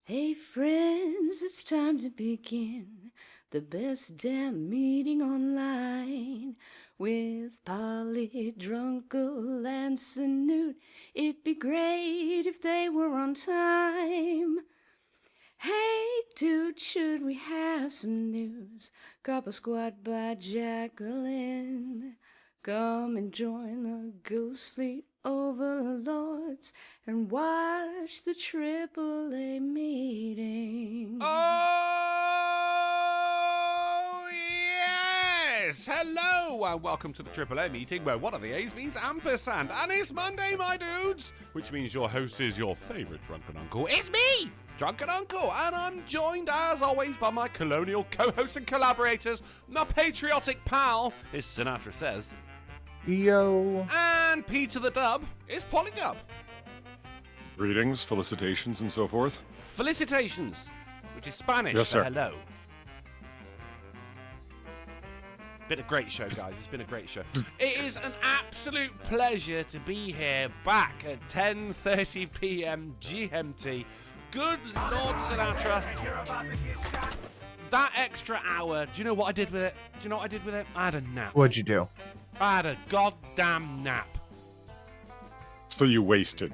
Hey friends, it's time to begin the best damn meeting online with Polly, Drunken, and Snoot. It'd be great if they were on time. Hey dude, should we have some news? Couple Squad by Jacqueline. Come and join the Goose Fleet overlords and watch the AAA meeting. Oh, yes! Hello, and welcome to the AAA meeting where one of the A's means ampersand. And it's Monday, my dudes! Which means your host is your favourite drunken uncle. It's me, Drunken Uncle, and I'm joined, as always, by my colonial co-hosts and collaborators. My patriotic pal, as Sinatra says. Yo. And Peter the Dub is Polydub. Greetings, felicitations, and so forth. Felicitations, which is Spanish Yes, for sir. hello. Been a great show, guys. It's been a great show. It is an absolute pleasure to be here back at 10:30 p.m. GMT. Good Lord Sinatra. That extra hour, do you know what I did with it? I had a nap. What'd you do? I had a goddamn nap. So you wasted.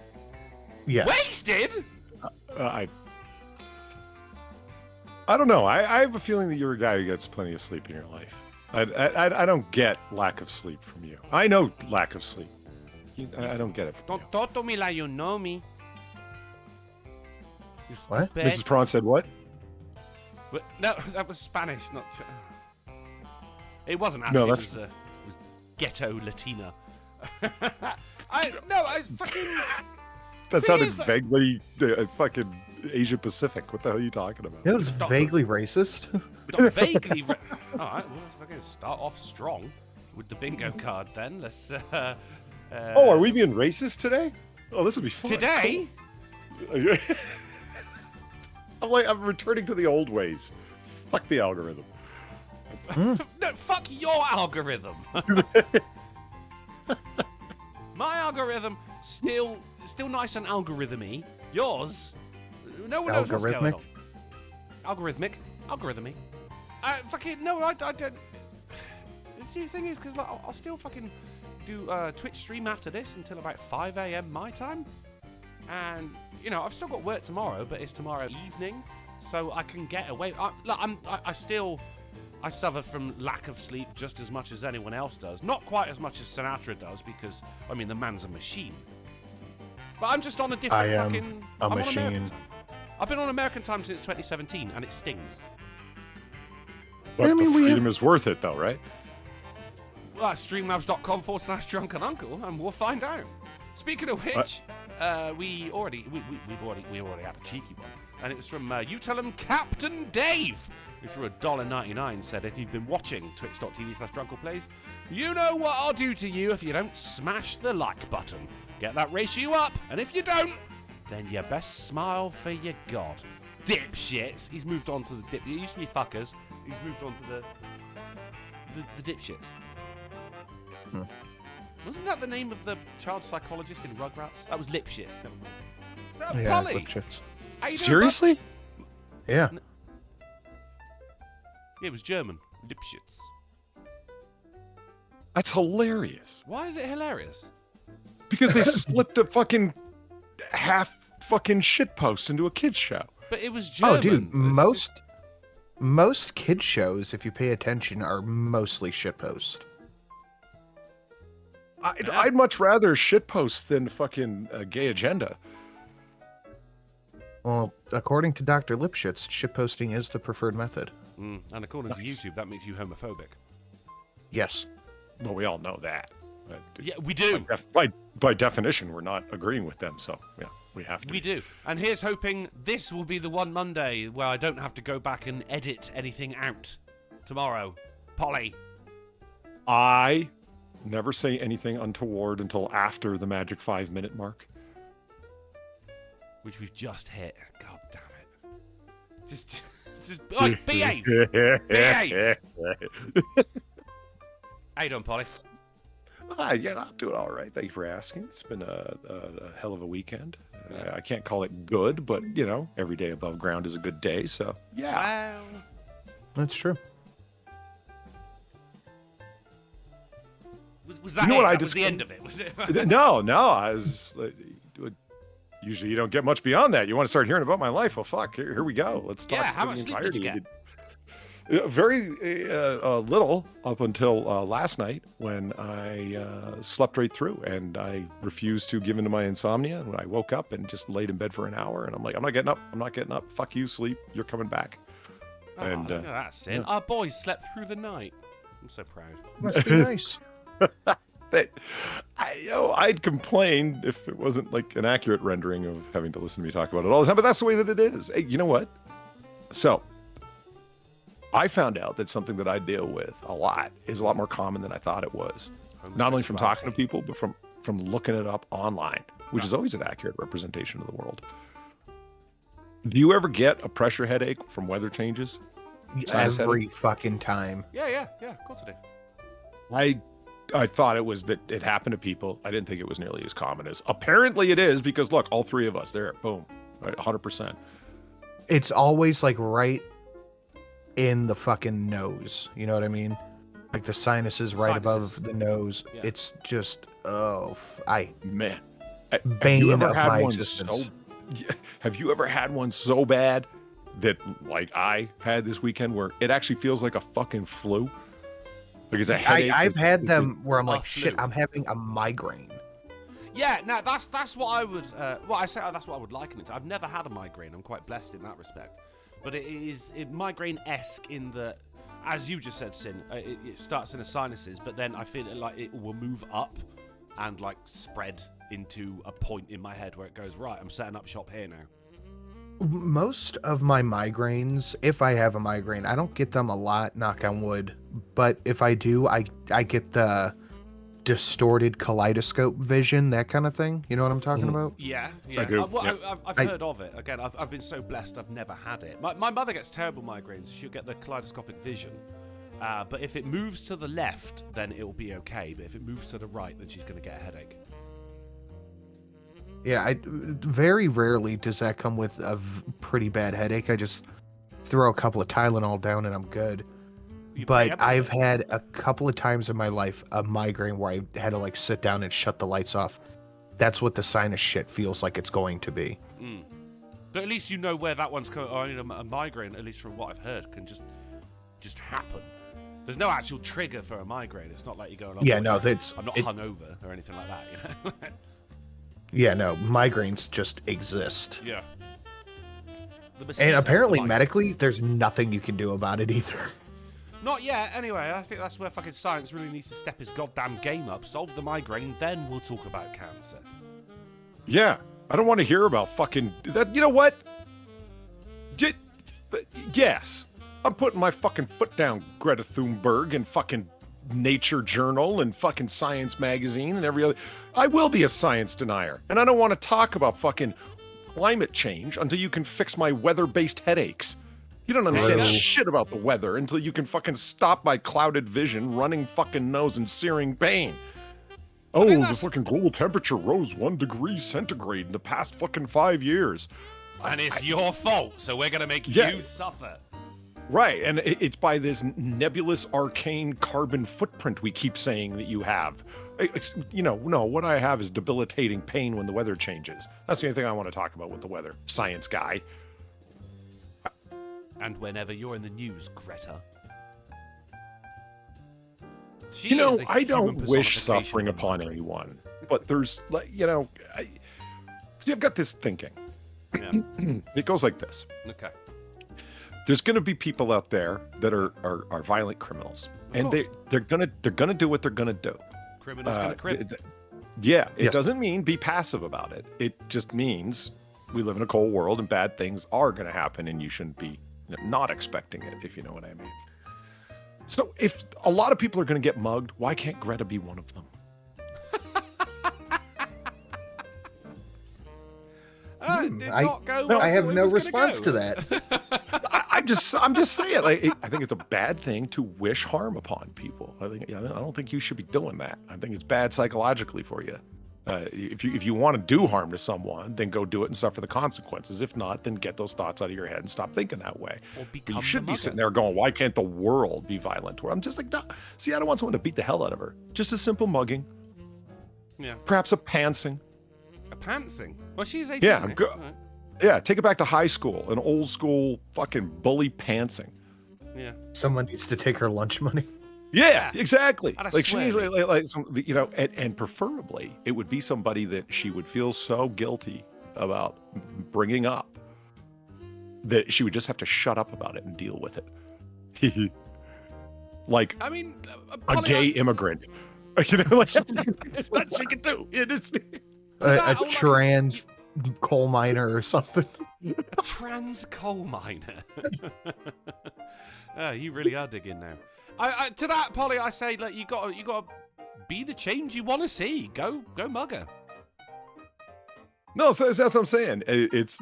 Yeah. Wasted? I don't know. I have a feeling that you're a guy who gets plenty of sleep in your life. I don't get lack of sleep from you. I know lack of sleep. I don't get it. Don't talk to me like you know me. You What? stupid. Mrs. Prawn said what? No, that was Spanish, not. It wasn't No, actually. that's- It was ghetto Latina. I fucking. That Thing sounded is that- vaguely fucking Asia Pacific. What the hell are you talking about? It was Don't- vaguely racist. Not vaguely. All right, well, if I can start off strong with the bingo card, then let's. Oh, are we being racist today? Oh, this will be fun. Today? Cool. I'm returning to the old ways. Fuck the algorithm. No, fuck your algorithm. My algorithm still nice and algorithmy. Yours, no one knows what's going on. Algorithmic. Fucking no, I don't. See, the thing is, because like, I'll still fucking do Twitch stream after this until about 5 a.m. my time, and you know I've still got work tomorrow, but it's tomorrow evening, so I can get away. I suffer from lack of sleep just as much as anyone else does. Not quite as much as Sinatra does, because I mean the man's a machine. But I'm just on a different I am fucking. a I'm on machine. American time. I've been on American time since 2017, and it stings. But I mean, the we freedom is worth it, though, right? Well, streamlabs.com/drunken uncle, and we'll find out. Speaking of which, we've already had a cheeky one, and it was from you tell him Captain Dave, who threw $1.99, said if you've been watching twitch.tv/drunkenplays, you know what I'll do to you if you don't smash the like button. Get that ratio up, and if you don't, then you best smile for your god. Dipshits. He's moved on to the dip. It used to be fuckers. He's moved on to the dipshits. Wasn't that the name of the child psychologist in Rugrats? That was Lipshits. Never mind. So, Yeah, Polly, lip shits. how you doing, Seriously? Yeah. bud? Yeah, it was German. Lipshits. That's hilarious. Why is it hilarious? Because they slipped a fucking half fucking shit post into a kid's show. But it was German. Oh, dude, It's most kid shows, if you pay attention, are mostly shitpost. I'd much rather shitpost than fucking gay agenda. Well, according to Dr. Lipschitz, shitposting is the preferred method. and according to Nice. YouTube, that makes you homophobic. Yes. Well, we all know that. But Yeah, we do. by definition, we're not agreeing with them, so yeah, we have to. We do. And here's hoping this will be the one Monday where I don't have to go back and edit anything out tomorrow. Polly. I never say anything untoward until after the magic 5-minute mark. Which we've just hit. God damn it. Just oh, behave! Behave! How you doing, Polly? Hi, yeah, I'm doing all right. Thank you for asking. It's been a hell of a weekend. I can't call it good, but every day above ground is a good day. So yeah, Well, That's true. was that You know it? what I That was the just- end of it? Was it? no, I was. Usually you don't get much beyond that. You want to start hearing about my life? Well, fuck. Here we go. Let's talk. Yeah, how to much the sleep did you entirety. Very little up until last night when I slept right through and I refused to give in to my insomnia. And when I woke up and just laid in bed for an hour, and I'm like, I'm not getting up. I'm not getting up. Fuck you, sleep. You're coming back. Oh, And, look at that, Sin. yeah. Our boys slept through the night. I'm so proud. Must be nice. I'd complain if it wasn't like an accurate rendering of having to listen to me talk about it all the time, but that's the way that it is. Hey, you know what? So I found out that something that I deal with a lot is a lot more common than I thought it was. Not only from talking to people, but from looking it up online, which is always an accurate representation of the world. Do you ever get a pressure headache from weather changes? Sinus Every fucking time. Yeah, of course I do. I thought it was that it happened to people. I didn't think it was nearly as common as apparently it is, because look, all three of us there, boom, right, 100%. It's always like right in the fucking nose. You know what I mean? Like the sinuses right above the nose. Yeah. It's just Man, bane of my existence. Have you ever had one so bad that like I had this weekend where it actually feels like a fucking flu? Like it's a headache. I've had them where I'm A like, shit, flu. I'm having a migraine. Yeah, no, that's what I would. That's what I would liken it to. I've never had a migraine. I'm quite blessed in that respect. But it is migraine-esque in that, as you just said, Sin, it starts in the sinuses, but then I feel like it will move up and like spread into a point in my head where it goes, right, I'm setting up shop here now. Most of my migraines, if I have a migraine, I don't get them a lot, knock on wood. But if I do, I get the distorted kaleidoscope vision, that kind of thing. You know what I'm talking about? Yeah. I do, I've heard of it. Again, I've been so blessed I've never had it. My mother gets terrible migraines. She'll get the kaleidoscopic vision. But if it moves to the left, then it'll be okay. But if it moves to the right, then she's going to get a headache. Yeah, very rarely does that come with a pretty bad headache. I just throw a couple of Tylenol down and I'm good. But I've had a couple of times in my life a migraine where I had to like sit down and shut the lights off. That's what the sinus shit feels like it's going to be. But at least you know where that one's coming. I mean, a migraine, at least from what I've heard, can just happen. There's no actual trigger for a migraine. It's not like you're going, Yeah, no, that's I'm not hungover or anything like that. You know? Yeah, no, migraines just exist. Yeah. And apparently medically, there's nothing you can do about it either. Not yet, anyway. I think that's where fucking science really needs to step his goddamn game up. Solve the migraine, then we'll talk about cancer. Yeah, I don't want to hear about fucking that. You know what? Yes, I'm putting my fucking foot down, Greta Thunberg, and fucking Nature Journal and fucking Science Magazine and every other. I will be a science denier, and I don't want to talk about fucking climate change until you can fix my weather-based headaches. You don't understand True. shit about the weather until you can fucking stop my clouded vision, running fucking nose, and searing pain. Oh, the fucking global temperature rose 1 degree centigrade in the past fucking 5 years. And it's your fault, so we're going to make Yeah. you suffer. Right, and it's by this nebulous, arcane carbon footprint we keep saying that you have. No, what I have is debilitating pain when the weather changes. That's the only thing I want to talk about with the weather. Science guy. And whenever you're in the news, Greta. She You know, is the I don't human wish personification suffering of the upon migraine. anyone, but there's, like, I've got this thinking. Yeah. It goes like this. Okay. There's going to be people out there that are violent criminals, and course. they're gonna do what they're gonna do. Criminals gonna crim. Yeah, it Yes. doesn't mean be passive about it. It just means we live in a cold world and bad things are going to happen, and you shouldn't be not expecting it, if you know what I mean. So if a lot of people are going to get mugged, why can't Greta be one of them? I have no response to that. I'm just saying. Like, I think it's a bad thing to wish harm upon people. I don't think you should be doing that. I think it's bad psychologically for you. If you want to do harm to someone, then go do it and suffer the consequences. If not, then get those thoughts out of your head and stop thinking that way. You should be sitting there going, why can't the world be violent? Where I'm just like, no. See, I don't want someone to beat the hell out of her. Just a simple mugging. Yeah. Perhaps a pantsing. A pantsing? Well, she's 18. Yeah, yeah, take it back to high school. An old school fucking bully pantsing. Yeah. Someone needs to take her lunch money. Yeah, exactly. Like she needs like some, you know, and preferably it would be somebody that she would feel so guilty about bringing up that she would just have to shut up about it and deal with it. Like, I mean, a gay immigrant. You know, like, it's not she can do. It is A trans coal miner or something. A trans coal miner. Oh, you really are digging now. To that, Polly, I say, like, you got to be the change you want to see. Go mug her. No, that's what I'm saying. It's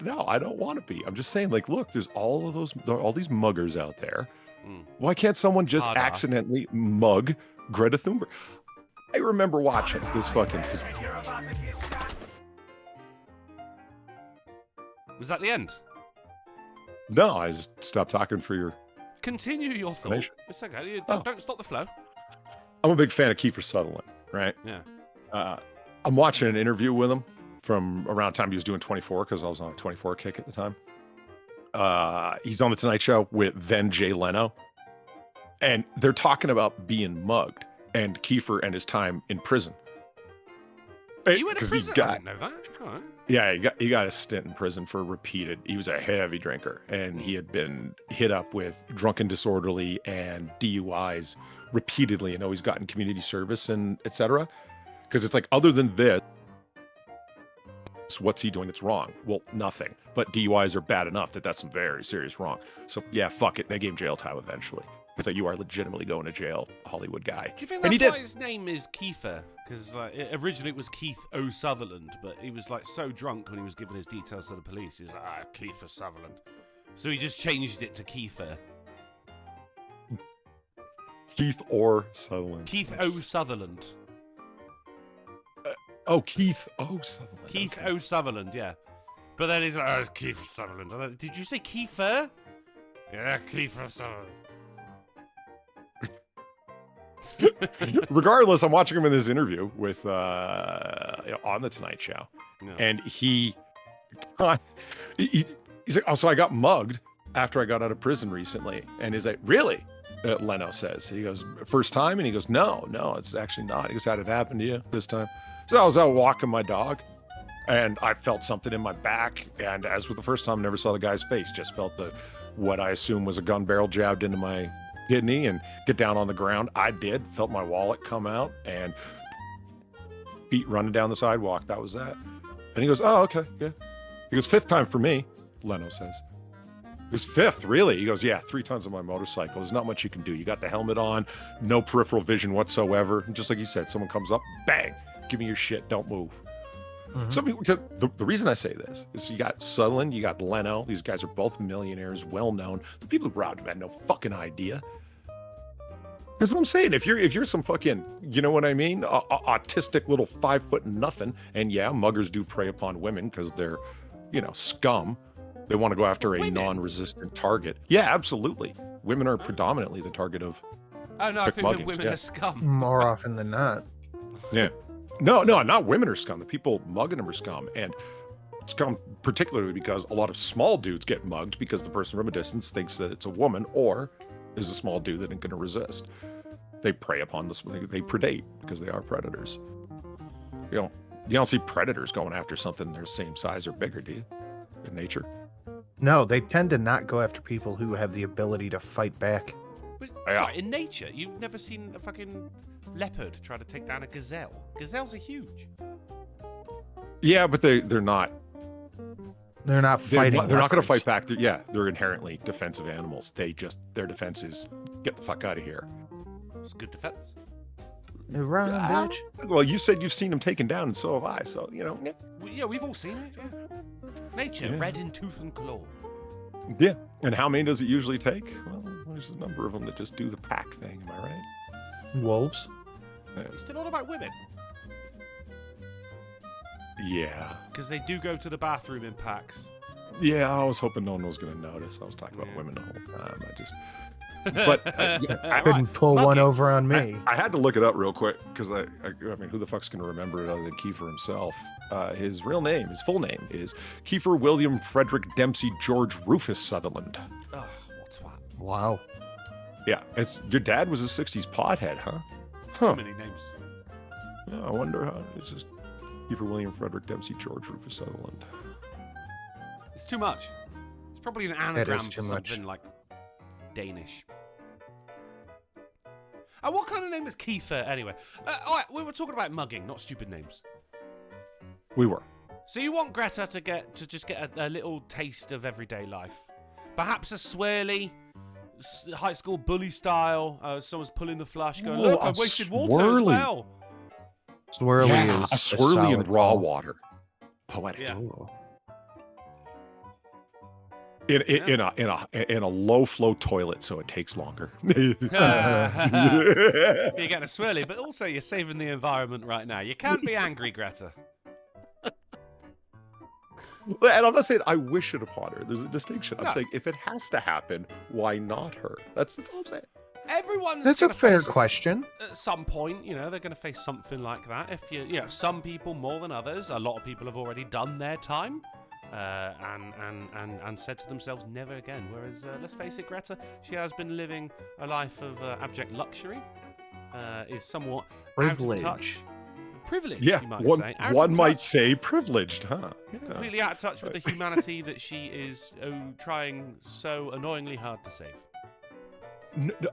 no, I don't want to be. I'm just saying, like, look, there's all these muggers out there. Why can't someone just accidentally mug Greta Thunberg? I remember watching this fucking. Was that the end? No, I just stopped talking for your. Continue your thought. It's okay. Don't stop the flow. I'm a big fan of Kiefer Sutherland, right? Yeah. I'm watching an interview with him from around the time he was doing 24, because I was on a 24 kick at the time. He's on the Tonight Show with then Jay Leno, and they're talking about being mugged and Kiefer and his time in prison. You went to prison? I didn't know that. All right. Yeah, he got a stint in prison for repeated. He was a heavy drinker, and he had been hit up with drunken disorderly and DUIs repeatedly, and always gotten community service and etc. Because it's like, other than this, what's he doing that's wrong? Well, nothing. But DUIs are bad enough that's some very serious wrong. So yeah, fuck it. They gave him jail time eventually. It's like, you are legitimately going to jail, Hollywood guy. Do you think that's why his name is Kiefer? Because originally it was Keith O. Sutherland, but he was like so drunk when he was giving his details to the police. He's like, Kiefer Sutherland. So he just changed it to Kiefer. Keith or Sutherland. Keith O. Sutherland. Keith O. Sutherland. Keith O. Sutherland, yeah. But then he's like, it's Keith Sutherland. Did you say Kiefer? Yeah, Kiefer Sutherland. Regardless, I'm watching him in this interview with on the Tonight Show, and he's like, "Oh, so I got mugged after I got out of prison recently," and he's like, "Really?" Leno says. He goes, "First time?" And he goes, "No, it's actually not." He goes, "How did it happen to you this time?" So I was out walking my dog, and I felt something in my back, and as with the first time, never saw the guy's face. Just felt what I assume was a gun barrel jabbed into my kidney and get down on the ground. I did. Felt my wallet come out and feet running down the sidewalk. That was that. And he goes, "Oh, okay, yeah." He goes, "Fifth time for me," Leno says. He goes, "Fifth, really?" He goes, "Yeah, 3 tons on my motorcycle. There's not much you can do. You got the helmet on, no peripheral vision whatsoever. And just like you said, someone comes up, bang, give me your shit, don't move." So the reason I say this is, you got Sutherland, you got Leno. These guys are both millionaires, well known. The people who robbed him had no fucking idea. That's what I'm saying. If you're some fucking, you know what I mean, autistic little 5 foot nothing, and yeah, muggers do prey upon women because they're, scum. They want to go after a non-resistant target. Yeah, absolutely. Women are predominantly the target of. Oh no, I think women are scum. More often than not. Yeah. No, not women are scum. The people mugging them are scum. And scum particularly because a lot of small dudes get mugged because the person from a distance thinks that it's a woman or is a small dude that ain't going to resist. They prey upon this. They predate because they are predators. You don't see predators going after something their same size or bigger, do you? In nature? No, they tend to not go after people who have the ability to fight back. But, sorry, in nature, you've never seen a fucking leopard try to take down a gazelle. Gazelles are huge. Yeah, but they're not. They're not fighting. They're not going to fight back. They're inherently defensive animals. Their defense is get the fuck out of here. It's good defense. Run, bitch. Well, you said you've seen them taken down, and so have I. So we've all seen it. Yeah. Nature, red in tooth and claw. Yeah, and how many does it usually take? Well, there's a number of them that just do the pack thing. Am I right? Wolves. Yeah. It's still all about women. Yeah. Because they do go to the bathroom in packs. Yeah, I was hoping no one was going to notice. I was talking about women the whole time. But I couldn't pull one over on me. I had to look it up real quick because I mean, who the fuck's going to remember it other than Kiefer himself? His real name, his full name is Kiefer William Frederick Dempsey George Rufus Sutherland. Ugh, what's what? Wow. Yeah, your dad was a '60s pothead, huh? Too many names. Yeah, I wonder how it's just Kiefer William Frederick Dempsey George Rufus Sutherland. It's too much. It's probably an anagram for something like Danish. What kind of name is Kiefer anyway? All right, we were talking about mugging, not stupid names. We were. So you want Greta to just get a little taste of everyday life, perhaps a swirly, high school bully style. Someone's pulling the flush, going, "Look, I wasted water as well." Swirly is a swirly and raw call. water. Poetic. Yeah. In a low flow toilet, so it takes longer. You're getting a swirly, but also you're saving the environment right now. You can't be angry, Greta. And I'm not saying I wish it upon her. There's a distinction. I'm No. saying if it has to happen, why not her? That's all I'm saying. Everyone's That's a gonna fair face- question. At some point, they're going to face something like that. If some people more than others. A lot of people have already done their time, and said to themselves, "Never again." Whereas, let's face it, Greta, she has been living a life of abject luxury. Is somewhat Privilege. out of touch. Privilege, Yeah, you might one say. Out one of might touch. say privileged, huh? Yeah. Completely out of touch with the humanity that she is trying so annoyingly hard to save.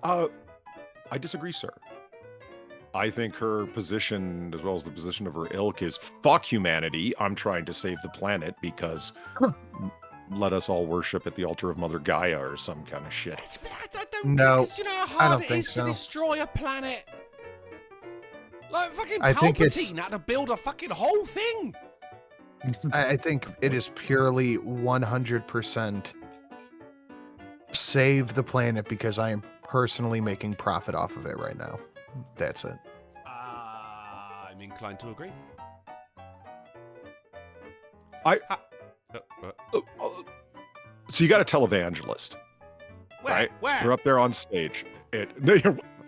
I disagree, sir. I think her position, as well as the position of her ilk, is fuck humanity. I'm trying to save the planet because let us all worship at the altar of Mother Gaia or some kind of shit. No, because you know how I hard don't it think is so. to destroy a planet. Like fucking I think it's- Palpatine had to build a fucking whole thing. I think it is purely 100% save the planet because I am personally making profit off of it right now. That's it. I'm inclined to agree. So you got a televangelist, Where? right? Where? You're up there on stage.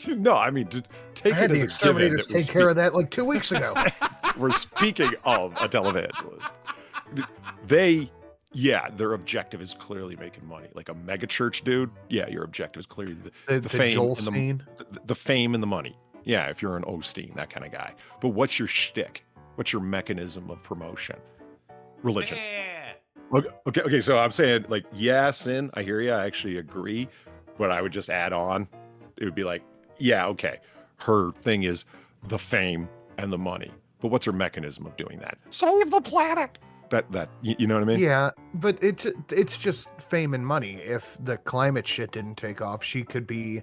No, I mean, just take I had it the as a given. exterminators take care of that like 2 weeks ago. We're speaking of a televangelist. Their objective is clearly making money. Like a mega church dude, your objective is clearly the fame and the fame and the money. Yeah, if you're an Osteen, that kind of guy. But what's your shtick? What's your mechanism of promotion? Religion. Yeah. Okay. So I'm saying, like, sin. I hear you. I actually agree. But I would just add on. It would be like, okay. Her thing is the fame and the money. But what's her mechanism of doing that? Save the planet. That you know what I mean? Yeah, but it's just fame and money. If the climate shit didn't take off, she could be.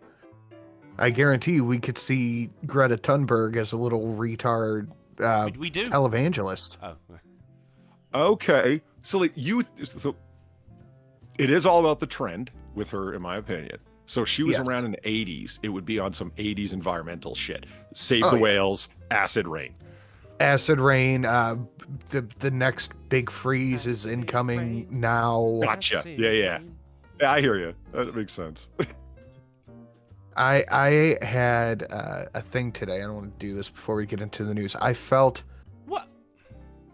I guarantee you, we could see Greta Thunberg as a little retard we do. televangelist. Oh. Okay. So so it is all about the trend with her, in my opinion. So if she was around in the 80s, it would be on some 80s environmental shit. Save the whales, acid rain. Acid rain. The next big freeze is incoming now. Gotcha. Yeah. I hear you. That makes sense. I had a thing today. I don't want to do this before we get into the news. I felt What?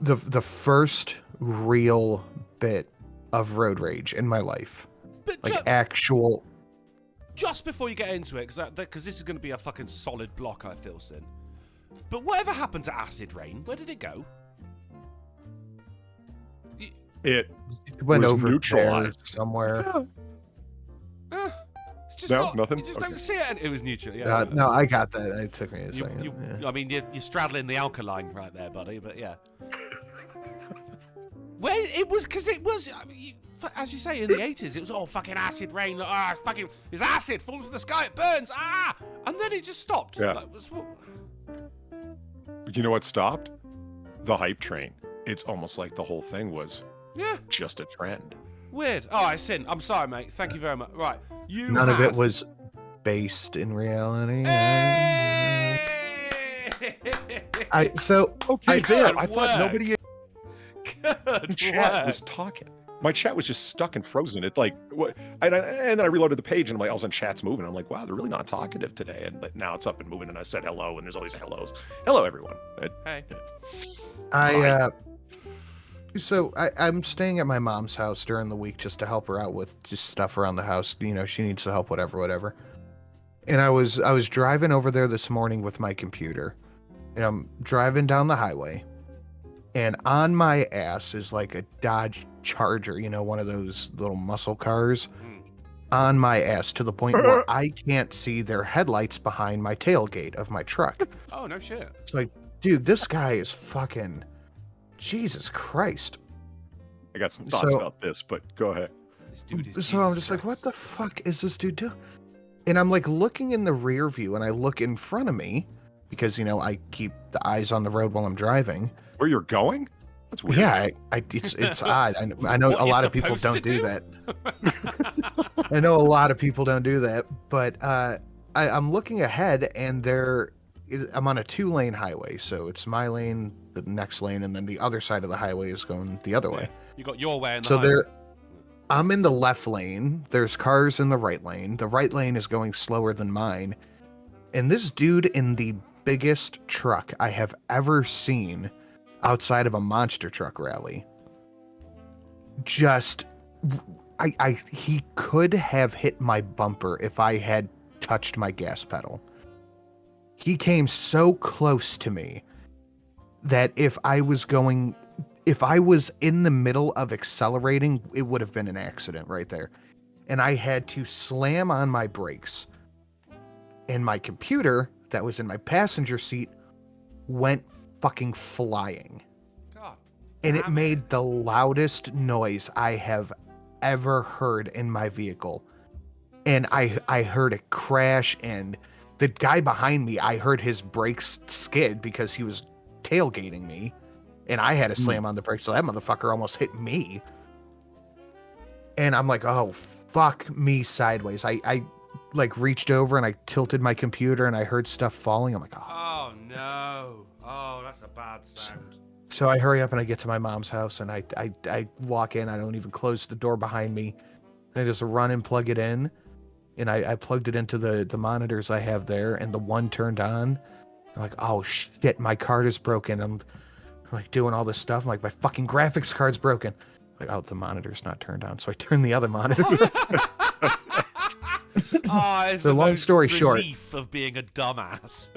the first real bit of road rage in my life, But like actual. just before you get into it, because this is going to be a fucking solid block, I feel, Sin. But whatever happened to acid rain? Where did it go? It Went was over neutralized. there somewhere. It's just No, nothing? You just Okay. don't see it. It was neutral. Yeah. No, I got that. It took me a second. Yeah. I mean, you're straddling the alkaline right there, buddy. But yeah. Well, it was because it was. I mean, as you say, in the 80s, it was all fucking acid rain. It's acid falling from the sky. It burns. And then it just stopped. Yeah. Like, You know what stopped? The hype train. It's almost like the whole thing was just a trend. Weird. Oh, I sin. I'm sorry, mate. Thank you very much. Right. None of it was based in reality. Hey! I I thought Well. nobody chat was talking. My chat was just stuck and frozen. It like, what? And then I reloaded the page, and I'm like, all of a sudden, chat's moving. I'm like, wow, they're really not talkative today. And but now it's up and moving, and I said hello, and there's all these hellos. Hello, everyone. Hey. I'm staying at my mom's house during the week just to help her out with just stuff around the house. You know, she needs the help, whatever. And I was driving over there this morning with my computer, and I'm driving down the highway, and on my ass is like a Dodge Charger, you know, one of those little muscle cars, on my ass to the point where I can't see their headlights behind my tailgate of my truck. Oh, no shit. It's like, dude, this guy is fucking Jesus Christ. I got some thoughts about this, but go ahead. This dude is So Jesus I'm just like, Christ. what the fuck is this dude doing? And I'm like looking in the rear view, and I look in front of me because, you know, I keep the eyes on the road while I'm driving. Where you're going? That's weird. Yeah, it's odd. I know What a you're lot of people supposed don't to do do? that. I know a lot of people don't do that, but I'm looking ahead, and I'm on a 2-lane highway, so it's my lane, the next lane, and then the other side of the highway is going the other way. You got your way in the So highway. I'm in the left lane. There's cars in the right lane. The right lane is going slower than mine, and this dude in the biggest truck I have ever seen outside of a monster truck rally. He could have hit my bumper if I had touched my gas pedal. He came so close to me that if I was in the middle of accelerating, it would have been an accident right there. And I had to slam on my brakes. And my computer that was in my passenger seat went fucking flying. God And it damn made the loudest noise I have ever heard in my vehicle. And I heard it crash, and the guy behind me, I heard his brakes skid because he was tailgating me, and I had to slam on the brakes, so that motherfucker almost hit me. And I'm like, oh, fuck me sideways. I like reached over and I tilted my computer, and I heard stuff falling. I'm like, oh. Oh, no. Oh, that's a bad sound. So I hurry up and I get to my mom's house, and I walk in. I don't even close the door behind me. I just run and plug it in. And I plugged it into the monitors I have there, and the one turned on. I'm like, oh shit, my card is broken. I'm like doing all this stuff. I'm like, my fucking graphics card's broken. I'm like, oh, the monitor's not turned on. So I turn the other monitor. It's So the long most story short- relief of being a dumbass.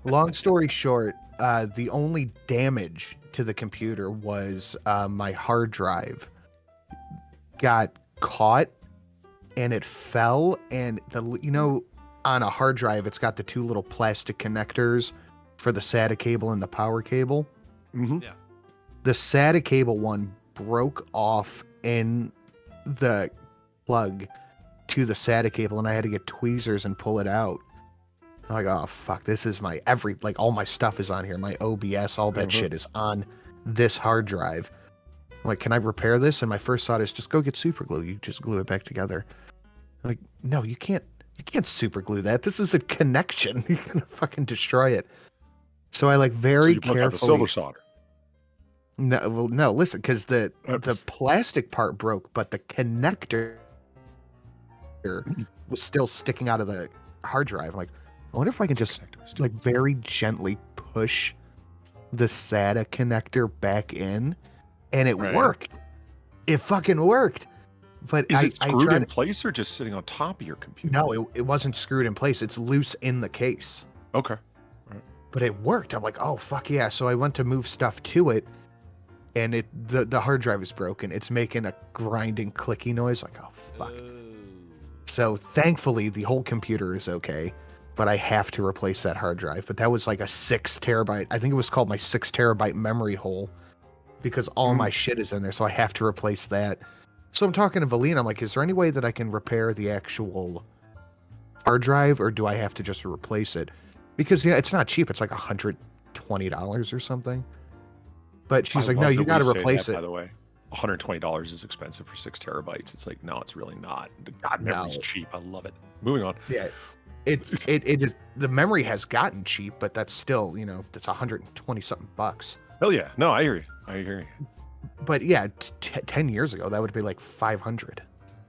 Long story short, the only damage to the computer was my hard drive got caught, and it fell, and on a hard drive, it's got the 2 little plastic connectors for the SATA cable and the power cable. Mm-hmm. Yeah. The SATA cable one broke off in the plug to the SATA cable, and I had to get tweezers and pull it out. I'm like, oh fuck, this is my all my stuff is on here. My OBS, all that shit is on this hard drive. I'm like, can I repair this? And my first thought is just go get super glue. You just glue it back together. I'm like, no, you can't super glue that. This is a connection. You're gonna fucking destroy it. So I very you broke out carefully. the silver solder. No, listen, because the plastic part broke, but the connector was still sticking out of the hard drive. I'm like, I wonder if I can just very gently push the SATA connector back in, and it worked. It fucking worked. But Is it screwed in to... place or just sitting on top of your computer? No, it wasn't screwed in place. It's loose in the case. Okay. But it worked. I'm like, oh fuck yeah. So I went to move stuff to it, and the hard drive is broken. It's making a grinding, clicky noise. Like, oh fuck. So thankfully the whole computer is okay, but I have to replace that hard drive. But that was like a 6 terabyte. I think it was called my 6 terabyte memory hole, because all my shit is in there. So I have to replace that. So I'm talking to Valina. I'm like, is there any way that I can repair the actual hard drive, or do I have to just replace it? Because it's not cheap. It's like $120 or something. But she's like, no, you got to replace it. By the way, $120 is expensive for 6 terabytes. It's like, no, it's really not. God, memory's cheap. I love it. Moving on. Yeah, the memory has gotten cheap, but that's still, that's $120 something bucks. Hell yeah. No, I hear you. But yeah, 10 years ago, that would be like 500.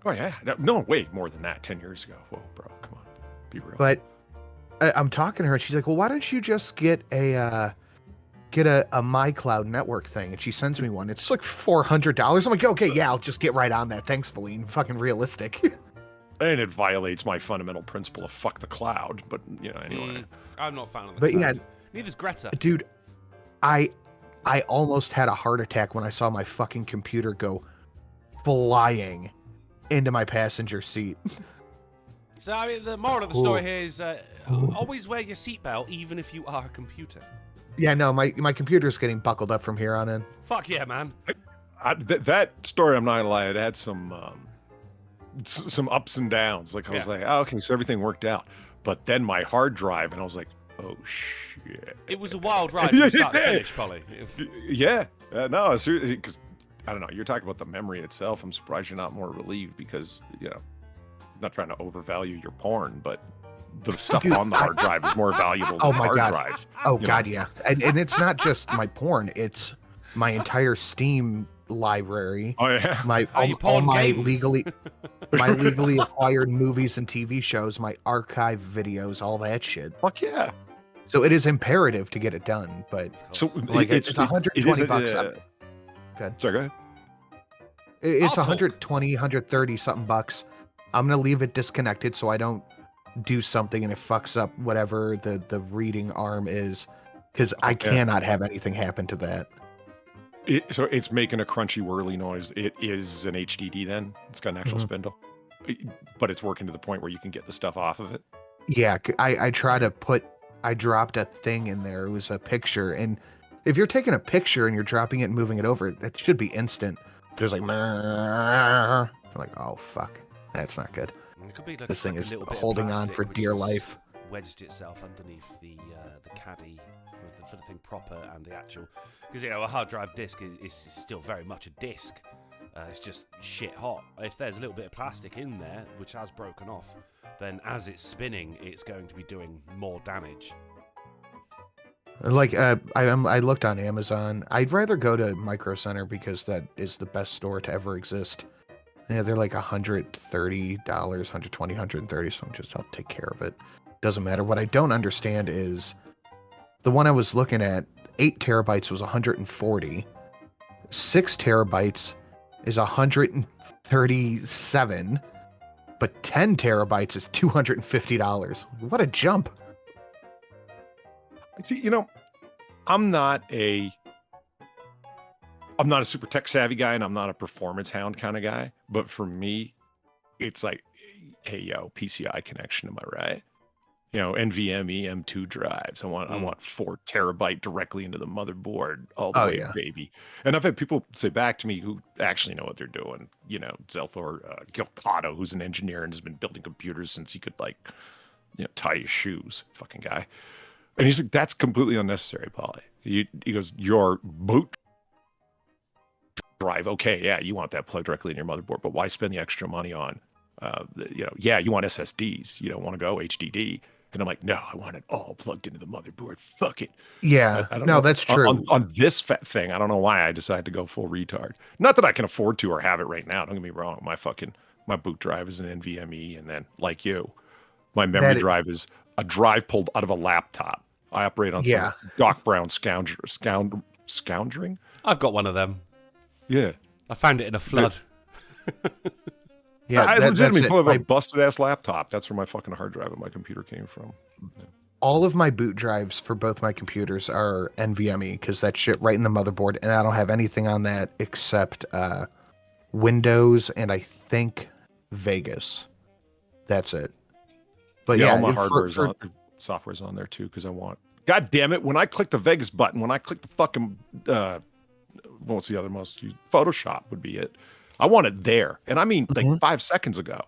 Oh yeah, no, wait, more than that. 10 years ago. Whoa, bro, come on, be real. But I'm talking to her, and she's like, "Well, why don't you just get a MyCloud network thing?" And she sends me one. It's like $400. I'm like, "Okay, yeah, I'll just get right on that. Thanks, Feline. Fucking realistic." And it violates my fundamental principle of fuck the cloud. But anyway. I'm not a fan of the But cloud. yeah, Neither's Greta. dude, I almost had a heart attack when I saw my fucking computer go flying into my passenger seat. So I mean, the moral of the story here is always wear your seatbelt, even if you are a computer. Yeah, no, my computer's getting buckled up from here on in. Fuck yeah, man. That story, I'm not gonna lie, it had some ups and downs. Like I was like, oh, okay, so everything worked out. But then my hard drive, and I was like, oh shit. It was a wild ride from start to finish, Polly. Yeah, no, seriously, because I don't know. You're talking about the memory itself. I'm surprised you're not more relieved because I'm not trying to overvalue your porn, but the stuff on the hard drive is more valuable than the hard drive. Oh God, yeah, and it's not just my porn; it's my entire Steam library. Oh yeah, all my legally acquired movies and TV shows, my archive videos, all that shit. Fuck yeah! So it is imperative to get it done, but so like it's $120. Good. Sorry, go ahead. It's 120, 130 something bucks. I'm gonna leave it disconnected so I don't do something and it fucks up whatever the reading arm is, because I cannot have anything happen to that. So it's making a crunchy whirly noise. It is an HDD then. It's got an actual spindle, but it's working to the point where you can get the stuff off of it. Yeah, I dropped a thing in there. It was a picture, and if you're taking a picture and you're dropping it and moving it over, it should be instant. There's like, oh fuck, that's not good. It could be like this thing a is little bit of holding on plastic for which dear has life. Wedged itself underneath the caddy for the thing proper and the actual, because a hard drive disk is still very much a disk. It's just shit hot. If there's a little bit of plastic in there which has broken off, then as it's spinning, it's going to be doing more damage. Like I looked on Amazon. I'd rather go to Micro Center because that is the best store to ever exist. Yeah, they're like $130, $120, $130. So I'll take care of it. Doesn't matter. What I don't understand is the one I was looking at. 8 terabytes was 140. 6 terabytes is 137. But 10 terabytes is $250. What a jump! See, I'm not a super tech savvy guy, and I'm not a performance hound kind of guy. But for me, it's like, hey, yo, PCI connection, am I right? NVMe M2 drives. I want 4 terabyte directly into the motherboard all the way, baby. And I've had people say back to me who actually know what they're doing. Zelthor Gilcotto, who's an engineer and has been building computers since he could tie his shoes. Fucking guy. And he's like, that's completely unnecessary, Polly. He goes, your boot drive, okay, yeah, you want that plugged directly in your motherboard, but why spend the extra money on, you want SSDs. You don't want to go HDD. And I'm like, no, I want it all plugged into the motherboard. Fuck it. Yeah, I don't know. That's true. On this thing, I don't know why I decided to go full retard. Not that I can afford to or have it right now. Don't get me wrong. My boot drive is an NVMe, and then, like you, my memory drive is a drive pulled out of a laptop. I operate on some Doc Brown scoundering. I've got one of them. Yeah. I found it in a flood. Yeah, I legitimately pulled a busted ass laptop. That's where my fucking hard drive of my computer came from. Yeah. All of my boot drives for both my computers are NVMe because that shit right in the motherboard, and I don't have anything on that except Windows and I think Vegas. That's it. But all my software's on there too because I want. God damn it! When I click the Vegas button, when I click the fucking what's the other most used? Photoshop would be it. I want it there, and I mean like 5 seconds ago.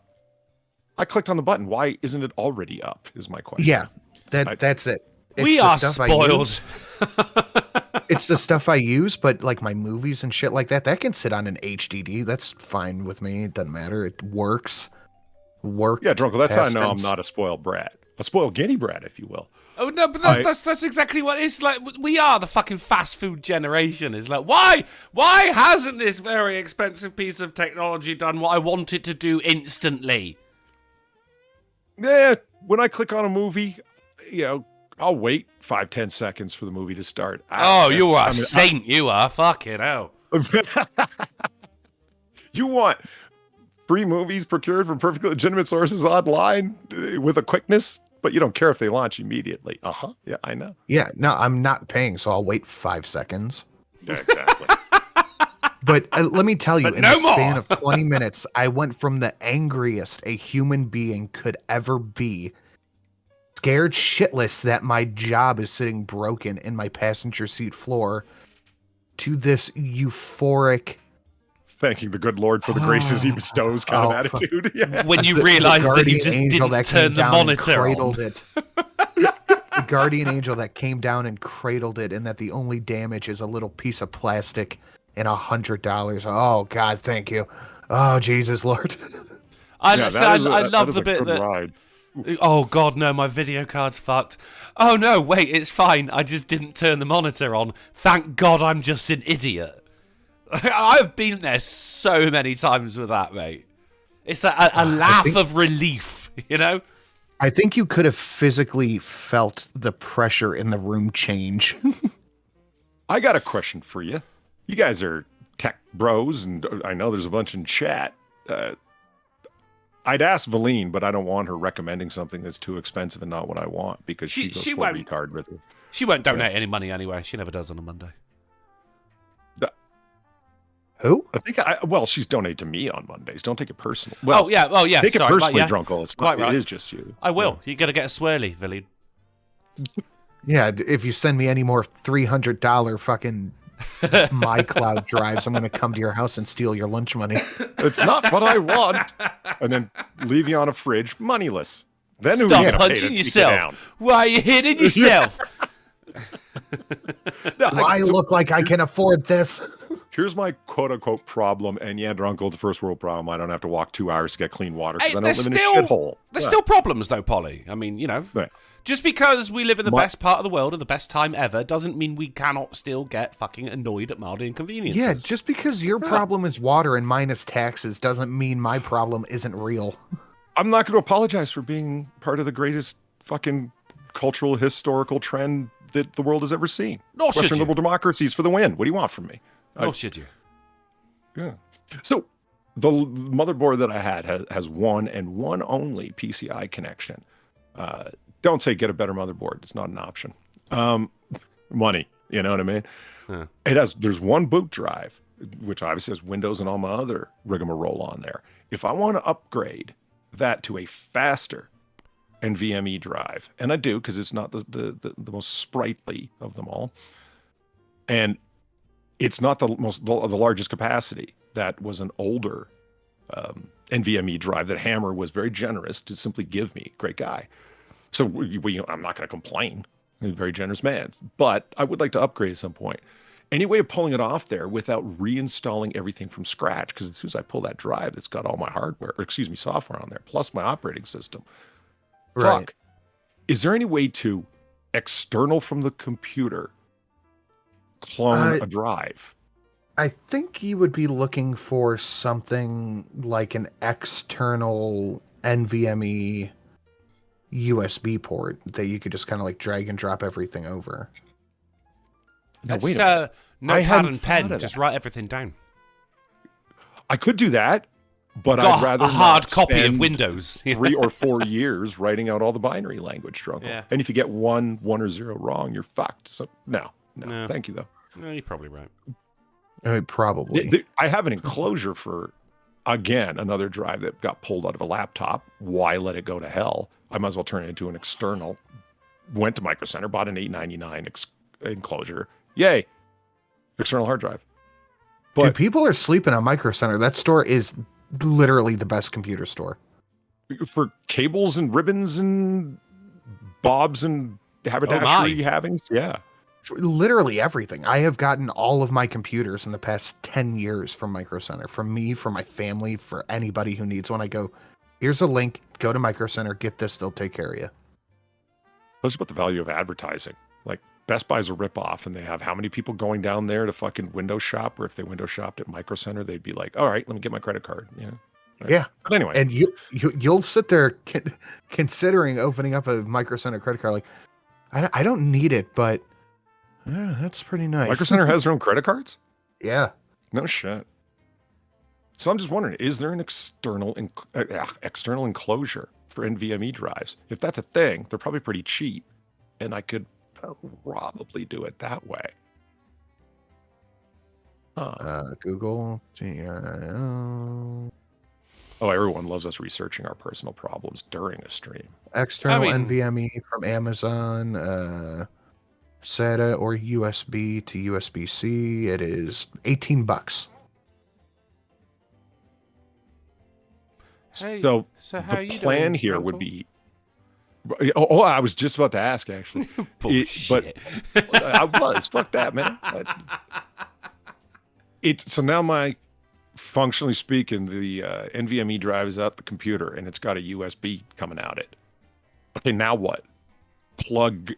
I clicked on the button. Why isn't it already up? Is my question. Yeah, that's it. We are spoiled. It's the stuff I use, but like my movies and shit like that can sit on an HDD. That's fine with me. It doesn't matter. It works. Yeah, Drunken. That's how I know I'm not a spoiled brat. a spoiled guinea brat, if you will. Oh no, but that's exactly what it's like. We are the fucking fast food generation. It's like, why hasn't this very expensive piece of technology done what I want it to do instantly? Yeah, when I click on a movie, I'll wait 5-10 seconds for the movie to start. You are a saint. You are fucking hell. You want free movies procured from perfectly legitimate sources online with a quickness, but you don't care if they launch immediately. Yeah, I know. Yeah, no, I'm not paying, so I'll wait 5 seconds. Exactly. But let me tell you, in no the span more. of 20 minutes, I went from the angriest a human being could ever be, scared shitless that my job is sitting broken in my passenger seat floor, to this euphoric, thanking the good Lord for the graces he bestows kind of attitude. Yeah. When you realize that you just angel didn't that came turn the down and monitor cradled on. it. The guardian angel that came down and cradled it, and that the only damage is a little piece of plastic and $100. Oh God, thank you. Oh Jesus, Lord. I love the bit that. Ride. Oh God, no! My video card's fucked. Oh no! Wait, it's fine. I just didn't turn the monitor on. Thank God, I'm just an idiot. I've been there so many times with that, mate. It's a laugh of relief, you know? I think you could have physically felt the pressure in the room change. I got a question for you. You guys are tech bros, and I know there's a bunch in chat. I'd ask Valine, but I don't want her recommending something that's too expensive and not what I want, because she goes full retard with it. She won't donate any money anyway. She never does on a Monday. Who? I think she's donated to me on Mondays. Don't take it personal. Well, yeah. Take it personally, yeah. Drunkle. It's quite right. It is just you. I will. You got to get a swirly, Valine. Yeah, if you send me any more $300 fucking MyCloud drives, I'm going to come to your house and steal your lunch money. It's not what I want. And then leave you on a fridge, moneyless. Then who Stop are you gonna pay punching to yourself. take it down? Why are you hitting yourself? Do I look like I can afford this? Here's my quote-unquote problem, and yeah, Drunkle, it's a first world problem. I don't have to walk 2 hours to get clean water because I don't live in a shithole. There's still problems, though, Polly. I mean, just because we live in the best part of the world at the best time ever doesn't mean we cannot still get fucking annoyed at mild inconveniences. Yeah, just because your problem is water and mine is taxes doesn't mean my problem isn't real. I'm not going to apologize for being part of the greatest fucking cultural, historical trend that the world has ever seen. Nor should Western you. liberal democracies for the win. What do you want from me? Nor should you. Yeah. So the motherboard that I had has one and one only PCI connection. Don't say get a better motherboard. It's not an option. Money, you know what I mean? Yeah. There's one boot drive, which obviously has Windows and all my other rigmarole on there. If I want to upgrade that to a faster NVMe drive, and I do because it's not the most sprightly of them all, and it's not the largest capacity. That was an older NVMe drive that Hammer was very generous to simply give me. Great guy. So I'm not going to complain. He's a very generous man. But I would like to upgrade at some point. Any way of pulling it off there without reinstalling everything from scratch? Because as soon as I pull that drive, it's got all my software on there, plus my operating system. Right. Fuck. Is there any way to external from the computer clone a drive? I think you would be looking for something like an external NVMe USB port that you could just kind of like drag and drop everything over. Now, It's wait a minute. notepad and pen. Just write everything down. I could do that, but Got I'd rather a hard not copy of spend Windows. 3 or 4 years writing out all the binary language, Drunkle. Yeah. And if you get one or zero wrong, you're fucked. So no. Thank you though. No, you're probably right. Probably. I have an enclosure for, again, another drive that got pulled out of a laptop. Why let it go to hell? I might as well turn it into an external. Went to Micro Center, bought an $8.99 enclosure. Yay. External hard drive. But Dude, people are sleeping on Micro Center. That store is literally the best computer store. for cables and ribbons and bobs and haberdashery havings, yeah. For literally everything. I have gotten all of my computers in the past 10 years from Micro Center. From me, for my family, for anybody who needs one. I go, here's a link, go to Micro Center, get this, they'll take care of you. That's about the value of advertising. Like Best Buy's a ripoff, and they have how many people going down there to fucking window shop? Or if they window shopped at Micro Center, they'd be like, "All right, let me get my credit card." You know? Right? Yeah. But anyway, And you'll sit there considering opening up a Micro Center credit card. Like, I don't need it, but that's pretty nice. Micro Center has their own credit cards. Yeah. No shit. So I'm just wondering, is there an external enclosure for NVMe drives? If that's a thing, they're probably pretty cheap, and I could probably do it that way. Google. Oh, everyone loves us researching our personal problems during a stream. External NVMe from Amazon, SATA or USB to USB-C. It is $18. Hey, So how the you plan doing, here Uncle? would be. Oh, I was just about to ask actually. Bullshit. But I was. Fuck that, man. So now functionally speaking, the NVMe drive is out the computer and it's got a USB coming out it. Okay, now what? Plug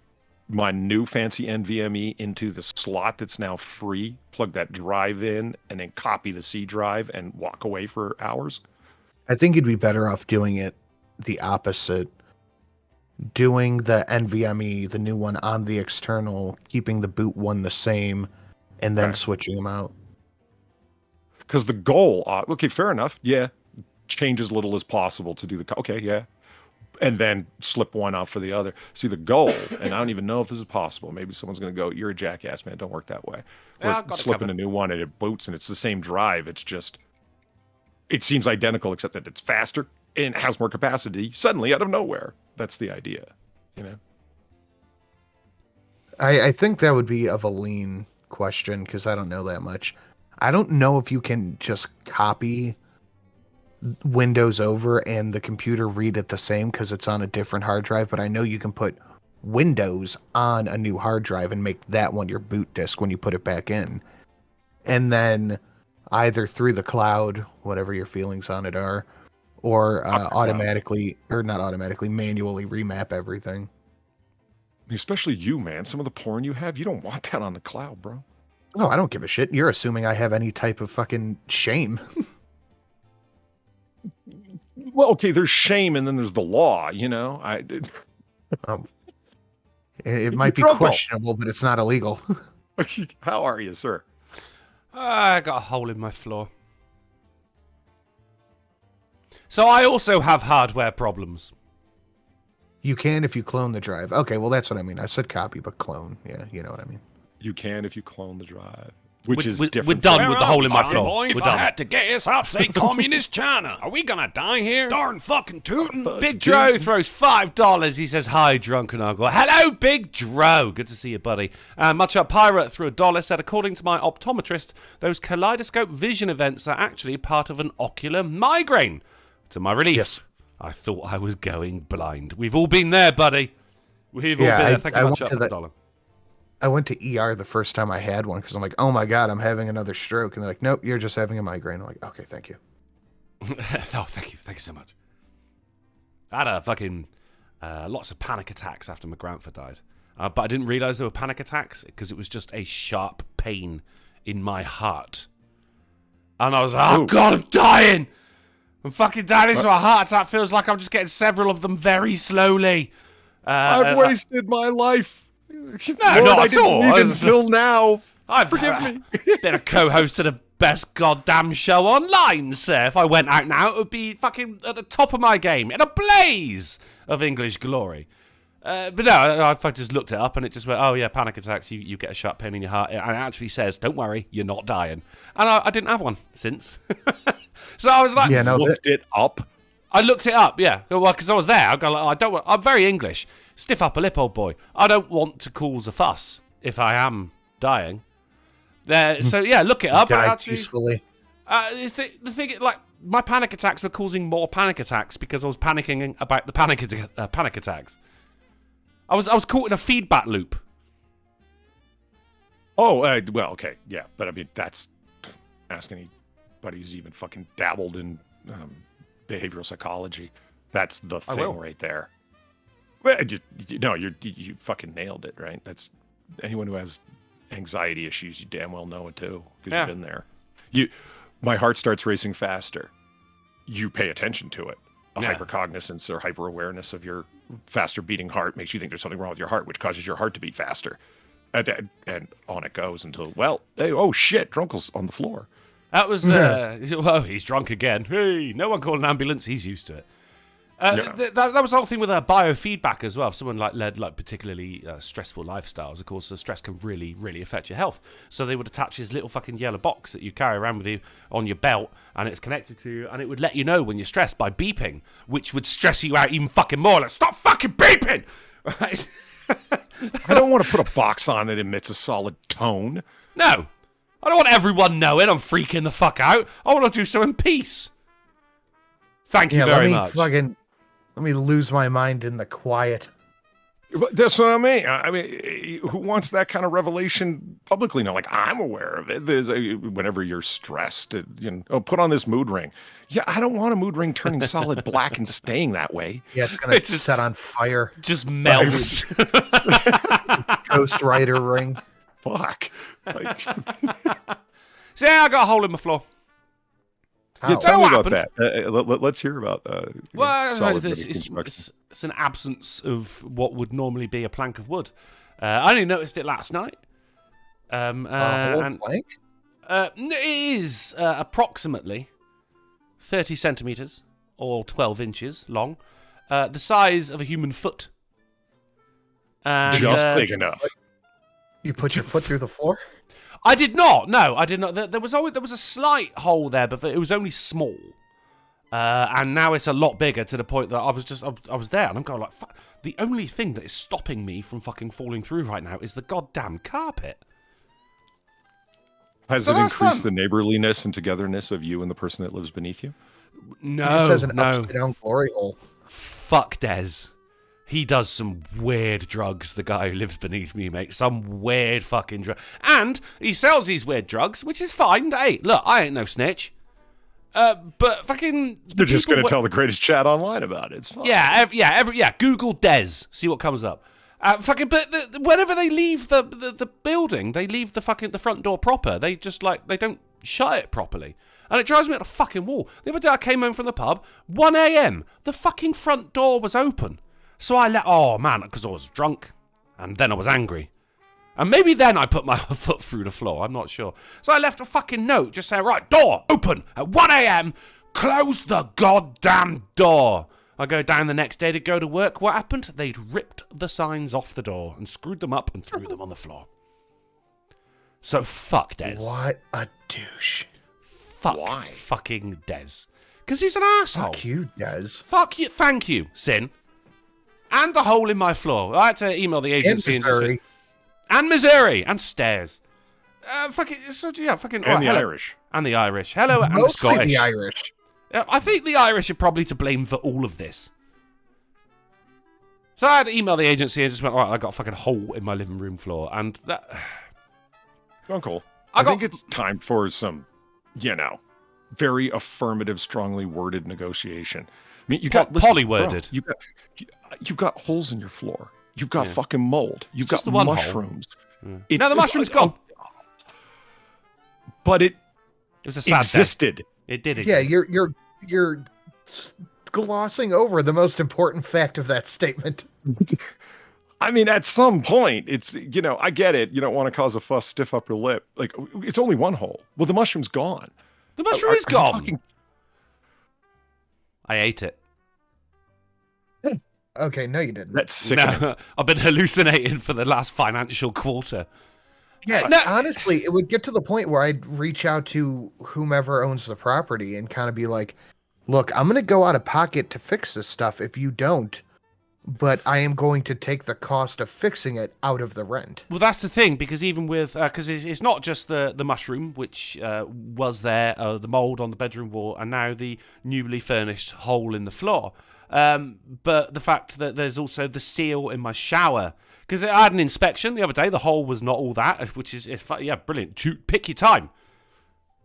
my new fancy NVMe into the slot that's now free, plug that drive in, and then copy the C drive and walk away for hours? I think you'd be better off doing it the opposite. Doing the NVMe, the new one, on the external, keeping the boot one the same, and then switching them out. Because the goal, okay, fair enough. Yeah, change as little as possible to do the, okay, yeah. And then slip one out for the other. See, the goal, and I don't even know if this is possible. Maybe someone's going to go, "You're a jackass, man. Don't work that way." Yeah, Or slipping a new one and it boots and it's the same drive. It's just, it seems identical except that it's faster and has more capacity suddenly out of nowhere. That's the idea, you know? I think that would be of a lean question because I don't know that much. I don't know if you can just copy Windows over and the computer read it the same because it's on a different hard drive, but I know you can put Windows on a new hard drive and make that one your boot disk when you put it back in. And then either through the cloud, whatever your feelings on it are, or automatically, or not automatically, manually remap everything. Especially you, man. Some of the porn you have, you don't want that on the cloud, bro. Oh, I don't give a shit. You're assuming I have any type of fucking shame. Well, okay, there's shame and then there's the law, you know? It might be questionable, but it's not illegal. How are you, sir? I got a hole in my floor. So I also have hardware problems. You can if you clone the drive. Okay, well, that's what I mean. I said copy, but clone. Yeah, you know what I mean. You can if you clone the drive. Which is different. We're done with the hole in my floor. Boy, if I had to guess, I'd say communist China. Are we gonna die here? Darn fucking tootin'. Big Dro throws $5. He says, "Hi, Drunken Uncle." Hello, Big Dro. Good to see you, buddy. Much Up Pirate threw $1. Said, according to my optometrist, those kaleidoscope vision events are actually part of an ocular migraine. To my relief, yes. I thought I was going blind. We've all been there, buddy. We've all been there. Thank you much up for the $1. I went to ER the first time I had one because I'm like, oh my God, I'm having another stroke. And they're like, nope, you're just having a migraine. I'm like, okay, thank you. Oh, thank you. Thank you so much. I had a fucking lots of panic attacks after my grandfather died. But I didn't realize they were panic attacks because it was just a sharp pain in my heart. And I was like, oh, God, I'm dying. I'm fucking dying into a heart attack. Feels like I'm just getting several of them very slowly. I've wasted my life. No, Lord, not I at didn't all. leave until now. Forgive me. Been a co-host to the best goddamn show online, sir. If I went out now, it would be fucking at the top of my game, in a blaze of English glory. But no, I just looked it up and it just went, oh yeah, panic attacks, you get a sharp pain in your heart. And it actually says, don't worry, you're not dying. And I didn't have one since. So I was like, yeah, no, looked it up. I looked it up, yeah. Well, because I was there. I'm very English. Stiff upper lip, old boy. I don't want to cause a fuss if I am dying. So yeah, look it up. Die peacefully. The thing, like, my panic attacks were causing more panic attacks because I was panicking about the panic attacks. I was caught in a feedback loop. Oh, well, okay, yeah, but I mean that's ask anybody who's even fucking dabbled in behavioral psychology. That's the thing right there. Well, you fucking nailed it, right? That's anyone who has anxiety issues, you damn well know it too, because you've been there. My heart starts racing faster. You pay attention to it. Hypercognizance or hyper-awareness of your faster beating heart makes you think there's something wrong with your heart, which causes your heart to beat faster. And on it goes until, hey, oh shit, Drunkle's on the floor. That was, oh, he's drunk again. Hey, no one called an ambulance, he's used to it. That was the whole thing with biofeedback as well. If someone led particularly stressful lifestyles, of course, the stress can really, really affect your health. So they would attach this little fucking yellow box that you carry around with you on your belt, and it's connected to you, and it would let you know when you're stressed by beeping, which would stress you out even fucking more. Like, stop fucking beeping! Right? I don't want to put a box on that emits a solid tone. No. I don't want everyone knowing I'm freaking the fuck out. I want to do so in peace. Thank you very much. Let me lose my mind in the quiet. That's what I mean. I mean, who wants that kind of revelation publicly? No, like, I'm aware of it. Whenever you're stressed, put on this mood ring. Yeah, I don't want a mood ring turning solid black and staying that way. Yeah, it's going to set on fire. Just melts. Ghost Rider ring. Fuck. Like... See, I got a hole in my floor. Yeah, tell me about that. Let's hear about it's an absence of what would normally be a plank of wood. I only noticed it last night. Plank? It is approximately 30 centimetres or 12 inches long, the size of a human foot. And, just big enough. You put your foot through the floor? I did not. No, I did not. There was a slight hole there, but it was only small. And now it's a lot bigger to the point that I was there, and I'm going like, fuck. The only thing that is stopping me from fucking falling through right now is the goddamn carpet. Has it increased the neighborliness and togetherness of you and the person that lives beneath you? No, it says an upside down glory hole. Fuck Des. He does some weird drugs, the guy who lives beneath me, mate. Some weird fucking drug. And he sells these weird drugs, which is fine. Hey, look, I ain't no snitch. But fucking... They're just going to tell the greatest chat online about it. It's fine. Yeah, Google Des. See what comes up. But whenever they leave the building, they leave the front door proper. They just, they don't shut it properly. And it drives me up the fucking wall. The other day I came home from the pub, 1 a.m. The fucking front door was open. So because I was drunk, and then I was angry. And maybe then I put my foot through the floor, I'm not sure. So I left a fucking note, just saying, right, door, open, at 1 a.m, close the goddamn door. I go down the next day to go to work, what happened? They'd ripped the signs off the door, and screwed them up, and threw them on the floor. So fuck Des. What a douche. Why? Fucking Des. Because he's an asshole. Fuck you, Des. Fuck you, thank you, Sin. And the hole in my floor. I had to email the agency. And Missouri. And stairs. And the Irish. And the Irish. Hello, and the Scottish. Mostly the Irish. I think the Irish are probably to blame for all of this. So I had to email the agency and just went, all right, I got a fucking hole in my living room floor. And that... Uncle, I think it's time for some, very affirmative, strongly worded negotiation. I mean, you got polyworded. You've got holes in your floor. You've got fucking mold. You've got mushrooms. Now the mushroom's gone. But it was a sad existed. Day. It did exist. Yeah, you're glossing over the most important fact of that statement. I mean, at some point, it's I get it. You don't want to cause a fuss, stiff upper lip. Like, it's only one hole. Well, the mushroom's gone. The mushroom is gone. I ate it. Okay, no, you didn't. That's sickening. No, I've been hallucinating for the last financial quarter. Yeah, honestly, it would get to the point where I'd reach out to whomever owns the property and kind of be like, look, I'm going to go out of pocket to fix this stuff if you don't, but I am going to take the cost of fixing it out of the rent. Well, that's the thing, because even with, because it's not just the mushroom, which was there, the mold on the bedroom wall, and now the newly furnished hole in the floor. But the fact that there's also the seal in my shower, because I had an inspection the other day. The hole was not all that, which is brilliant. Pick your time.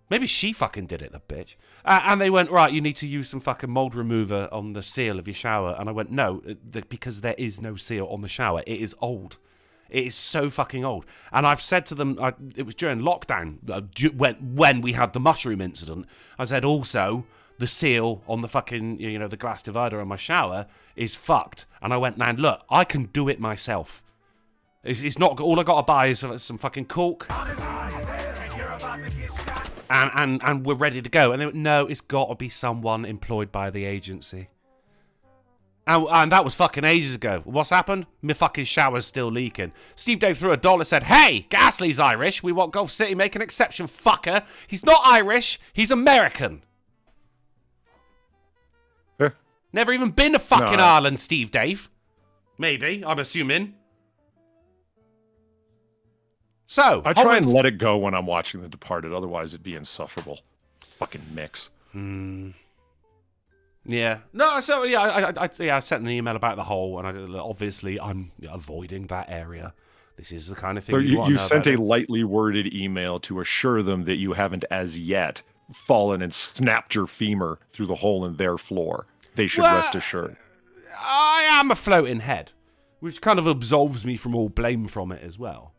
Maybe she fucking did it, the bitch. And they went, right, you need to use some fucking mold remover on the seal of your shower. And I went, no, because there is no seal on the shower. It is old. It is so fucking old. And I've said to them, it was during lockdown, when we had the mushroom incident, I said, also, the seal on the fucking, the glass divider on my shower is fucked. And I went, now, look, I can do it myself. It's not, all I got to buy is some fucking cork. And we're ready to go. And they went, no, it's got to be someone employed by the agency. And that was fucking ages ago. What's happened? My fucking shower's still leaking. Steve Dave threw $1, said, hey, Ghastly's Irish. We want Gulf City, make an exception, fucker. He's not Irish. He's American. Never even been to fucking Ireland, Steve Dave. Maybe, I'm assuming. So, I try and let it go when I'm watching The Departed. Otherwise, it'd be insufferable. Fucking mix. Yeah. No, so, yeah, I sent an email about the hole, and obviously I'm avoiding that area. This is the kind of thing so you want to you know sent about a lightly worded email to assure them that you haven't as yet fallen and snapped your femur through the hole in their floor. They should rest assured. I am a floating head, which kind of absolves me from all blame from it as well.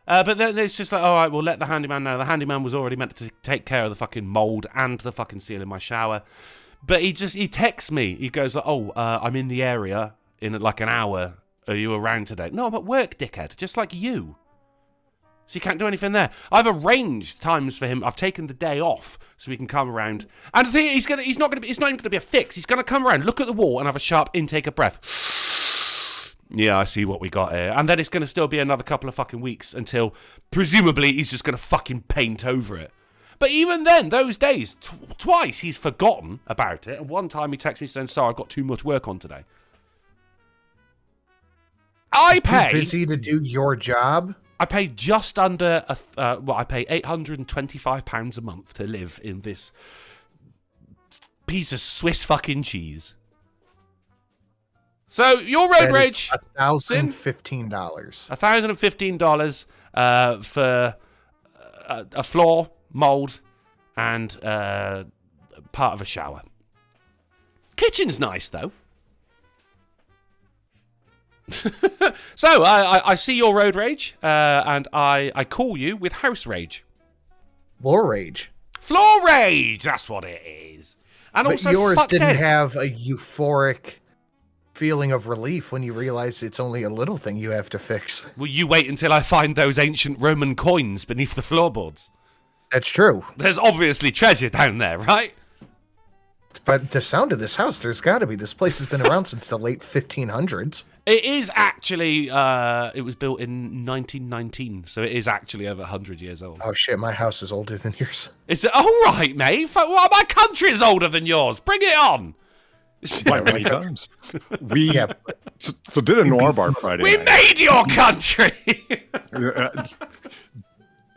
But then it's just like, all right, we'll let the handyman know. The handyman was already meant to take care of the fucking mold and the fucking seal in my shower. But he texts me. He goes, I'm in the area in like an hour. Are you around today? No, I'm at work, dickhead, just like you. So you can't do anything there. I've arranged times for him. I've taken the day off so he can come around. And the thing is, it's not even going to be a fix. He's going to come around, look at the wall, and have a sharp intake of breath. Yeah, I see what we got here. And then it's going to still be another couple of fucking weeks until, presumably, he's just going to fucking paint over it. But even then, those days, twice he's forgotten about it. And one time he texted me saying, sorry, I've got too much work on today. I pay... Too busy to do your job? I pay just under, I pay £825 a month to live in this piece of Swiss fucking cheese. So, your road rage... $1,015. $1,015 for a floor, mould, and part of a shower. Kitchen's nice, though. So, I see your road rage, and I call you with house rage. Floor rage. Floor rage! That's what it is. And But also, yours fuck didn't this. have a euphoric feeling of relief when you realize it's only a little thing you have to fix. Well, you wait until I find those ancient Roman coins beneath the floorboards. That's true. There's obviously treasure down there, right? But the sound of this house, there's got to be. This place has been around since the late 1500s. It is actually, it was built in 1919, so it is actually over 100 years old. Oh shit, my house is older than yours. Is it? All right, mate. Well, my country is older than yours. Bring it on. By many times. We so did a noir bar Friday We night. made your country.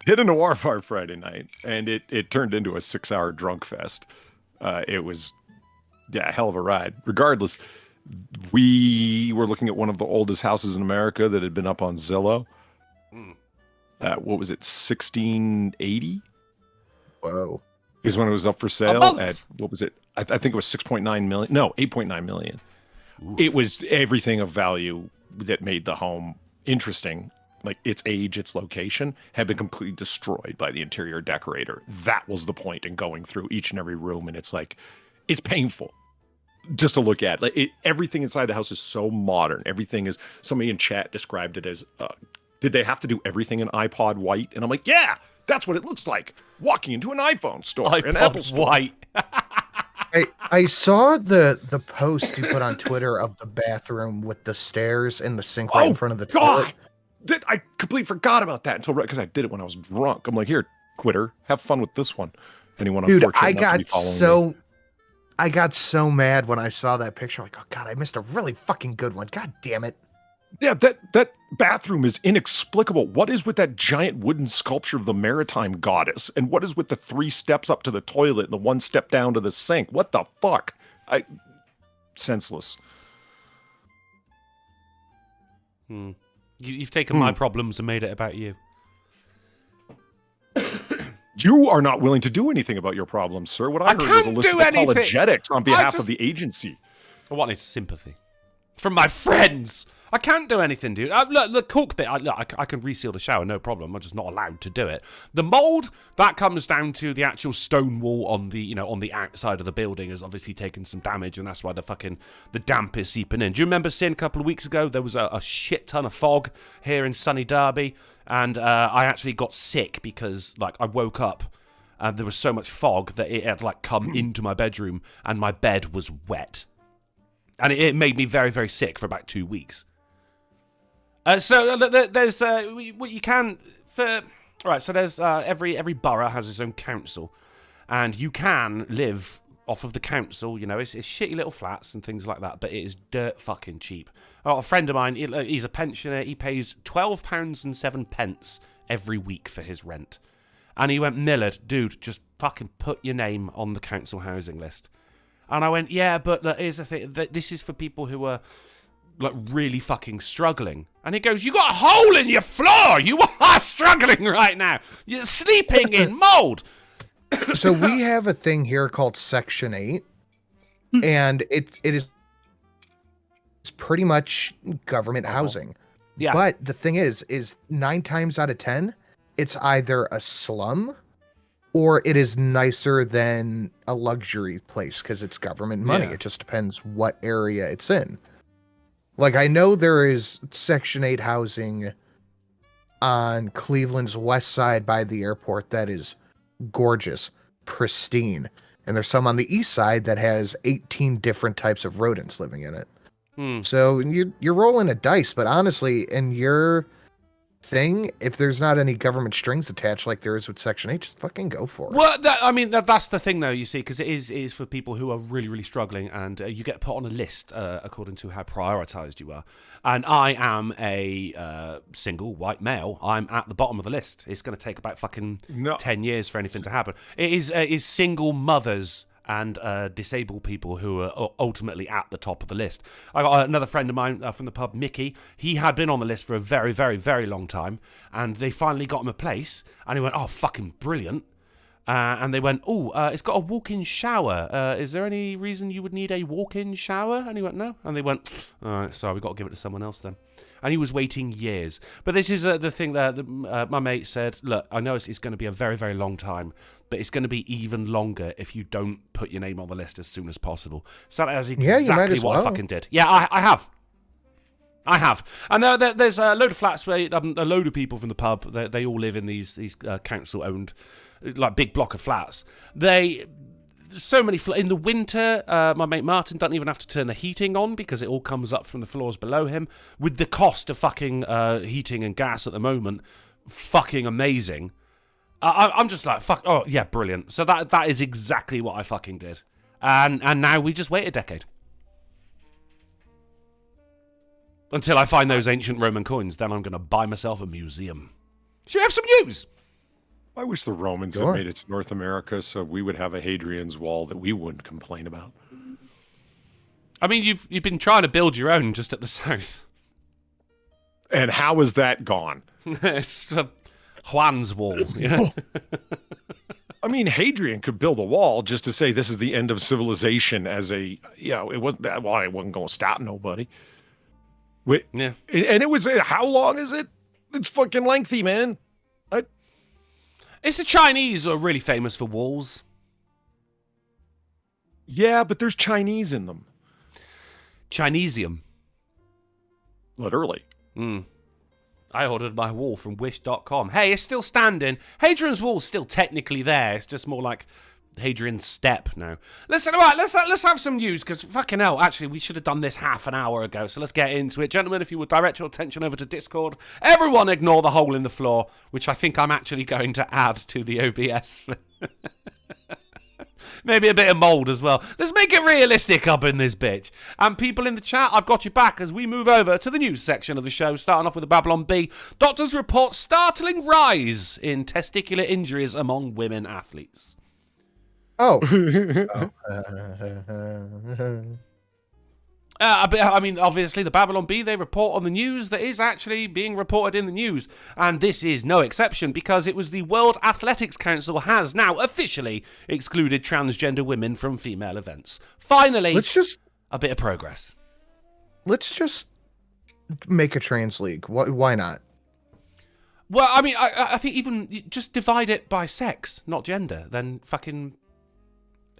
Hit a noir bar Friday night, and it turned into a 6-hour drunk fest. It was, a hell of a ride. Regardless, we were looking at one of the oldest houses in America that had been up on Zillow. What was it, 1680? Whoa. Is when it was up for sale month. at, what was it? I think it was 6.9 million. No, 8.9 million. Oof. It was everything of value that made the home interesting. Like its age, its location had been completely destroyed by the interior decorator. That was the point in going through each and every room. And it's like, it's painful just to look at. Like everything inside the house is so modern. Everything is, somebody in chat described it as, did they have to do everything in iPod white? And I'm like, yeah, that's what it looks like. Walking into an iPhone store, an Apple store. White. I saw the post you put on Twitter of the bathroom with the stairs and the sink right in front of the toilet. I completely forgot about that until because I did it when I was drunk. I'm like, here, Twitter, have fun with this one. Anyone Dude, unfortunate I enough to be got following me. I got so mad when I saw that picture. Like, oh god, I missed a really fucking good one. God damn it. Yeah, that bathroom is inexplicable. What is with that giant wooden sculpture of the maritime goddess? And what is with the 3 steps up to the toilet and the 1 step down to the sink? What the fuck? Senseless. You've taken my problems and made it about you. You are not willing to do anything about your problems, sir. What I heard was a can't list do of anything. apologetics on behalf just- of the agency. I wanted sympathy from my friends. I can't do anything, dude. Look, the cork bit, I can reseal the shower, no problem. I'm just not allowed to do it. The mold, that comes down to the actual stone wall on the, on the outside of the building has obviously taken some damage, and that's why the damp is seeping in. Do you remember seeing a couple of weeks ago, there was a shit ton of fog here in sunny Derby, and I actually got sick because, I woke up and there was so much fog that it had, come into my bedroom, and my bed was wet. And it made me very, very sick for about 2 weeks. So there's what you can for. All right, so there's every borough has its own council, and you can live off of the council. It's shitty little flats and things like that, but it is dirt fucking cheap. A friend of mine, he's a pensioner. He pays £12.07 every week for his rent, and he went, Millard, dude, just fucking put your name on the council housing list. And I went, yeah, but here's the thing, this is for people who are really fucking struggling. And he goes, you got a hole in your floor. You are struggling right now. You're sleeping in mold. So we have a thing here called Section 8, and it is pretty much government housing. Yeah. But the thing is 9 times out of 10, it's either a slum or it is nicer than a luxury place because it's government money. Yeah. It just depends what area it's in. I know there is Section 8 housing on Cleveland's west side by the airport that is gorgeous, pristine. And there's some on the east side that has 18 different types of rodents living in it. So you're rolling a dice, but honestly, in your thing, if there's not any government strings attached like there is with Section 8, just fucking go for it. Well, that's the thing, though, you see, because it is for people who are really, really struggling, and you get put on a list according to how prioritized you are. And I am a single white male. I'm at the bottom of the list. It's going to take about fucking 10 years for anything to happen. It is single mothers and disabled people who are ultimately at the top of the list. I got another friend of mine from the pub, Mickey. He had been on the list for a very, very, very long time, and they finally got him a place, and he went, oh, fucking brilliant. And they went, it's got a walk-in shower. Is there any reason you would need a walk-in shower? And he went, no. And they went, all right, sorry, we've got to give it to someone else then. And he was waiting years. But this is the thing that my mate said, look, I know it's going to be a very, very long time, but it's going to be even longer if you don't put your name on the list as soon as possible. So that is exactly what I fucking did. Yeah, I have. And there's a load of flats where a load of people from the pub, they all live in these council-owned, big block of flats. So many in the winter, my mate Martin doesn't even have to turn the heating on because it all comes up from the floors below him. With the cost of fucking heating and gas at the moment, fucking amazing. I'm just like, fuck, oh yeah, brilliant. So that is exactly what I fucking did. And now we just wait a decade. Until I find those ancient Roman coins, then I'm going to buy myself a museum. Should we have some news? I wish the Romans had made it to North America so we would have a Hadrian's Wall that we wouldn't complain about. I mean, you've been trying to build your own just at the south. And how is that gone? It's Juan's Wall. Yeah. I mean, Hadrian could build a wall just to say this is the end of civilization as it wasn't that, well, it wasn't going to stop nobody. Yeah. And it was, how long is it? It's fucking lengthy, man. It's the Chinese who are really famous for walls. Yeah, but there's Chinese in them. Chinesium. Literally. I ordered my wall from wish.com. Hey, it's still standing. Hadrian's Wall's still technically there. It's just more like Hadrian's Step now. Let's have some news, because fucking hell, actually, we should have done this half an hour ago. So let's get into it. Gentlemen, if you would direct your attention over to Discord. Everyone ignore the hole in the floor, which I think I'm actually going to add to the OBS. Maybe a bit of mold as well. Let's make it realistic up in this bitch. And people in the chat, I've got you back as we move over to the news section of the show, starting off with the Babylon Bee. Doctors report startling rise in testicular injuries among women athletes. Oh. I mean, obviously, the Babylon Bee, they report on the news that is actually being reported in the news. And this is no exception, because it was the World Athletics Council has now officially excluded transgender women from female events. Finally, a bit of progress. Let's just make a trans league. Why not? Well, I mean, I think even just divide it by sex, not gender, then fucking...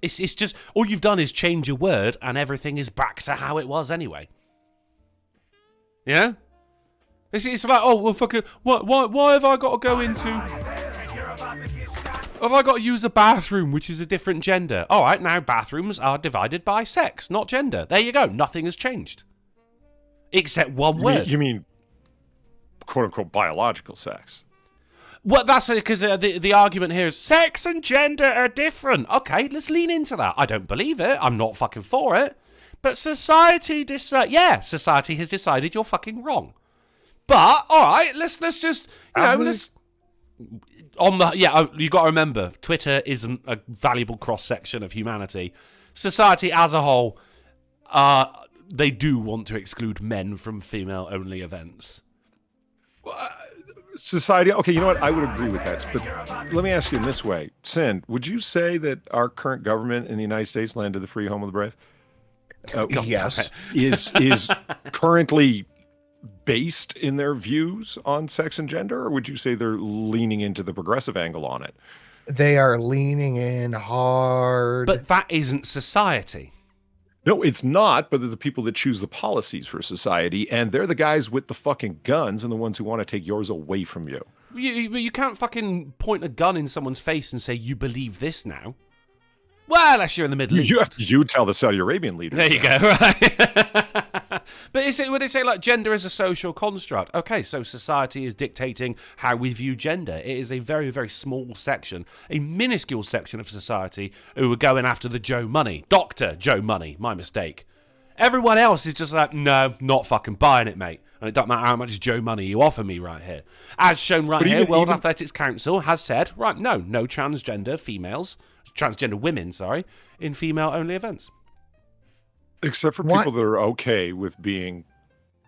It's just, all you've done is change a word and everything is back to how it was anyway. You know? It's like, oh, well, fucking, why have I got to go into... Have I got to use a bathroom, which is a different gender? All right, now bathrooms are divided by sex, not gender. There you go. Nothing has changed. Except one word. You mean, quote-unquote, biological sex? Well, that's because the argument here is sex and gender are different. Okay, let's lean into that. I don't believe it. I'm not fucking for it. But society society has decided you're fucking wrong. But all right, let's just you got to remember, Twitter isn't a valuable cross section of humanity. Society as a whole, they do want to exclude men from female-only events. Society, okay, you know what? I would agree with that. But let me ask you in this way. Sin, would you say that our current government in the United States, land of the free, home of the brave, yes, is currently based in their views on sex and gender? Or would you say they're leaning into the progressive angle on it? They are leaning in hard. But that isn't society. No, it's not, but they're the people that choose the policies for society, and they're the guys with the fucking guns and the ones who want to take yours away from you. You can't fucking point a gun in someone's face and say, you believe this now. Well, unless you're in the Middle East. You tell the Saudi Arabian leaders. There you go, right. But would it say, like, gender is a social construct? Okay, so society is dictating how we view gender. It is a very, very small section, a minuscule section of society who are going after the Joe Money. Dr. Joe Money, my mistake. Everyone else is just like, no, not fucking buying it, mate. And it doesn't matter how much Joe Money you offer me right here. As shown right here, World Athletics Council has said, right, no transgender women, in female-only events. Except for people that are okay with being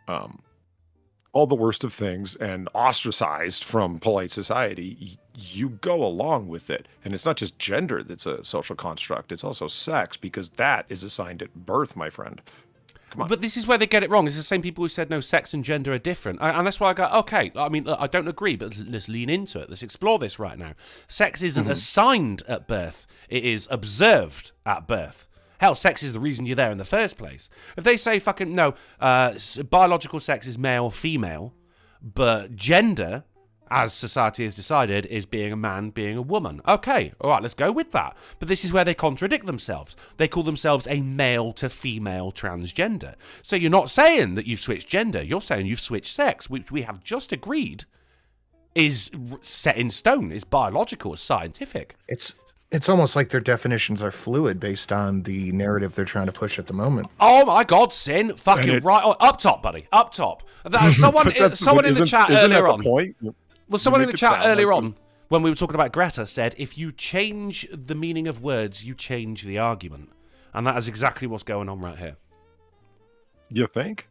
all the worst of things and ostracized from polite society, you go along with it. And it's not just gender that's a social construct, it's also sex, because that is assigned at birth, my friend. Come on. But this is where they get it wrong. It's the same people who said, no, sex and gender are different. And that's why I go, okay, I mean, I don't agree, but let's lean into it. Let's explore this right now. Sex isn't assigned at birth. It is observed at birth. Hell, sex is the reason you're there in the first place. If they say fucking, no, biological sex is male, female, but gender, as society has decided, is being a man, being a woman. Okay, all right, let's go with that. But this is where they contradict themselves. They call themselves a male to female transgender. So you're not saying that you've switched gender. You're saying you've switched sex, which we have just agreed is set in stone, is biological, is scientific. It's almost like their definitions are fluid based on the narrative they're trying to push at the moment. Oh my God, Sin! Fucking right up top, buddy, up top. Someone in the chat earlier on. Well, someone in the chat earlier on, when we were talking about Greta, said if you change the meaning of words, you change the argument, and that is exactly what's going on right here. You think?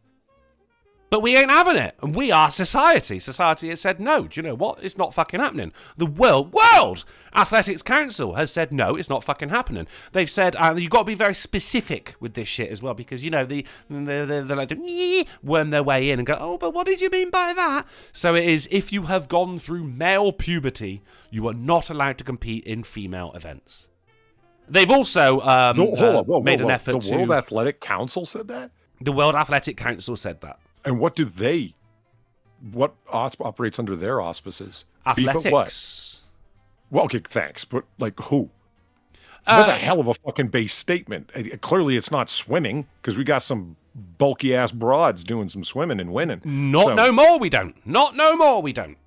But we ain't having it, and we are society. Society has said no. Do you know what? It's not fucking happening. The World Athletics Council has said no, it's not fucking happening. They've said you've got to be very specific with this shit as well, because you know they're like to worm their way in and go, oh, but what did you mean by that? So it is, if you have gone through male puberty, you are not allowed to compete in female events. They've also made an effort to. The World Athletic Council said that. The World Athletic Council said that. And what operates under their auspices? Athletics. FIFA, what? Well, okay, thanks. But, like, who? That's a hell of a fucking base statement. Clearly, it's not swimming, because we got some bulky-ass broads doing some swimming and winning. No more we don't. Not no more we don't.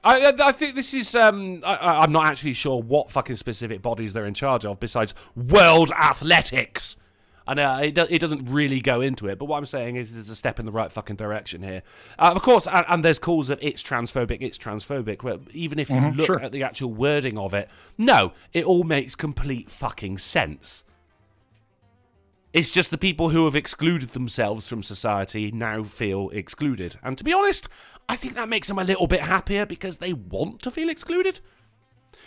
I think this is... I'm not actually sure what fucking specific bodies they're in charge of besides World Athletics. And it doesn't really go into it, but what I'm saying is there's a step in the right fucking direction here. Of course, and there's calls of it's transphobic, well, even if you look at the actual wording of it, no, it all makes complete fucking sense. It's just the people who have excluded themselves from society now feel excluded. And to be honest, I think that makes them a little bit happier because they want to feel excluded.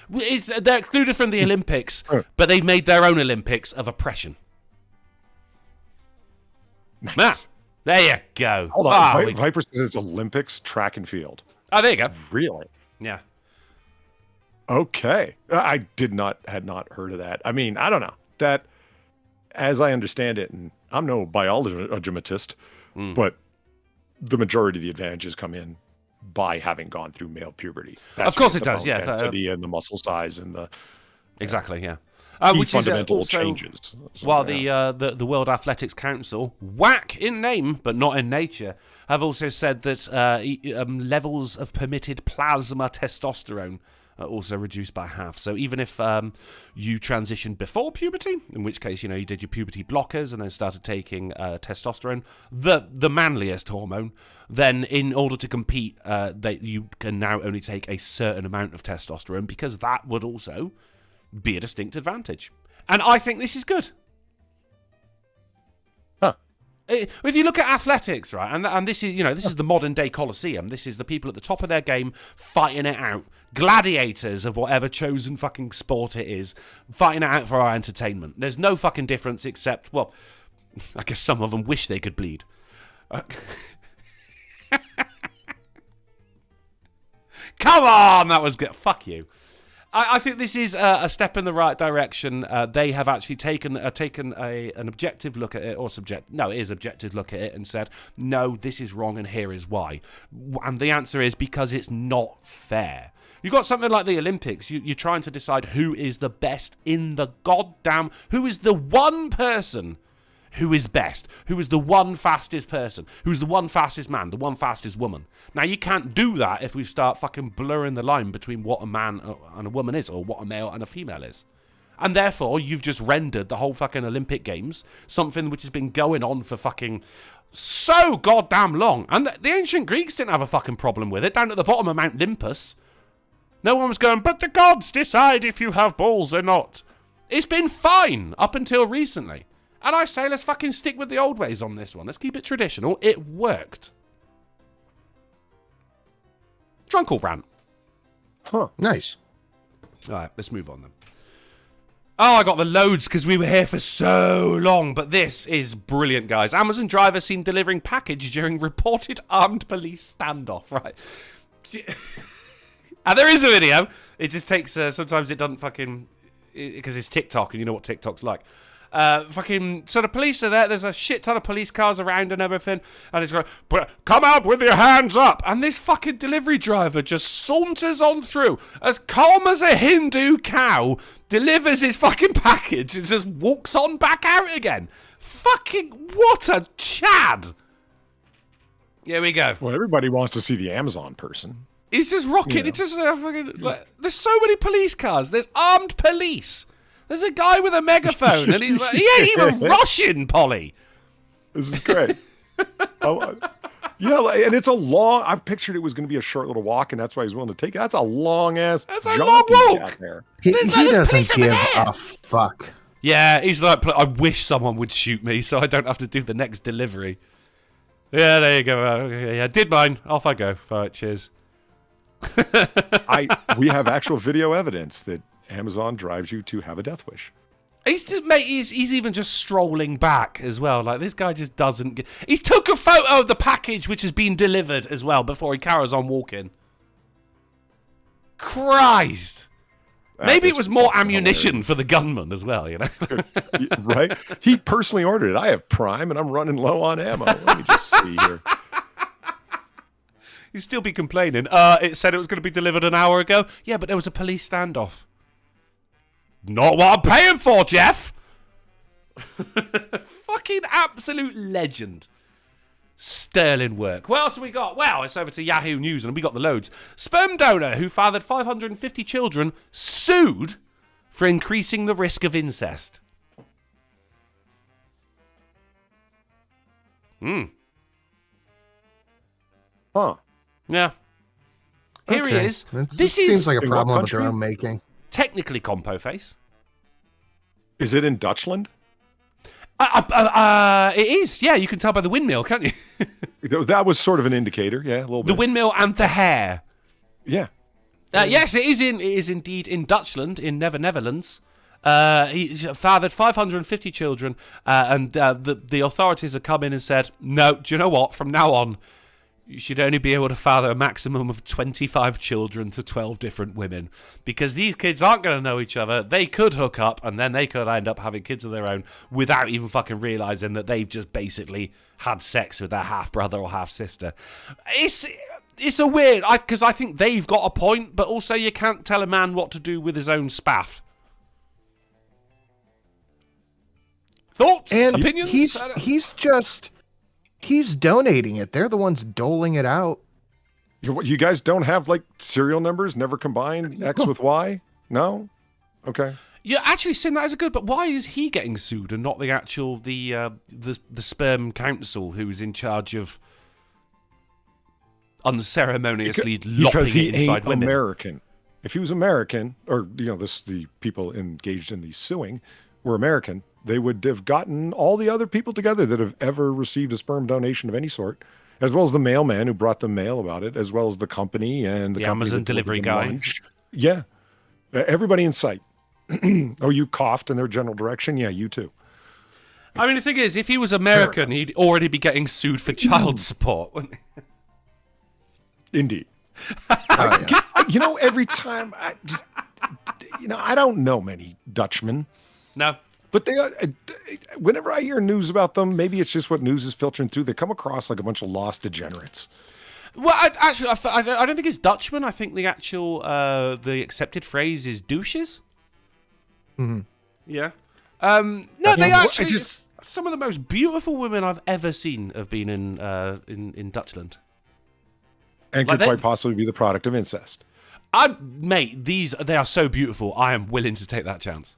They're excluded from the Olympics, but they've made their own Olympics of oppression. Nice. Ah, there you go. Hold on. Viper says it's Olympics track and field. Oh, there you go. Really? Yeah. Okay. I had not heard of that. I mean, I don't know. That, as I understand it, and I'm no biologist, but the majority of the advantages come in by having gone through male puberty. Of course it the does, yeah. density and the muscle size and the exactly, yeah. Which fundamental changes. So, while the World Athletics Council, whack in name but not in nature, have also said that levels of permitted plasma testosterone are also reduced by half. So even if you transitioned before puberty, in which case, you did your puberty blockers and then started taking testosterone, the manliest hormone, then in order to compete, you can now only take a certain amount of testosterone because that would also be a distinct advantage. And I think this is good. If you look at athletics, right, and this is this is the modern day Colosseum. This is the people at the top of their game fighting it out, gladiators of whatever chosen fucking sport it is, fighting it out for our entertainment. There's no fucking difference except, well, I guess some of them wish they could bleed. Come on, that was good. Fuck you. I think this is a step in the right direction. They have actually taken an objective look at it, it is objective look at it, and said, no, this is wrong, and here is why. And the answer is because it's not fair. You've got something like the Olympics. You're trying to decide who is the best in the goddamn... Who is the one person who is best? Who is the one fastest person? Who's the one fastest man? The one fastest woman? Now, you can't do that if we start fucking blurring the line between what a man and a woman is, or what a male and a female is. And therefore, you've just rendered the whole fucking Olympic Games something which has been going on for fucking so goddamn long. And the ancient Greeks didn't have a fucking problem with it. Down at the bottom of Mount Olympus, no one was going, but the gods decide if you have balls or not. It's been fine up until recently. And I say, let's fucking stick with the old ways on this one. Let's keep it traditional. It worked. Drunk or rant? Huh, nice. All right, let's move on then. Oh, I got the loads because we were here for so long. But this is brilliant, guys. Amazon driver seen delivering package during reported armed police standoff. Right. And there is a video. It just takes... sometimes it doesn't fucking... Because it's TikTok, and you know what TikTok's like. So the police are there. There's a shit ton of police cars around and everything, and it's going, come out with your hands up. And this fucking delivery driver just saunters on through, as calm as a Hindu cow, delivers his fucking package and just walks on back out again. Fucking what a Chad! Here we go. Well, everybody wants to see the Amazon person. He's just rocking. It's just fucking. There's so many police cars. There's armed police. There's a guy with a megaphone, and he's like, he ain't even Russian, Polly. This is great. Yeah, and it's a long... I pictured it was going to be a short little walk, and that's why he's willing to take it. That's a long-ass That's a long walk. There. He doesn't give a fuck. Yeah, he's like, I wish someone would shoot me so I don't have to do the next delivery. Yeah, there you go. Okay, yeah, did mine. Off I go. All right, cheers. We have actual video evidence that Amazon drives you to have a death wish. He's even just strolling back as well. Like, this guy just doesn't get... He's took a photo of the package which has been delivered as well before he carries on walking. Christ. Maybe it was more ammunition for the gunman as well, Right? He personally ordered it. I have Prime and I'm running low on ammo. Let me just see here. He'd still be complaining. It said it was going to be delivered an hour ago. Yeah, but there was a police standoff. Not what I'm paying for, Jeff! Fucking absolute legend. Sterling work. What else have we got? Well, it's over to Yahoo News, and we got the loads. Sperm donor who fathered 550 children sued for increasing the risk of incest. Huh. Yeah. Here he is. This seems like a problem of their own making. Technically Compo Face. Is it in Dutchland? It is, yeah. You can tell by the windmill, can't you? That was sort of an indicator, yeah, a little bit. The windmill and the hair. Yeah. Yes, it is indeed in Dutchland, in Netherlands. He's fathered 550 children, and the authorities have come in and said, no, do you know what? From now on, you should only be able to father a maximum of 25 children to 12 different women, because these kids aren't going to know each other. They could hook up, and then they could end up having kids of their own without even fucking realising that they've just basically had sex with their half-brother or half-sister. It's a weird, because I think they've got a point, but also you can't tell a man what to do with his own spaff. Thoughts? And opinions? he's donating it. They're the ones doling it out. You guys don't have like serial numbers, never combine X with Y? No? Okay. Yeah, actually, Sin, that is a good, but why is he getting sued and not the actual, the sperm council who's in charge of unceremoniously lopping because he it inside ain't women? American. If he was American, or the people engaged in the suing were American, they would have gotten all the other people together that have ever received a sperm donation of any sort, as well as the mailman who brought them mail about it, as well as the company and the company Amazon that delivery delivered them guy. lunch. Yeah. Everybody in sight. Oh, you coughed in their general direction? Yeah, you too. I mean, the thing is, if he was American, he'd already be getting sued for child support, wouldn't he? Indeed. Every time I don't know many Dutchmen. No. But they are, whenever I hear news about them, maybe it's just what news is filtering through. They come across like a bunch of lost degenerates. Well, I don't think it's Dutchman. I think the actual, the accepted phrase is douches. Mm-hmm. Yeah. No, they actually, some of the most beautiful women I've ever seen have been in Dutchland. And could quite possibly be the product of incest. Mate, they are so beautiful. I am willing to take that chance.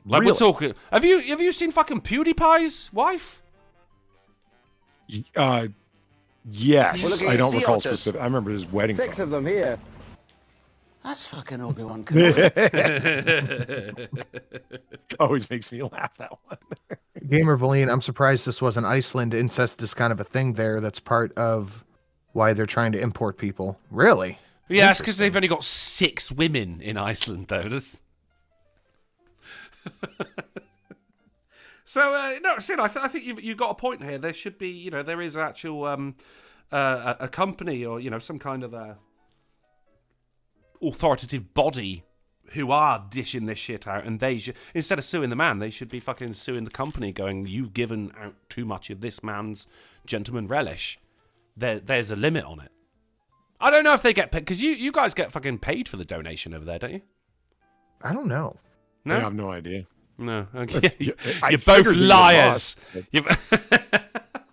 Like Really? we're talking. Have you seen fucking PewDiePie's wife? Yes, Well, I don't sea recall otters. specific. I remember his wedding. 6 photo. of them here. That's fucking Obi-Wan Kenobi. Always makes me laugh, that one. Gamer Valine, I'm surprised this wasn't Iceland. Incest is kind of a thing there. That's part of why they're trying to import people. Really? Yeah, it's because they've only got 6 women in Iceland, though. So no, Sid, I think you've got a point here. There should be, there is actual a company or some kind of a authoritative body who are dishing this shit out, and they should, instead of suing the man, they should be fucking suing the company, going, "You've given out too much of this man's gentleman relish. There's a limit on it." I don't know if they get paid, because you guys get fucking paid for the donation over there, don't you? I don't know. No, I have no idea. no. Okay. I You're both figured that you liars.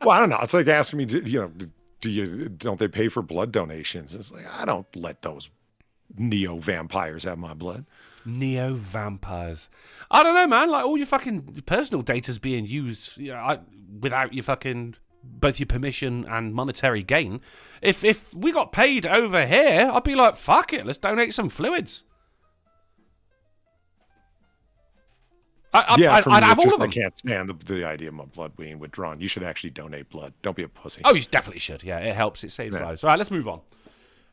Well, I don't know. It's like asking me, don't they pay for blood donations? It's like, I don't let those neo-vampires have my blood. Neo-vampires. I don't know, man. Like, all your fucking personal data's being used without your fucking, both your permission and monetary gain. If we got paid over here, I'd be like, fuck it, let's donate some fluids. I'd have all of them. I can't stand the idea of my blood being withdrawn. You should actually donate blood. Don't be a pussy. Oh, you definitely should. Yeah, it helps. It saves lives. All right, let's move on.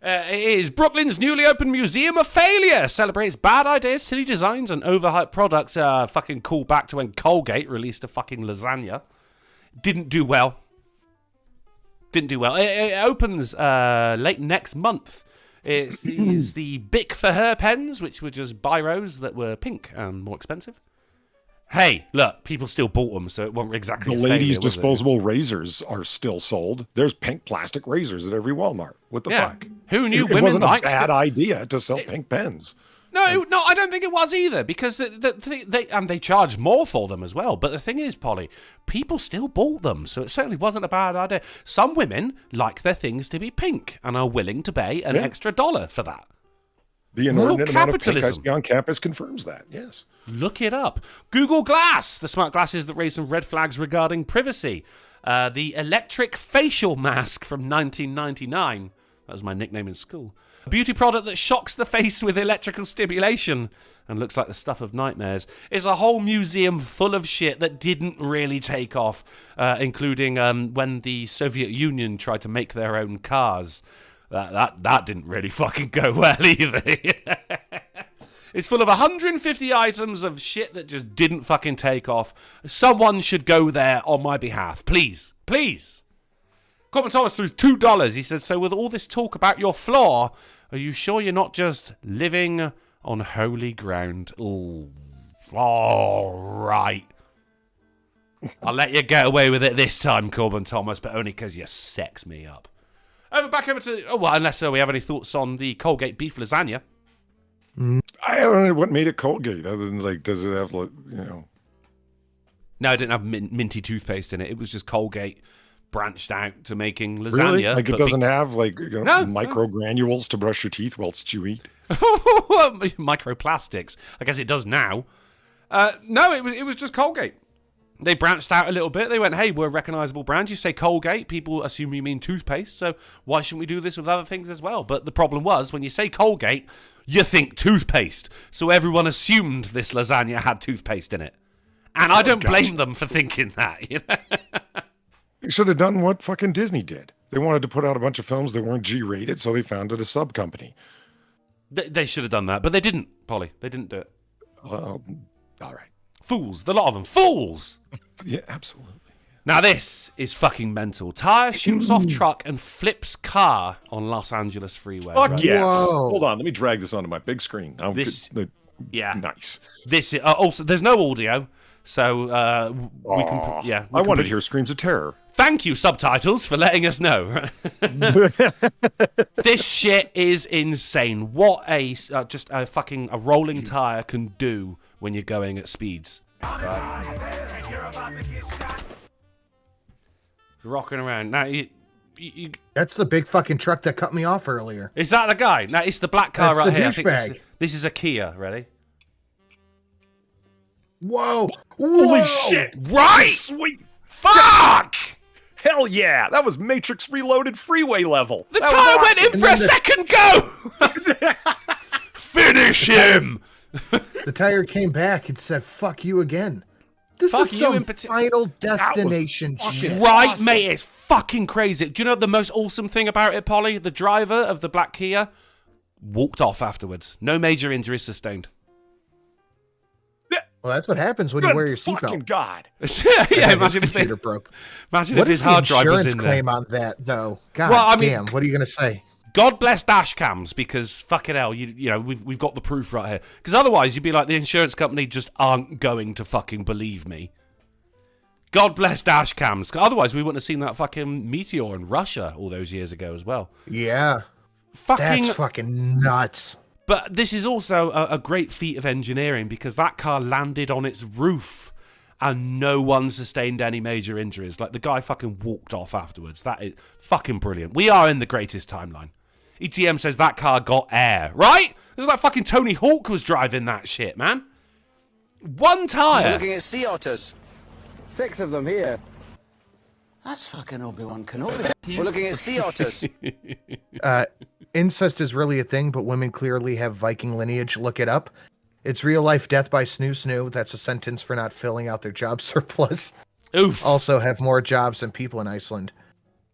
It is Brooklyn's newly opened Museum of Failure. Celebrates bad ideas, silly designs, and overhyped products. Fucking call back to when Colgate released a fucking lasagna. Didn't do well. It opens late next month. It's the Bic for Her pens, which were just biros that were pink and more expensive. Hey, look, people still bought them, so it wasn't exactly The a failure, ladies' was it? disposable razors are still sold. There's pink plastic razors at every Walmart. What the Yeah. fuck? Who knew It women wasn't a liked bad idea to sell pink pens. No, I don't think it was either, because they charge more for them as well. But the thing is, Polly, people still bought them, so it certainly wasn't a bad idea. Some women like their things to be pink and are willing to pay an extra $1 for that. The inordinate amount of pink I capitalism. see on campus confirms that, yes. Look it up. Google Glass, the smart glasses that raise some red flags regarding privacy. The electric facial mask from 1999. That was my nickname in school. A beauty product that shocks the face with electrical stimulation and looks like the stuff of nightmares. It's a whole museum full of shit that didn't really take off, including when the Soviet Union tried to make their own cars. That didn't really fucking go well either. It's full of 150 items of shit that just didn't fucking take off. Someone should go there on my behalf. Please. Please. Corbin Thomas threw $2. He said, so with all this talk about your floor, are you sure you're not just living on holy ground? Ooh. All right. I'll let you get away with it this time, Corbin Thomas, but only because you sex me up. Back over to... Oh, well, unless we have any thoughts on the Colgate beef lasagna. I don't know what made it Colgate, other than, like, does it have, like, you know... No, it didn't have minty toothpaste in it. It was just Colgate branched out to making lasagna. Really? Like, it doesn't have, like, you know, micro granules to brush your teeth whilst you eat? Microplastics. I guess it does now. No, it was just Colgate. They branched out a little bit. They went, hey, we're a recognisable brand. You say Colgate, people assume you mean toothpaste, so why shouldn't we do this with other things as well? But the problem was, when you say Colgate, you think toothpaste. So everyone assumed this lasagna had toothpaste in it. And I don't blame them for thinking that. You know? They should have done what fucking Disney did. They wanted to put out a bunch of films that weren't G-rated, so they founded a sub-company. They should have done that, but they didn't, Polly. They didn't do it. All right. Fools. The lot of them. Fools! Yeah, absolutely. Now this is fucking mental. Tyre shoots off truck and flips car on Los Angeles freeway. Fuck right? yes. Whoa. Hold on, let me drag this onto my big screen. Yeah. Nice. This is, also, there's no audio, so we can... Yeah. I wanted to hear screams of terror. Thank you, subtitles, for letting us know. This shit is insane. What just a fucking rolling tire can do when you're going at speeds. Rocking around. Now, That's the big fucking truck that cut me off earlier. is that the guy? No, it's the black car That's right the here. I think douchebag. this is a Kia. Ready? Whoa! Holy shit! Right! Sweet! Fuck! Hell yeah! That was Matrix Reloaded freeway level. The That tire was went in awesome. for a second go! Finish him! The tire came back and said, "Fuck you again." This Fuck is you some in partic- Final Destination fucking shit. Right, awesome. mate, it's fucking crazy. Do you know the most awesome thing about it, Polly? The driver of the black Kia walked off afterwards. No major injuries sustained. Well, that's what happens when you Good wear your fucking seatbelt. Yeah, God. His imagine if computer broke. his What is the hard drive was insurance in there. claim on that, though? God Well, I mean- damn! What are you gonna say? God bless dash cams, because fucking hell, you know we've got the proof right here. Because otherwise, you'd be like, the insurance company just aren't going to fucking believe me. God bless dash cams. Otherwise, we wouldn't have seen that fucking meteor in Russia all those years ago as well. Yeah, Fucking. that's fucking nuts. But this is also a great feat of engineering, because that car landed on its roof and no one sustained any major injuries. Like, the guy fucking walked off afterwards. That is fucking brilliant. We are in the greatest timeline. ETM says that car got air, right? This is like fucking Tony Hawk was driving that shit, man. One We're tire. looking at sea otters. 6 of them here. That's fucking Obi-Wan Kenobi. We're looking at sea otters. Incest is really a thing, but women clearly have Viking lineage. Look it up. It's real life death by snoo snoo. That's a sentence for not filling out their job surplus. Oof. Also have more jobs than people in Iceland.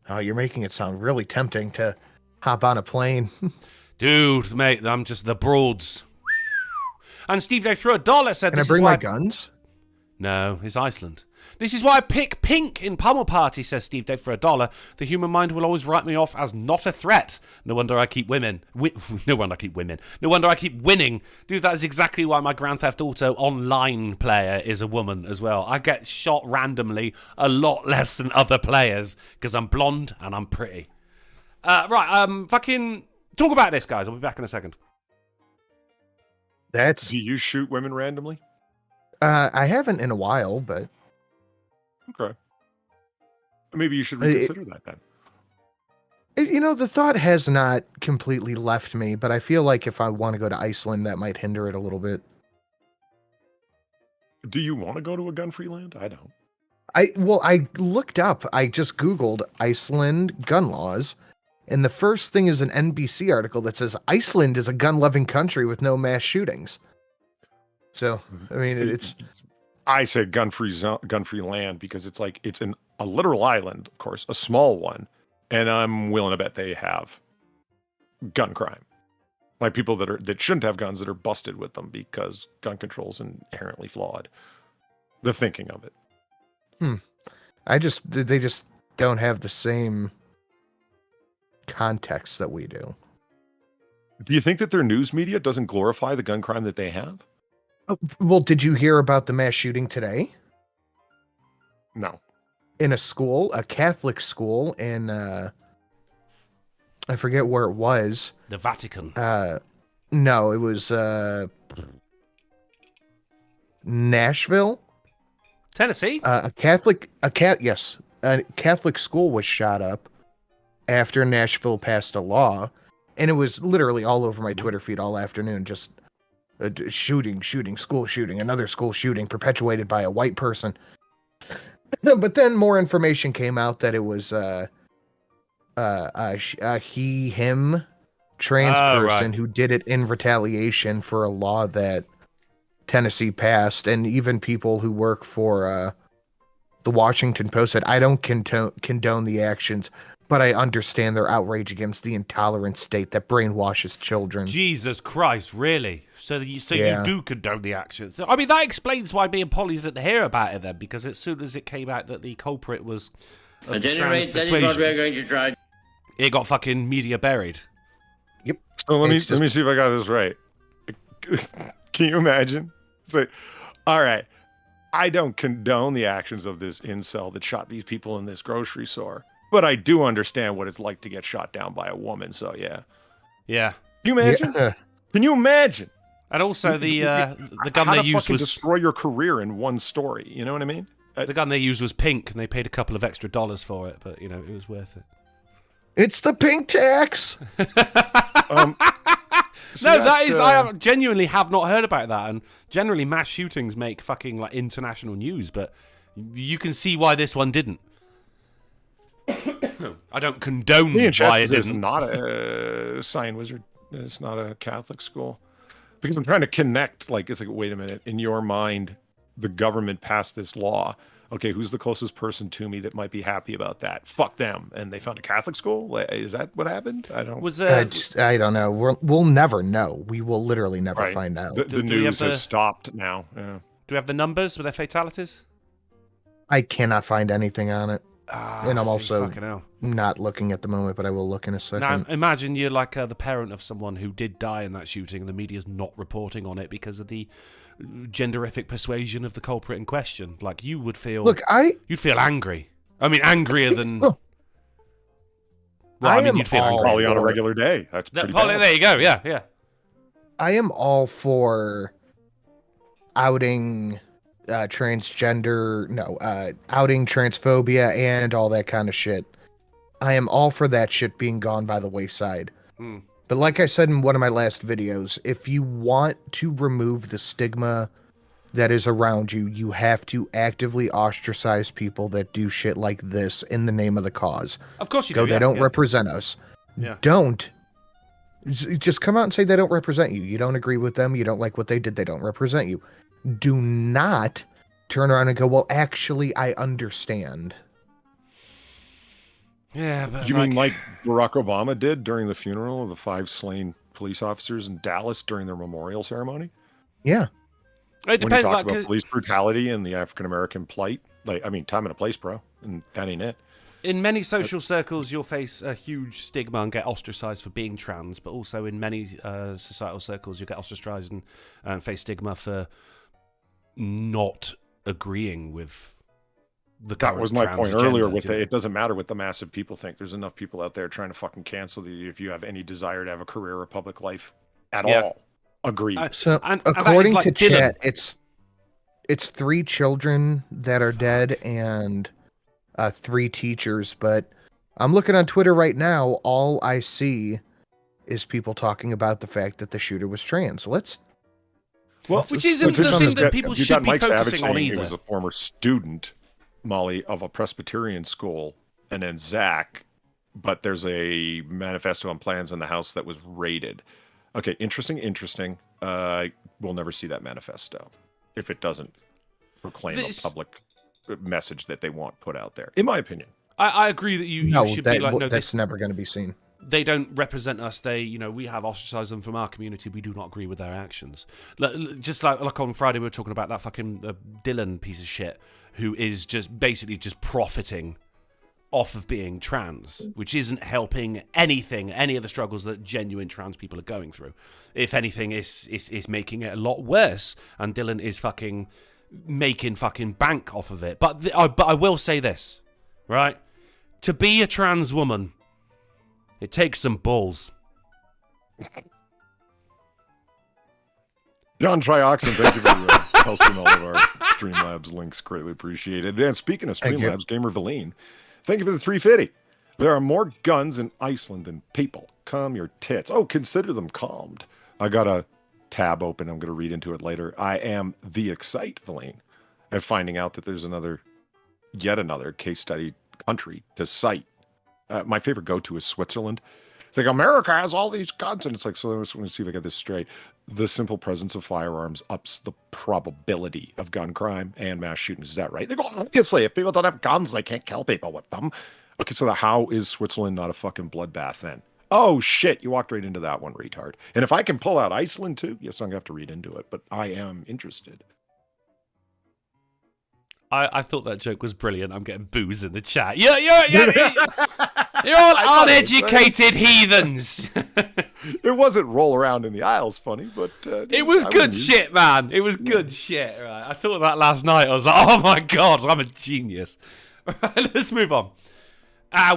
Oh, you're making it sound really tempting to hop on a plane. Dude, mate, I'm just the broads. And Steve Dave threw $1 said Can I this bring is my why... guns? No, it's Iceland. This is why I pick pink in Pummel Party, says Steve Dave for $1. The human mind will always write me off as not a threat. No wonder I keep women. No wonder I keep women. No wonder I keep winning. Dude, that is exactly why my Grand Theft Auto online player is a woman as well. I get shot randomly a lot less than other players because I'm blonde and I'm pretty. Fucking talk about this, guys. I'll be back in a second. That's Do you shoot women randomly? I haven't in a while, but Okay. Maybe you should reconsider that then. you know, the thought has not completely left me, but I feel like if I want to go to Iceland, that might hinder it a little bit. Do you want to go to a gun-free land? I don't. I looked up, I just Googled Iceland gun laws, And the first thing is an NBC article that says Iceland is a gun-loving country with no mass shootings. So, I mean, it's... I say gun-free land because it's like it's a literal island, of course, a small one, and I'm willing to bet they have gun crime, like people that shouldn't have guns that are busted with them because gun control is inherently flawed. The thinking of it. They just don't have the same context that we do. Do you think that their news media doesn't glorify the gun crime that they have? Well, did you hear about the mass shooting today? No. In a school, a Catholic school in, I forget where it was. The Vatican. No, it was, Nashville. Tennessee? A Catholic school was shot up after Nashville passed a law, and it was literally all over my Twitter feed all afternoon, just shooting, school shooting, another school shooting perpetuated by a white person. But then more information came out that it was him trans person who did it in retaliation for a law that Tennessee passed, and even people who work for the Washington Post said, I don't condone the actions, but I understand their outrage against the intolerant state that brainwashes children. Jesus Christ, really? So you do condone the actions? I mean, that explains why me and Polly's didn't hear about it then, because as soon as it came out that the culprit was of the trans persuasion, it got fucking media buried. Yep. So let me see if I got this right. Can you imagine? It's like, all right, I don't condone the actions of this incel that shot these people in this grocery store, but I do understand what it's like to get shot down by a woman. So yeah. Yeah. Can you imagine? Yeah. Can you imagine? And also the gun they used was destroy your career in one story. You know what I mean? The gun they used was pink, and they paid a couple of extra dollars for it, but it was worth it. It's the pink tax. I genuinely have not heard about that, and generally mass shootings make fucking like international news, but you can see why this one didn't. I don't condone why it didn't. It's not a sign wizard. It's not a Catholic school. Because I'm trying to connect, it's like, wait a minute, in your mind, the government passed this law. Okay, who's the closest person to me that might be happy about that? Fuck them. And they found a Catholic school? Is that what happened? I don't I don't know. We'll never know. We will literally never find out. The news has stopped now. Yeah. Do we have the numbers with their fatalities? I cannot find anything on it. And I'm also fucking not looking at the moment, but I will look in a second. Now, imagine you're like the parent of someone who did die in that shooting, and the media's not reporting on it because of the genderific persuasion of the culprit in question. Like, you would feel... You'd feel angry. I mean, angrier than... you'd feel angry. Probably on a regular day. That's pretty bad. There you go, yeah. I am all for outing... outing transphobia and all that kind of shit. I am all for that shit being gone by the wayside. But like I said in one of my last videos, if you want to remove the stigma that is around you, you have to actively ostracize people that do shit like this in the name of the cause. Of course you do. They don't represent us. Yeah. Don't. Just come out and say they don't represent you. You don't agree with them. You don't like what they did. They don't represent you. Do not turn around and go, well, actually, I understand. Yeah, but you mean like Barack Obama did during the funeral of the 5 slain police officers in Dallas during their memorial ceremony? Yeah. It depends. When he talked about police brutality and the African-American plight. Time and a place, bro. And that ain't it. In many social circles, you'll face a huge stigma and get ostracized for being trans, but also in many societal circles, you'll get ostracized and face stigma for not agreeing with the That was my point earlier with it doesn't matter what the massive people think. There's enough people out there trying to fucking cancel you if you have any desire to have a career or public life at all. Agreed. So according to chat, it's 3 children that are dead and 3 teachers, but I'm looking on Twitter right now. All I see is people talking about the fact that the shooter was trans. Which isn't the thing that people should be focusing on either. He was a former student, Molly, of a Presbyterian school, and then Zach but there's a manifesto and plans in the House that was raided. Okay, interesting. We'll never see that manifesto if it doesn't proclaim a public message that they want put out there, in my opinion. I agree that you should be like, no, that's never going to be seen. They don't represent us. We have ostracized them from our community. We do not agree with their actions. Just like on Friday, we were talking about that fucking Dylan piece of shit who is just basically just profiting off of being trans, which isn't helping any of the struggles that genuine trans people are going through. If anything, it's making it a lot worse. And Dylan is fucking making fucking bank off of it. But I will say this, right? To be a trans woman, it takes some balls. John Trioxin, thank you for posting all of our Streamlabs links. Greatly appreciated. And speaking of Streamlabs, Gamer Valine, thank you for the 350. There are more guns in Iceland than people. Calm your tits. Oh, consider them calmed. I got a tab open. I'm going to read into it later. I am the Excite Valine. And finding out that there's yet another case study country to cite. My favorite go-to is Switzerland. It's like, America has all these guns. And it's like, so let me see if I get this straight. The simple presence of firearms ups the probability of gun crime and mass shootings. Is that right? They go, obviously, if people don't have guns, they can't kill people with them. Okay, so how is Switzerland not a fucking bloodbath then? Oh, shit, you walked right into that one, retard. And if I can pull out Iceland, too, yes, I'm going to have to read into it, but I am interested. I thought that joke was brilliant. I'm getting booze in the chat. You're all uneducated heathens. It wasn't roll around in the aisles funny, but... it was good shit, man. It was good shit. Right? I thought that last night. I was like, oh my God, I'm a genius. Right, let's move on.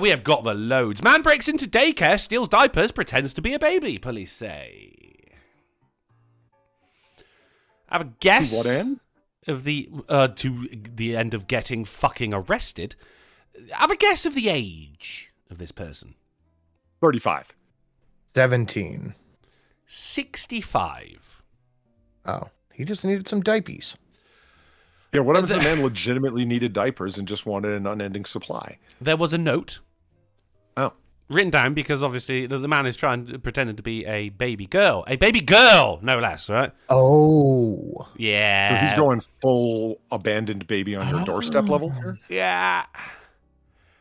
We have got the loads. Man breaks into daycare, steals diapers, pretends to be a baby, police say. I have a guess... To what end? Of to the end of getting fucking arrested. Have a guess of the age of this person. 35. 17. 65. Oh, he just needed some diapers. Yeah, what if the man legitimately needed diapers and just wanted an unending supply? There was a note. Oh. Written down because obviously the man is pretending to be a baby girl. A baby girl, no less, right? Oh. Yeah. So he's going full abandoned baby on your doorstep level here? Yeah.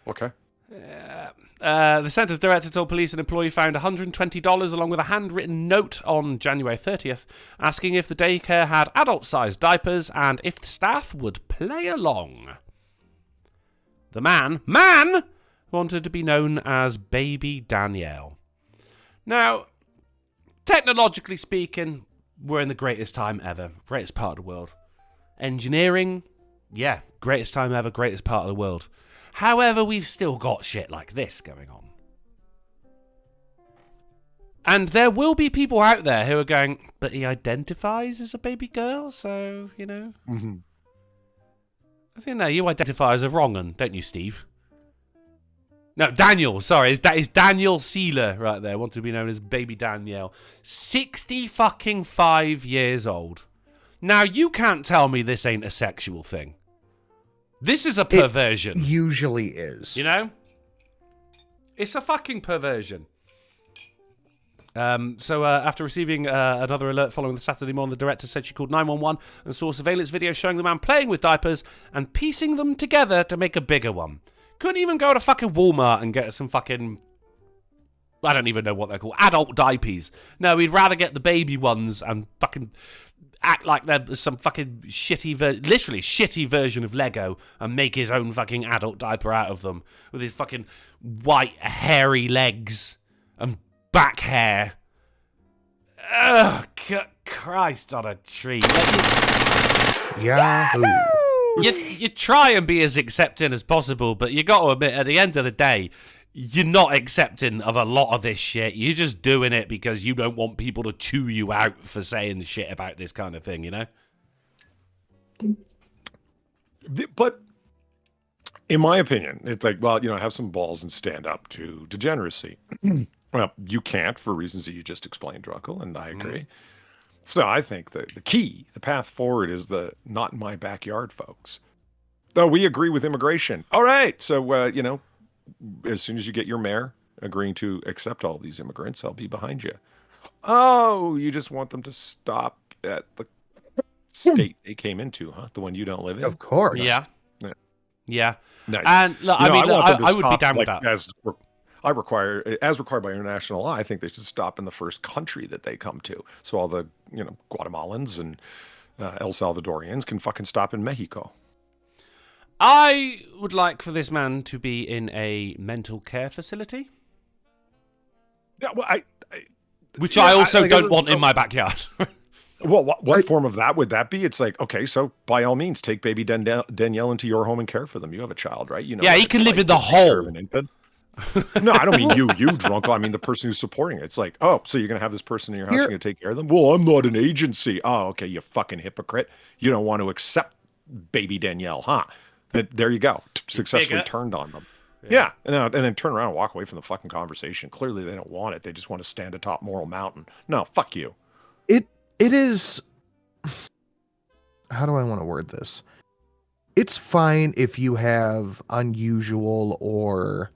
Okay. The centre's director told police an employee found $120 along with a handwritten note on January 30th asking if the daycare had adult-sized diapers and if the staff would play along. The man wanted to be known as Baby Danielle. Now, technologically speaking, we're in the greatest time ever. Greatest part of the world. Engineering, yeah, greatest time ever, greatest part of the world. However, we've still got shit like this going on. And there will be people out there who are going, but he identifies as a baby girl, so, you know. Mm-hmm. I think, no, you identify as a wrong un, don't you, Steve? No, Daniel, sorry. It's Daniel Sealer right there. Wanted to be known as Baby Danielle. 65 years old. Now, you can't tell me this ain't a sexual thing. This is a perversion. It usually is. You know? It's a fucking perversion. So after receiving another alert following the Saturday morning, the director said she called 911 and saw surveillance video showing the man playing with diapers and piecing them together to make a bigger one. Couldn't even go to fucking Walmart and get some fucking... I don't even know what they're called. Adult diapers. No, he'd rather get the baby ones and fucking act like they're some fucking literally shitty version of Lego and make his own fucking adult diaper out of them with his fucking white, hairy legs and back hair. Ugh, Christ on a tree. Yahoo! You try and be as accepting as possible, but you got to admit, at the end of the day, you're not accepting of a lot of this shit. You're just doing it because you don't want people to chew you out for saying shit about this kind of thing, you know? But in my opinion, it's like, well, you know, have some balls and stand up to degeneracy. Well, you can't for reasons that you just explained, Drunken, and I agree. So I think the key, the path forward is the not in my backyard, folks. Though we agree with immigration. All right. So, you know, as soon as you get your mayor agreeing to accept all these immigrants, I'll be behind you. Oh, you just want them to stop at the state they came into, huh? The one you don't live in? Of course. Yeah. Yeah. Yeah. Nice. And look, I mean, want them to I would be stop, down with like, that. as required by international law. I think they should stop in the first country that they come to. So all the Guatemalans and El Salvadorians can fucking stop in Mexico. I would like for this man to be in a mental care facility. Yeah, well, Which I also don't want in my backyard. Well, what form of that would that be? It's like, okay, so by all means, take baby Danielle into your home and care for them. You have a child, right? Yeah, he can live in the hole. No, I don't mean you drunk. I mean the person who's supporting it. It's like, oh, so you're going to have this person in your house, you're going to take care of them? Well, I'm not an agency. Oh, okay, you fucking hypocrite. You don't want to accept baby Danielle, huh? There you go. Successfully turned on them. Yeah, and then turn around and walk away from the fucking conversation. Clearly they don't want it. They just want to stand atop Moral Mountain. No, fuck you. It is. How do I want to word this? It's fine if you have unusual or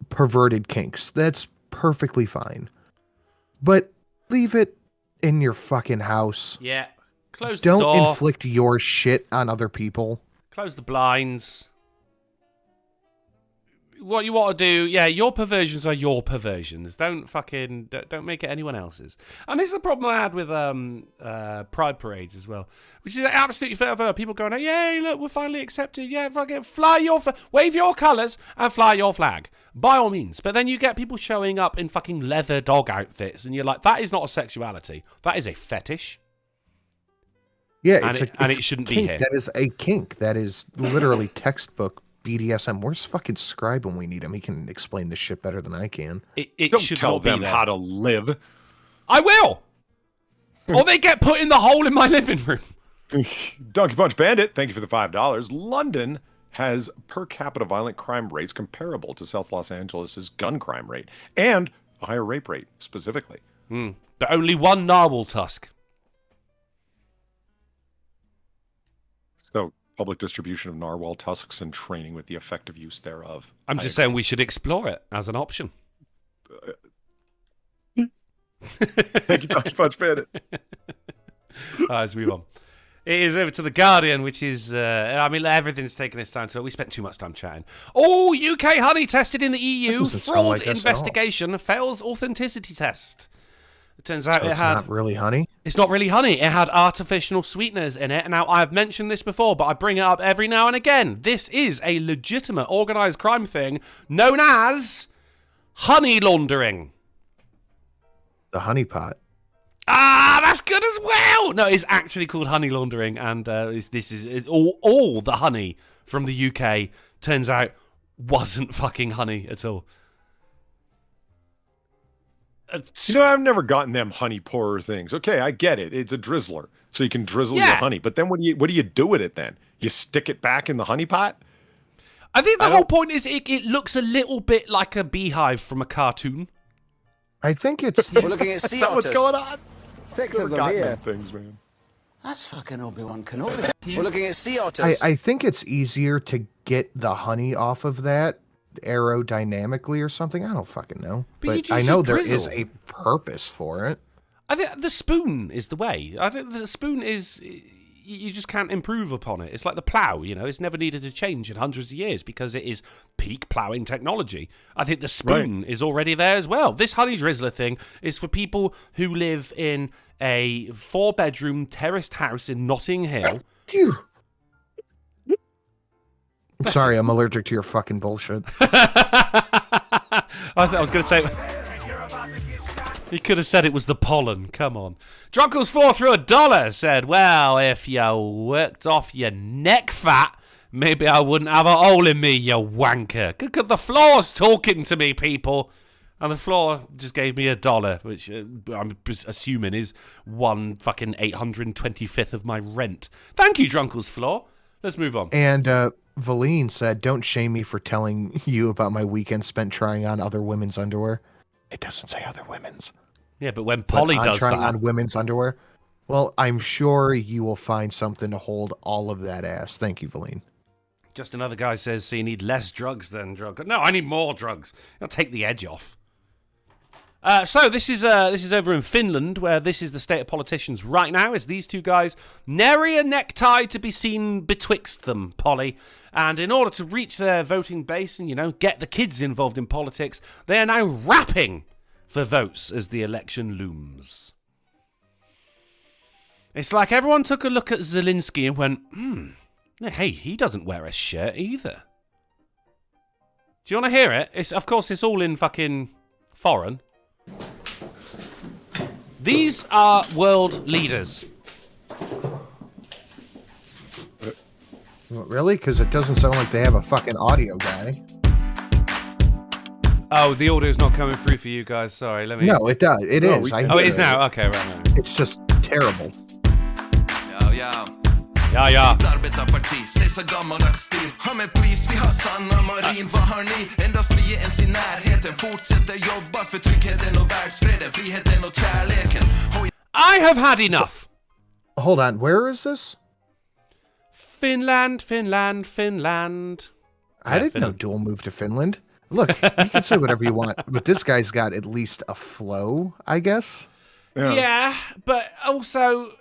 perverted kinks. That's perfectly fine. But leave it in your fucking house. Yeah. Close the door. Don't inflict your shit on other people. Close the blinds. What you want to do, yeah, your perversions are your perversions. Don't make it anyone else's. And this is the problem I had with pride parades as well, which is absolutely fair. People going, yay, look, we're finally accepted. Yeah, fucking wave your colours and fly your flag. By all means. But then you get people showing up in fucking leather dog outfits, and you're like, that is not a sexuality. That is a fetish. Yeah, and it shouldn't kink. be here. That is a kink. That is literally textbook BDSM. Where's fucking Scribe when we need him? He can explain this shit better than I can. It Don't should tell not be them there. how to live. I will. Or they get put in the hole in my living room. Donkey Punch Bandit, thank you for the $5. London has per capita violent crime rates comparable to South Los Angeles' gun crime rate, and a higher rape rate, specifically. But only one narwhal tusk. So, public distribution of narwhal tusks and training with the effective use thereof. I'm just saying we should explore it as an option. Thank you, Donkey Punch Bandit. Let's move on. It is over to The Guardian, which is, everything's taken its time to look. We spent too much time chatting. Oh, UK honey tested in the EU. Fraud investigation fails authenticity test. It turns out it's not really honey? It's not really honey. It had artificial sweeteners in it. Now, I've mentioned this before, but I bring it up every now and again. This is a legitimate organised crime thing known as honey laundering. The honey pot. Ah, that's good as well. No, it's actually called honey laundering, and this is all the honey from the UK. Turns out wasn't fucking honey at all. I've never gotten them honey pourer things. Okay, I get it. It's a drizzler, so you can drizzle your honey. But then what do you do with it then? You stick it back in the honey pot? I think the whole point is it looks a little bit like a beehive from a cartoon. I think it's... We're looking at sea Is that what's otters. going on? 6 of them here. Things, man. That's fucking Obi-Wan Kenobi. We're looking at sea otters. I think it's easier to get the honey off of that aerodynamically or something. I don't fucking know. But I know there is a purpose for it. I think the spoon is the way. I think the spoon is... You just can't improve upon it. It's like the plough, it's never needed to change in hundreds of years because it is peak ploughing technology. I think the spoon is already there as well. This honey drizzler thing is for people who live in a 4-bedroom terraced house in Notting Hill. I'm sorry, I'm allergic to your fucking bullshit. I was going to say... He could have said it was the pollen. Come on. Drunkle's floor threw $1. Said, well, if you worked off your neck fat, maybe I wouldn't have a hole in me, you wanker. Look, the floor's talking to me, people. And the floor just gave me $1, which I'm assuming is 1/825th of my rent. Thank you, Drunkle's floor. Let's move on. And Valine said, don't shame me for telling you about my weekend spent trying on other women's underwear. It doesn't say other women's. Yeah, but when Polly does trying that... on women's underwear, well, I'm sure you will find something to hold all of that ass. Thank you, Valine. Just another guy says, so you need less drugs than drugs. No, I need more drugs. I'll take the edge off. So this is over in Finland, where this is the state of politicians right now. Is these two guys nary a necktie to be seen betwixt them, Polly. And in order to reach their voting base and, get the kids involved in politics, they are now rapping for votes as the election looms. It's like everyone took a look at Zelensky and went, hey, he doesn't wear a shirt either. Do you want to hear it? Of course, it's all in fucking foreign. These are world leaders. Really? Because it doesn't sound like they have a fucking audio guy. Oh, the audio's not coming through for you guys. Sorry, let me... No, it does. It is. Oh, it is now? Okay, right now. It's just terrible. Ja. Arbetarparti, säg så gammaldags stil. Ha med polis, vi har Sanna Marin. Vad har ni? Endast ni ens i närheten. Fortsätter jobba för tryggheten och världsfreden. Friheten och kärleken. I have had enough. Hold on, where is this? Finland. I didn't know Duel moved to Finland. Look, you can say whatever you want, but this guy's got at least a flow, I guess. Yeah, but also...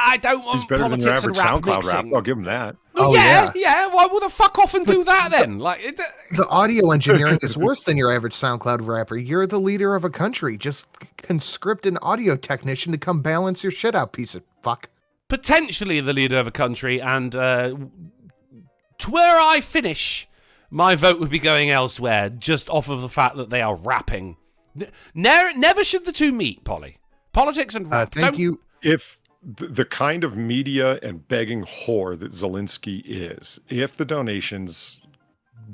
I don't want He's better than your politics average and rap SoundCloud rap. mixing. I'll give him that. Oh, yeah. Why will the fuck off and do that then? The audio engineering is worse than your average SoundCloud rapper. You're the leader of a country. Just conscript an audio technician to come balance your shit out, piece of fuck. Potentially the leader of a country, and to where I finish, my vote would be going elsewhere, just off of the fact that they are rapping. Never should the two meet, Polly. Politics and rap. Thank you. If the kind of media and begging whore that Zelensky is, if the donations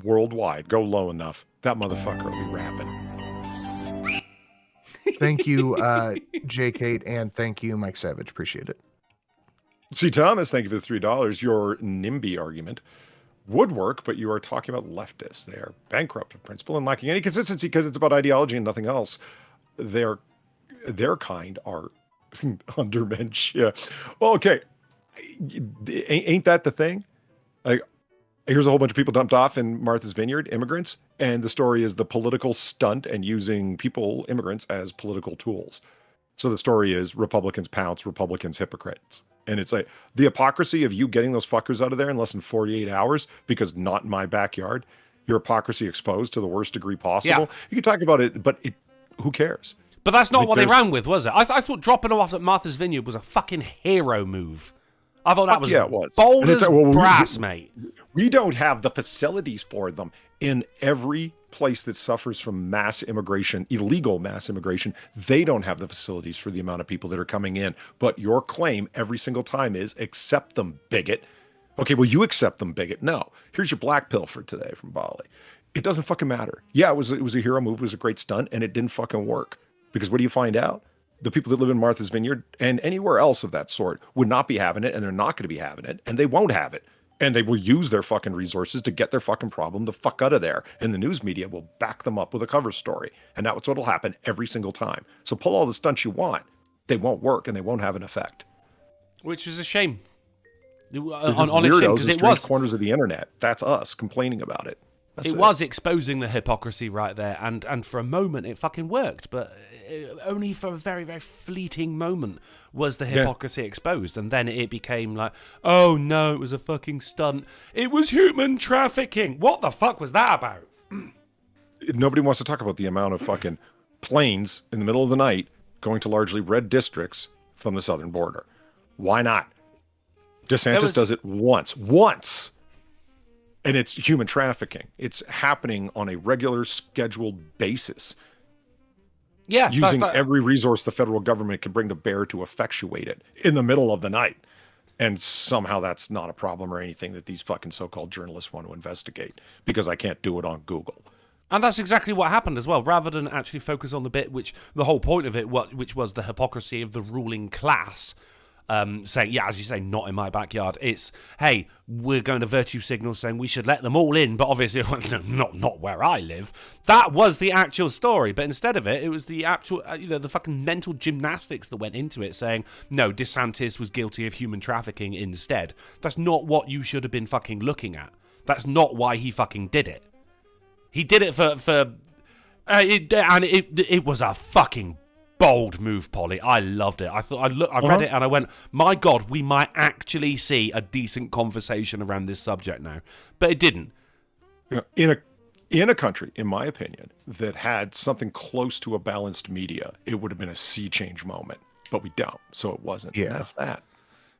worldwide go low enough, that motherfucker will be rapping. Thank you, J. Kate, and thank you, Mike Savage. Appreciate it. See, Thomas, thank you for the $3. Your NIMBY argument would work, but you are talking about leftists. They are bankrupt of principle and lacking any consistency because it's about ideology and nothing else. Their kind are undermensch. Well, okay. Ain't that the thing? Like, here's a whole bunch of people dumped off in Martha's Vineyard, immigrants, and the story is the political stunt and using immigrants as political tools. So the story is Republicans pounce, Republicans hypocrites. And it's like the hypocrisy of you getting those fuckers out of there in less than 48 hours because not in my backyard. Your hypocrisy exposed to the worst degree possible. Yeah. You can talk about it, but who cares? But that's not what they ran with, was it? I thought dropping them off at Martha's Vineyard was a fucking hero move. I thought that was bold as brass, mate. We don't have the facilities for them in every place that suffers from mass immigration, illegal mass immigration. They don't have the facilities for the amount of people that are coming in. But your claim every single time is accept them, bigot. Okay, well, you accept them, bigot. No. Here's your black pill for today from Bali. It doesn't fucking matter. Yeah, it was a hero move. It was a great stunt, and it didn't fucking work. Because what do you find out? The people that live in Martha's Vineyard and anywhere else of that sort would not be having it, and they're not going to be having it, and they won't have it. And they will use their fucking resources to get their fucking problem the fuck out of there. And the news media will back them up with a cover story. And that's what'll happen every single time. So pull all the stunts you want. They won't work, and they won't have an effect. Which is a shame. Weirdos in strange corners of the internet. That's us complaining about it. It was exposing the hypocrisy right there, and for a moment it fucking worked, but only for a very, very fleeting moment was the hypocrisy exposed, and then it became like, oh no, it was a fucking stunt. It was human trafficking. What the fuck was that about? Nobody wants to talk about the amount of fucking planes in the middle of the night going to largely red districts from the southern border. Why not? DeSantis does it once. And it's human trafficking. It's happening on a regular, scheduled basis. Yeah. Using every resource the federal government can bring to bear to effectuate it in the middle of the night. And somehow that's not a problem or anything that these fucking so-called journalists want to investigate because I can't do it on Google. And that's exactly what happened as well. Rather than actually focus on the bit the whole point of it, which was the hypocrisy of the ruling class, saying, yeah, as you say, not in my backyard. It's, hey, we're going to virtue signal saying we should let them all in, but obviously not where I live. That was the actual story, but instead of it was the actual, the fucking mental gymnastics that went into it, saying, no, DeSantis was guilty of human trafficking instead. That's not what you should have been fucking looking at. That's not why he fucking did it. He did it it was a fucking bold move, Polly. I loved it. I read it and I went, my God, we might actually see a decent conversation around this subject now. But it didn't. In a country, in my opinion, that had something close to a balanced media, it would have been a sea change moment. But we don't, so it wasn't. Yeah, that's that.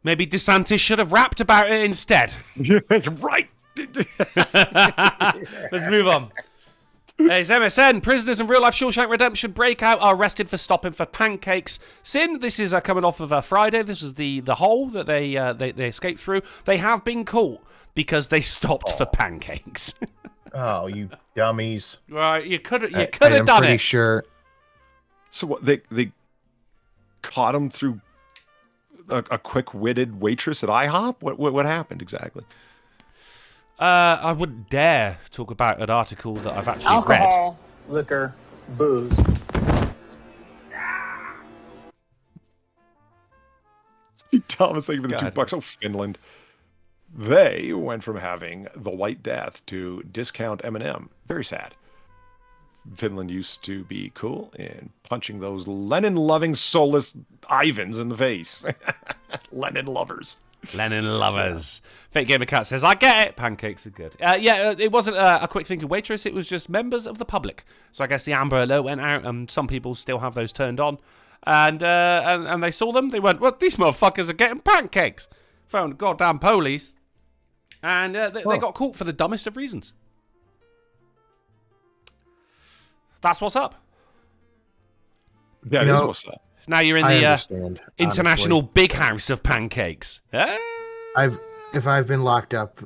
Maybe DeSantis should have rapped about it instead. Right. Let's move on. It's MSN. Prisoners in real-life Shawshank Redemption breakout are arrested for stopping for pancakes. Sin, this is coming off of Friday. This was the hole that they escaped through. They have been caught because they stopped for pancakes. Oh, you dummies! Right, you could have done it. I'm pretty sure. So what? They caught him through a quick-witted waitress at IHOP. What happened exactly? I wouldn't dare talk about an article that I've actually Alcohol, liquor, booze. Thomas, thank you for the $2. Oh, Finland. They went from having the White Death to discount M&M. Very sad. Finland used to be cool in punching those Lenin-loving, soulless Ivans in the face. Lenin lovers. Lenin lovers. Fake Gamer Cat says, I get it. Pancakes are good. It wasn't a quick thinking waitress. It was just members of the public. So I guess the Amber Alert went out, and some people still have those turned on. And they saw them. They went, well, these motherfuckers are getting pancakes. Found goddamn police. And they got caught for the dumbest of reasons. That's what's up. Yeah, it is what's up. Now you're in the international big house of pancakes. If I've been locked up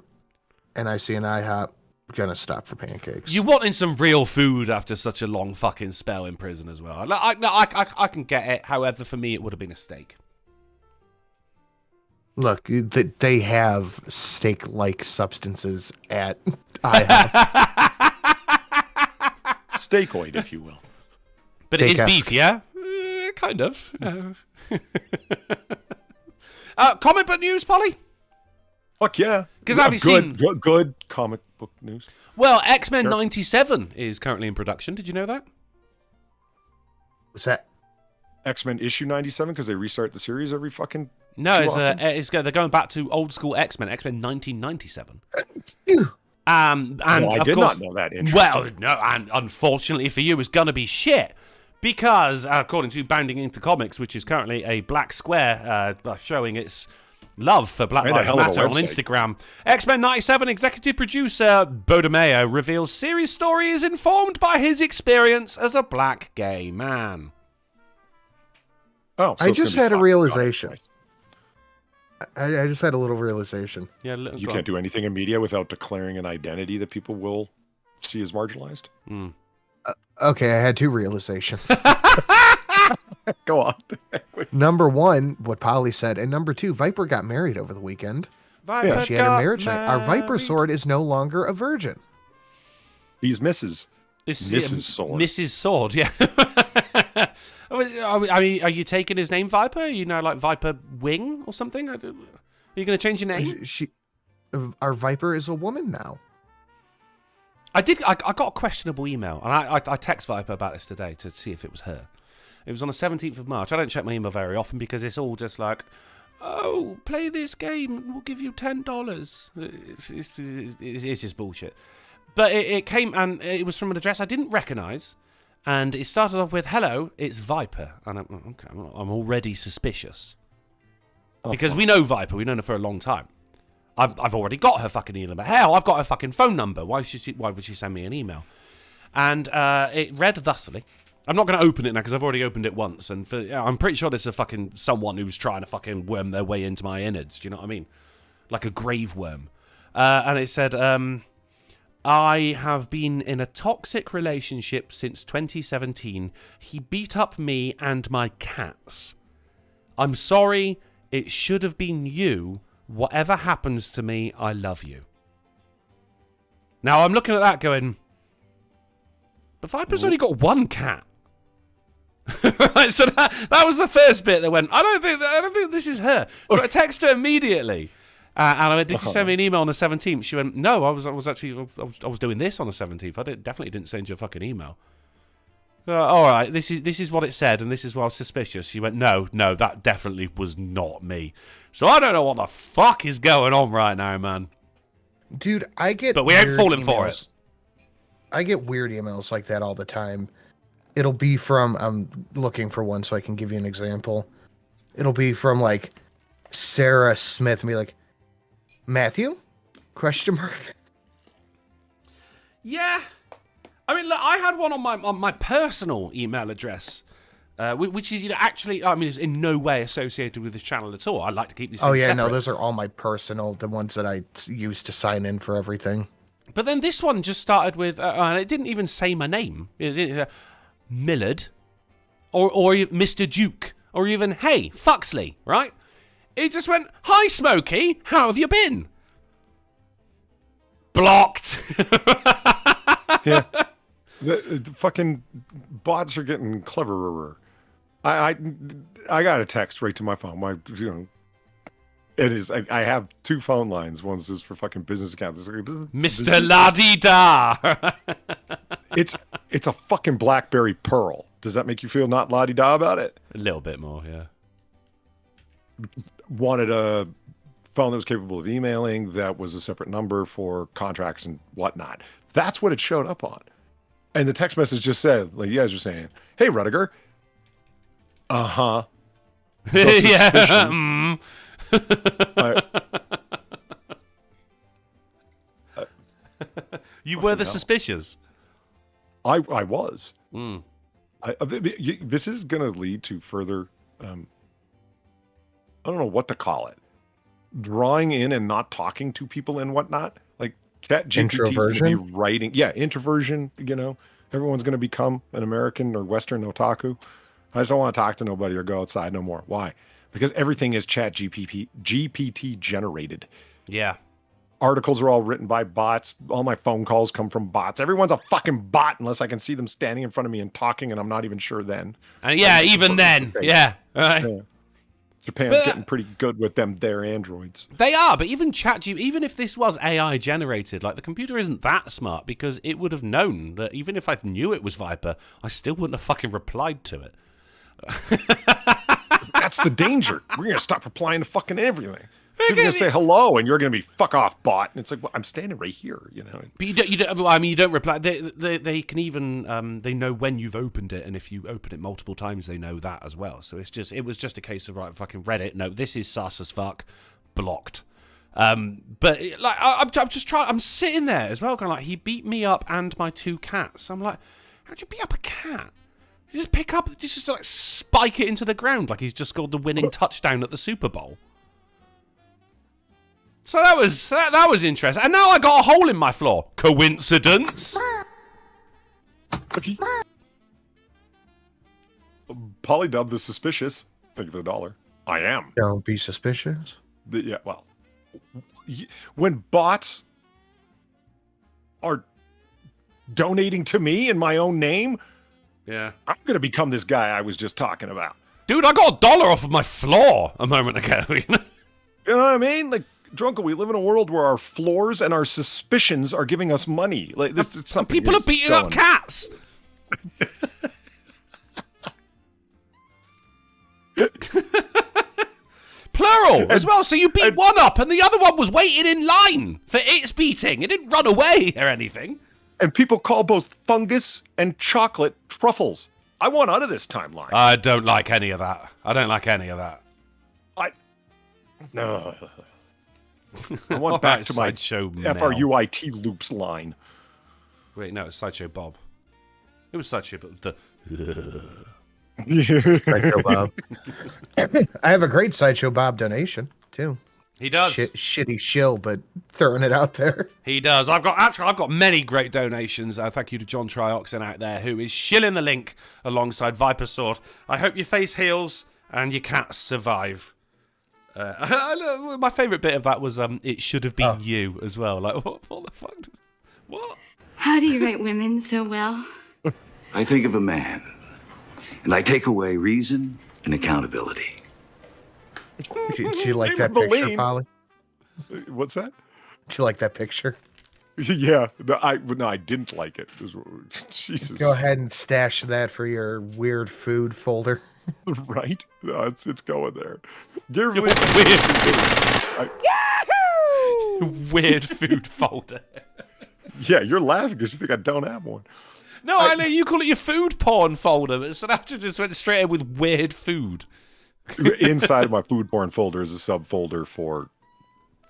and I see an IHOP, I'm gonna stop for pancakes. You wanting some real food after such a long fucking spell in prison as well. I can get it. However, for me, it would have been a steak. Look, they have steak-like substances at IHOP. Steakoid, if you will. But it is beef, yeah? Kind of. Comic book news, Polly? Fuck yeah. Because have you seen... Good comic book news. Well, X-Men 97 is currently in production. Did you know that? What's that? X-Men issue 97, because they restart the series every fucking... No, they're going back to old school X-Men 1997. And I did not know that. Well, no, and unfortunately for you, it's going to be shit. Because, according to Bounding Into Comics, which is currently a black square showing its love for Black Lives Matter on Instagram, X-Men 97 executive producer Bodemeo reveals series story is informed by his experience as a black gay man. Oh, so I just had a realization. I just had a little realization. Yeah, you can't do anything in media without declaring an identity that people will see as marginalized. Mm. Okay, I had two realizations. Go on. Number one, what Polly said, and number two, Viper got married over the weekend. Viper she had her marriage night. Our Viper sword is no longer a virgin. He's Mrs. Sword. Mrs. Sword, yeah. Are you taking his name Viper? Are you now like Viper Wing or something? Are you going to change your name? Our Viper is a woman now. I got a questionable email, and I text Viper about this today to see if it was her. It was on the 17th of March. I don't check my email very often because it's all just like, oh, play this game and we'll give you $10. It's just bullshit. But it came, and it was from an address I didn't recognise, and it started off with, hello, it's Viper. And I'm already suspicious. Because we know Viper, we've known her for a long time. I've already got her fucking email. Hell, I've got her fucking phone number. Why would she send me an email? And it read thusly. I'm not going to open it now because I've already opened it once. And I'm pretty sure this is a fucking someone who's trying to fucking worm their way into my innards. Do you know what I mean? Like a grave worm. And it said, I have been in a toxic relationship since 2017. He beat up me and my cats. I'm sorry. It should have been you. Whatever happens to me, I love you. Now, I'm looking at that going, but Viper's only got one cat. Right, so that was the first bit that went, I don't think this is her. So I texted her immediately. And I went, did you send me an email on the 17th? She went, no, I was doing this on the 17th. Definitely didn't send you a fucking email. All right, this is what it said, and this is why I was suspicious. She went, no, that definitely was not me. So I don't know what the fuck is going on right now, man. Dude, I get But we ain't falling for it. I get weird emails like that all the time. It'll be from, I'm looking for one so I can give you an example. It'll be from, like, Sarah Smith and be like, Matthew? Question mark. Yeah. I mean, look, I had one on my personal email address, which is actually, I mean, it's in no way associated with this channel at all. I like to keep these things separate. No, those are all my personal, the ones that I use to sign in for everything. But then this one just started with, and it didn't even say my name. It didn't, Millard, or Mr. Duke, or even, hey, Fuxley, right? It just went, hi, Smokey, how have you been? Blocked. Yeah. The fucking bots are getting cleverer. I got a text right to my phone. It is. I have two phone lines. One's just for fucking business accounts. Mr. La-di-da. It's a fucking BlackBerry Pearl. Does that make you feel not la-di-da about it? A little bit more, yeah. Wanted a phone that was capable of emailing, that was a separate number for contracts and whatnot. That's what it showed up on. And the text message just said, like you guys are saying, hey, Rudiger. Uh-huh. Yeah. You were the suspicious. I was. This is going to lead to further, I don't know what to call it. Drawing in and not talking to people and whatnot. Like ChatGPT is going to be writing. Yeah, introversion, Everyone's going to become an American or Western otaku. I just don't want to talk to nobody or go outside no more. Why? Because everything is GPT generated. Yeah. Articles are all written by bots. All my phone calls come from bots. Everyone's a fucking bot unless I can see them standing in front of me and talking, and I'm not even sure then. And yeah, even then. Yeah. Right. Yeah. Japan's getting pretty good with their androids. They are, but even ChatGPT, even if this was AI generated, like the computer isn't that smart because it would have known that even if I knew it was Viper, I still wouldn't have fucking replied to it. That's the danger. We're going to stop replying to fucking everything. People are going to say hello, and you're going to be fuck off, bot. And it's like, well, I'm standing right here, But you don't reply. They can even they know when you've opened it, and if you open it multiple times, they know that as well. So it was just a case of right, fucking Reddit. No, this is sus as fuck, blocked. But like I'm just trying. I'm sitting there as well, going like, he beat me up and my two cats. I'm like, how'd you beat up a cat? You just pick up, just like spike it into the ground like he's just scored the winning touchdown at the Super Bowl. So that was interesting. And now I got a hole in my floor. Coincidence? Polydub the suspicious. Thank you for the $1. I am. Don't be suspicious. Well, when bots are donating to me in my own name, yeah, I'm going to become this guy I was just talking about. Dude, I got $1 off of my floor a moment ago. You know what I mean? Like, Drunken, we live in a world where our floors and our suspicions are giving us money. Like this, it's something. People are beating up cats. Plural as well. So you beat one up, and the other one was waiting in line for its beating. It didn't run away or anything. And people call both fungus and chocolate truffles. I want out of this timeline. I don't like any of that. No. I want back to my FRUIT loops line. Wait, no, it's Sideshow Bob. It was Sideshow Bob. Sideshow Bob. I have a great Sideshow Bob donation, too. He does. Shitty shill, but throwing it out there. He does. I've got many great donations. Thank you to John Trioxin out there, who is shilling the link alongside Viper Sword. I hope your face heals and your cats survive. My favourite bit of that was it should have been you as well. Like, what the fuck? What? How do you write women so well? I think of a man, and I take away reason and accountability. Did you like that picture, Polly? What's that? Did you like that picture? Yeah, I didn't like it. Jesus. Go ahead and stash that for your weird food folder. Right? No, it's going there. Weird food folder. Yeah, you're laughing because you think I don't have one. No, I know you call it your food porn folder, but Sinatra just went straight in with weird food. Inside of my food porn folder is a subfolder for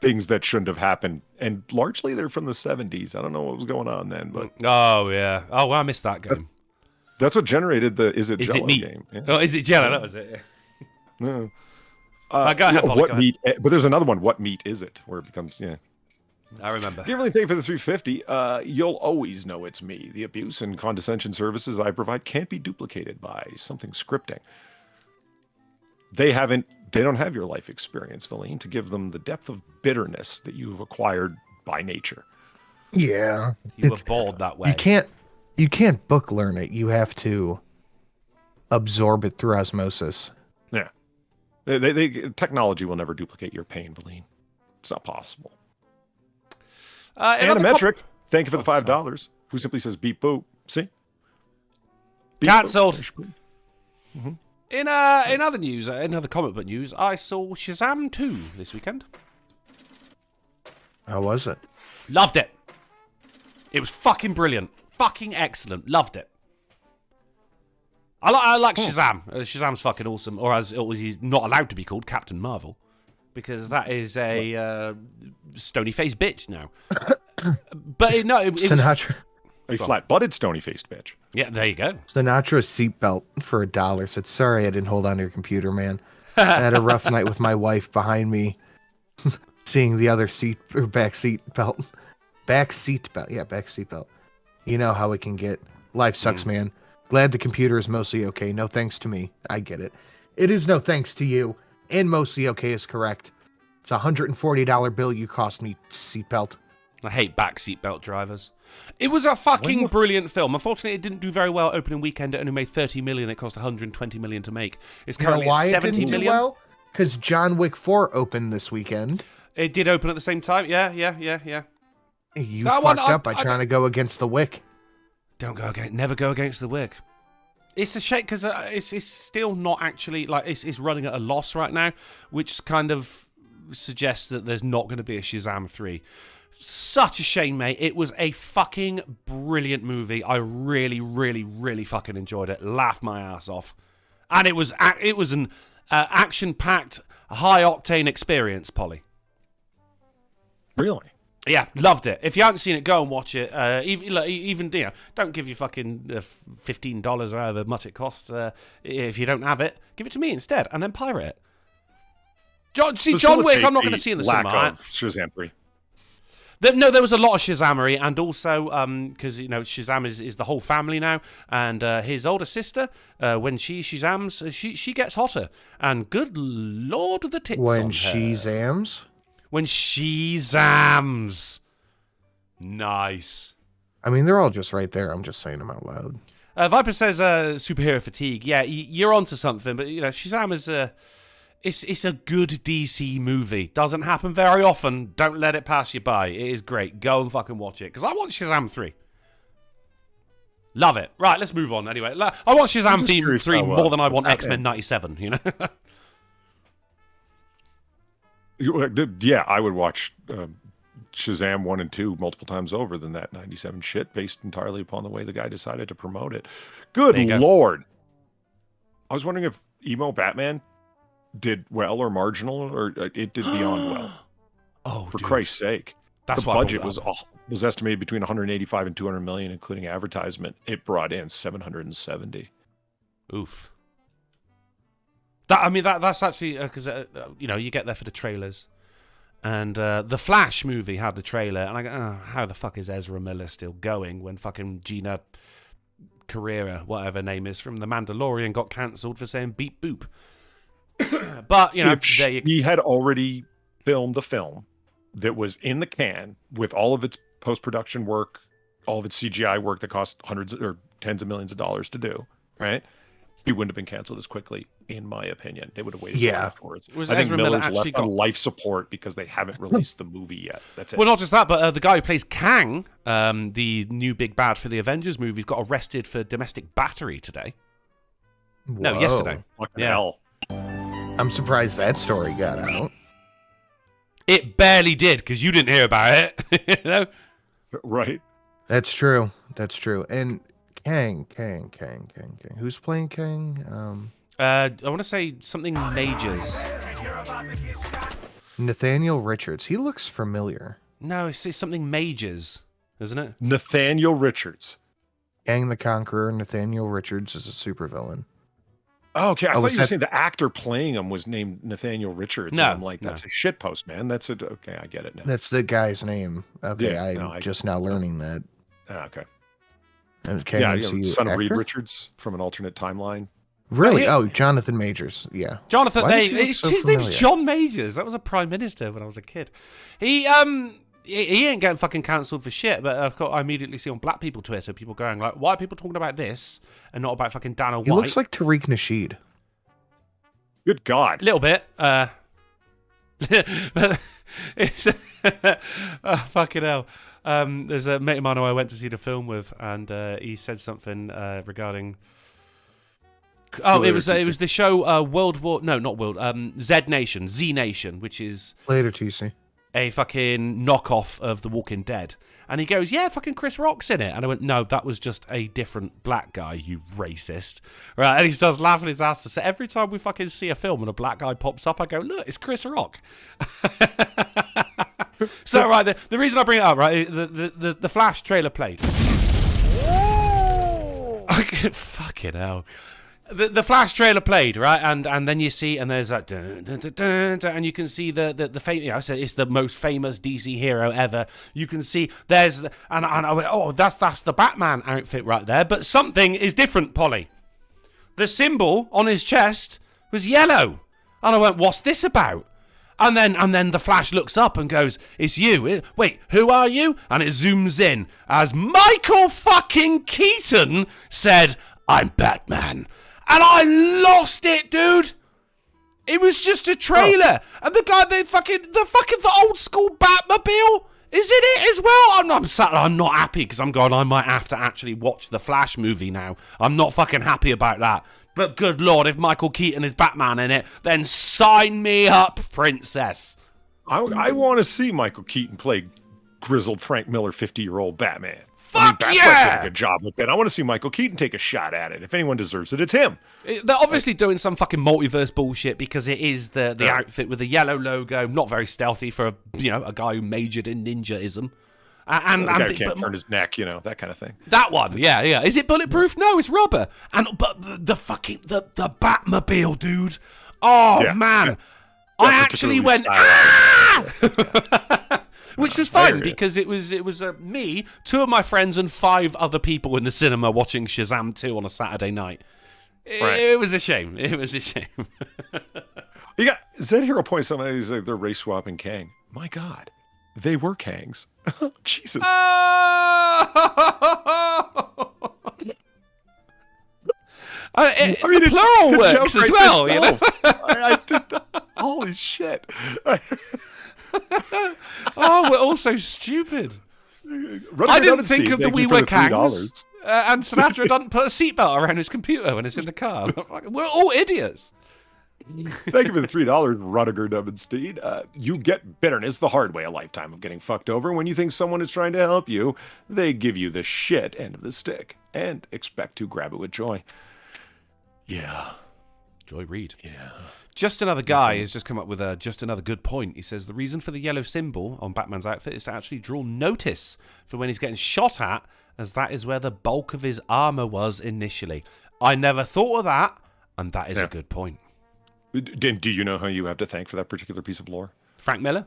things that shouldn't have happened, and largely they're from the 70s. I don't know what was going on then, but oh yeah, well, I missed that game. That's what generated the Is It Jello game. Yeah. Oh, Is It Jello? That was it. Yeah. No. Go ahead, Polly, what meat? But there's another one. What meat is it? Where it becomes I remember. If you really think for the 350, you'll always know it's me. The abuse and condescension services I provide can't be duplicated by something scripting. They don't have your life experience, Valine, to give them the depth of bitterness that you've acquired by nature. Yeah. You were bored that way. You can't book learn it. You have to absorb it through osmosis. Yeah. Technology will never duplicate your pain, Valine. It's not possible. Animetric, thank you for the $5. Who simply says beep boop. See? Beep Cancelled. Mm-hmm. In other news, in other comic book news, I saw Shazam 2 this weekend. How was it? Loved it. It was fucking brilliant. Fucking excellent. Loved it. I like Shazam. Shazam's fucking awesome. Or as he's not allowed to be called, Captain Marvel. Because that is a stony-faced bitch now. But it was... Sinatra. A flat-butted, stony-faced bitch. Yeah, there you go. Sinatra's seatbelt for $1 said, "Sorry, I didn't hold on to your computer, man. I had a rough night with my wife behind me, seeing the other back seat belt. Yeah, back seat belt. You know how it can get. Life sucks, man. Glad the computer is mostly okay. No thanks to me. I get it. It is no thanks to you. And mostly okay is correct. It's a $140 bill you cost me, seatbelt." I hate back seatbelt drivers. It was a fucking brilliant film. Unfortunately, it didn't do very well opening weekend. It only made $30 million. It cost $120 million to make. It's currently at $70 million. Well? Because John Wick 4 opened this weekend. It did open at the same time. Yeah. You fucked up by trying to go against the Wick. Never go against the Wick. It's a shame because it's still not actually like it's running at a loss right now, which kind of suggests that there's not going to be a Shazam 3. Such a shame, mate. It was a fucking brilliant movie. I really, really, really fucking enjoyed it. Laughed my ass off, and it was an action-packed, high-octane experience, Polly. Really? Yeah, loved it. If you haven't seen it, go and watch it. Even don't give you fucking $15 or however much it costs. If you don't have it, give it to me instead, and then pirate it. John Wick, I'm not going to see in the cinema. Lack of Shazam 3. No, there was a lot of Shazamery, and also because Shazam is the whole family now, and his older sister, when she Shazams, she gets hotter, and good lord, the tits when on she her. zams. When she zams, nice. I mean, they're all just right there. I'm just saying them out loud. Viper says superhero fatigue. Yeah, you're onto something, but Shazam is It's a good DC movie. Doesn't happen very often. Don't let it pass you by. It is great. Go and fucking watch it. Because I want Shazam 3. Love it. Right, let's move on anyway. I want Shazam 3 more than I want X-Men 97, you know? Yeah, I would watch Shazam 1 and 2 multiple times over than that 97 shit, based entirely upon the way the guy decided to promote it. Good Lord. I was wondering if Emo Batman did well or marginal, or it did beyond well. Oh, for Christ's sake. That's the budget was estimated between 185 and 200 million, including advertisement. It brought in 770. Oof. That's actually because you get there for the trailers, and the Flash movie had the trailer, and I go, oh, how the fuck is Ezra Miller still going when fucking Gina Carrera, whatever her name is, from The Mandalorian got cancelled for saying beep boop? But, you know, if he had already filmed a film that was in the can with all of its post-production work, all of its CGI work that cost hundreds or tens of millions of dollars to do, right? He wouldn't have been canceled as quickly, in my opinion. They would have waited till afterwards. I think Ezra Miller Miller's actually left on life support because they haven't released the movie yet. That's it. Well, not just that, but the guy who plays Kang, the new big bad for the Avengers movies, got arrested for domestic battery today. Whoa. No, yesterday. Fucking hell. I'm surprised that story got out. It barely did, because you didn't hear about it. You know? Right. That's true. That's true. And Kang. Who's playing Kang? I want to say something Majors. Nathaniel Richards. He looks familiar. No, it's something Majors, isn't it? Nathaniel Richards. Kang the Conqueror. Nathaniel Richards is a supervillain. Oh, okay. I thought you were saying the actor playing him was named Nathaniel Richards. No, and I'm like, that's a shitpost, man. Okay, I get it now. That's the guy's name. Okay, Yeah, I'm just now learning that. Okay. Okay, Yeah, son of Reed Richards from an alternate timeline. Really? Oh, Jonathan Majors. Yeah. Jonathan, Why does he look so his name's familiar? John Majors. That was a prime minister when I was a kid. He ain't getting fucking cancelled for shit, but I immediately see on black people Twitter people going like, why are people talking about this and not about fucking Dana White? He looks like Tariq Nasheed. Good God. A little bit. But it's fucking hell. There's a mate of mine who I went to see the film with, and he said something regarding. Oh, it was the show Z Nation, which is Later, TC. a fucking knockoff of The Walking Dead. And he goes, yeah, fucking Chris Rock's in it. And I went, no, that was just a different black guy, you racist. Right, and he starts laughing his ass off. So every time we fucking see a film and a black guy pops up, I go, look, it's Chris Rock. So, right, the reason I bring it up, right, the Flash trailer played. Fucking hell. The Flash trailer played, right, and then you see, and there's that, dun, dun, dun, dun, dun, and you can see the famous, you know, so it's the most famous DC hero ever. You can see there's, and I went, oh, that's the Batman outfit right there, but something is different, Polly. The symbol on his chest was yellow, and I went, what's this about? And then the Flash looks up and goes, it's you. Wait, who are you? And it zooms in as Michael fucking Keaton said, I'm Batman. And I lost it, dude. It was just a trailer. And the guy, the old school Batmobile is in it as well. I'm not happy because I'm going, I might have to actually watch the Flash movie now. I'm not fucking happy about that. But good Lord, if Michael Keaton is Batman in it, then sign me up, princess. I want to see Michael Keaton play grizzled Frank Miller 50-year-old Batman. Fuck Batfleck yeah! did a good job with that. I want to see Michael Keaton take a shot at it. If anyone deserves it, it's him. They're obviously doing some fucking multiverse bullshit because it is the outfit with the yellow logo, not very stealthy for a guy who majored in ninjaism. And the guy who can't turn his neck, that kind of thing. That one, yeah. Is it bulletproof? No, it's rubber. But the Batmobile, dude. Oh Yeah, man, yeah. I Yeah, actually particularly went which was fine because it was me, 2 of my friends, and 5 other people in the cinema watching Shazam 2 on a Saturday night. It was a shame. It was a shame. You got Zed Hero points something. He's like, they're race swapping Kang. My God, they were Kangs. Jesus. The plural works as well, you know. I did that. Holy shit. Oh, we're all so stupid. I didn't think of the We Were Kangs. And Sinatra doesn't put a seatbelt around his computer when it's in the car. We're all idiots. Thank you for the $3, Rudiger Dubbenstein. You get bitterness the hard way, a lifetime of getting fucked over. When you think someone is trying to help you, they give you the shit end of the stick and expect to grab it with joy. Yeah. Joy Reid. Yeah. Just Another Guy has just come up with just another good point. He says the reason for the yellow symbol on Batman's outfit is to actually draw notice for when he's getting shot at, as that is where the bulk of his armor was initially. I never thought of that, and that is a good point. Do you know who you have to thank for that particular piece of lore? Frank Miller?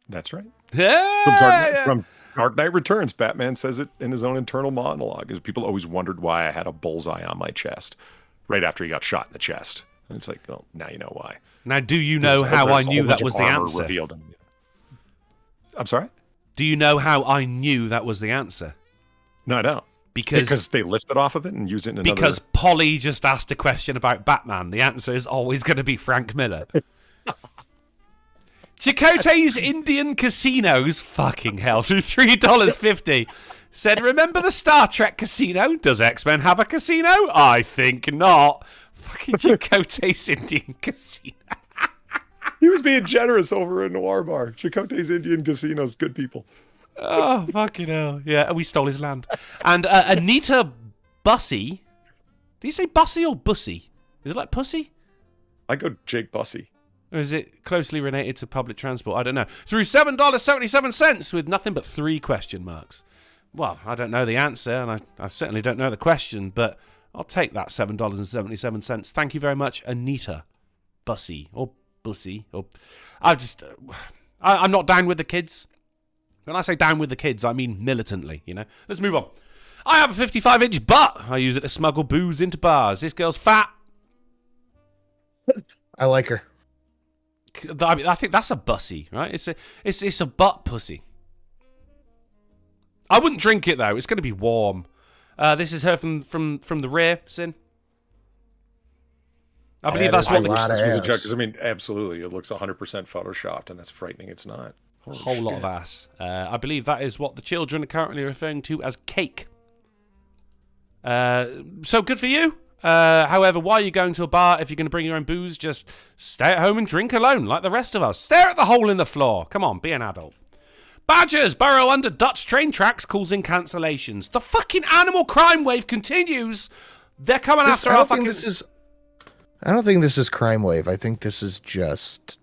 That's right. Yeah! From Dark Knight Returns, Batman says it in his own internal monologue. Is people always wondered why I had a bullseye on my chest right after he got shot in the chest. And it's like, well, now you know why. Now, do you know how I knew that was the answer? Revealed. I'm sorry? Do you know how I knew that was the answer? No, I don't. Because they lifted off of it and used it in another... Because Polly just asked a question about Batman. The answer is always going to be Frank Miller. Chakotay's Indian Casinos, fucking hell, through $3.50, said, remember the Star Trek casino? Does X-Men have a casino? I think not. Fucking Chakotay's Indian Casino. He was being generous over at Noir Bar. Chakotay's Indian Casinos, good people. Oh, fucking hell. Yeah, we stole his land. And Anita Bussy. Do you say Bussy or Bussy? Is it like Pussy? I go Jake Bussy. Or is it closely related to public transport? I don't know. Through $7.77 with nothing but 3 question marks. Well, I don't know the answer, and I certainly don't know the question, but I'll take that $7.77. Thank you very much, Anita Bussy. Or Bussy. Or I'm not down with the kids. When I say down with the kids, I mean militantly, you know. Let's move on. I have a 55-inch butt. I use it to smuggle booze into bars. This girl's fat. I like her. I think that's a bussy, right? It's a butt pussy. I wouldn't drink it though. It's going to be warm. This is her from the rear, Sin. I believe that's what because I mean, absolutely, it looks 100% photoshopped, and that's frightening. It's not. Holy whole shit. lot of ass. I believe that is what the children are currently referring to as cake. So good for you. However, why are you going to a bar if you're going to bring your own booze? Just stay at home and drink alone like the rest of us. Stare at the hole in the floor. Come on, be an adult. Badgers burrow under Dutch train tracks, causing cancellations. The fucking animal crime wave continues. They're coming after our fucking... I don't think this is crime wave. I think this is just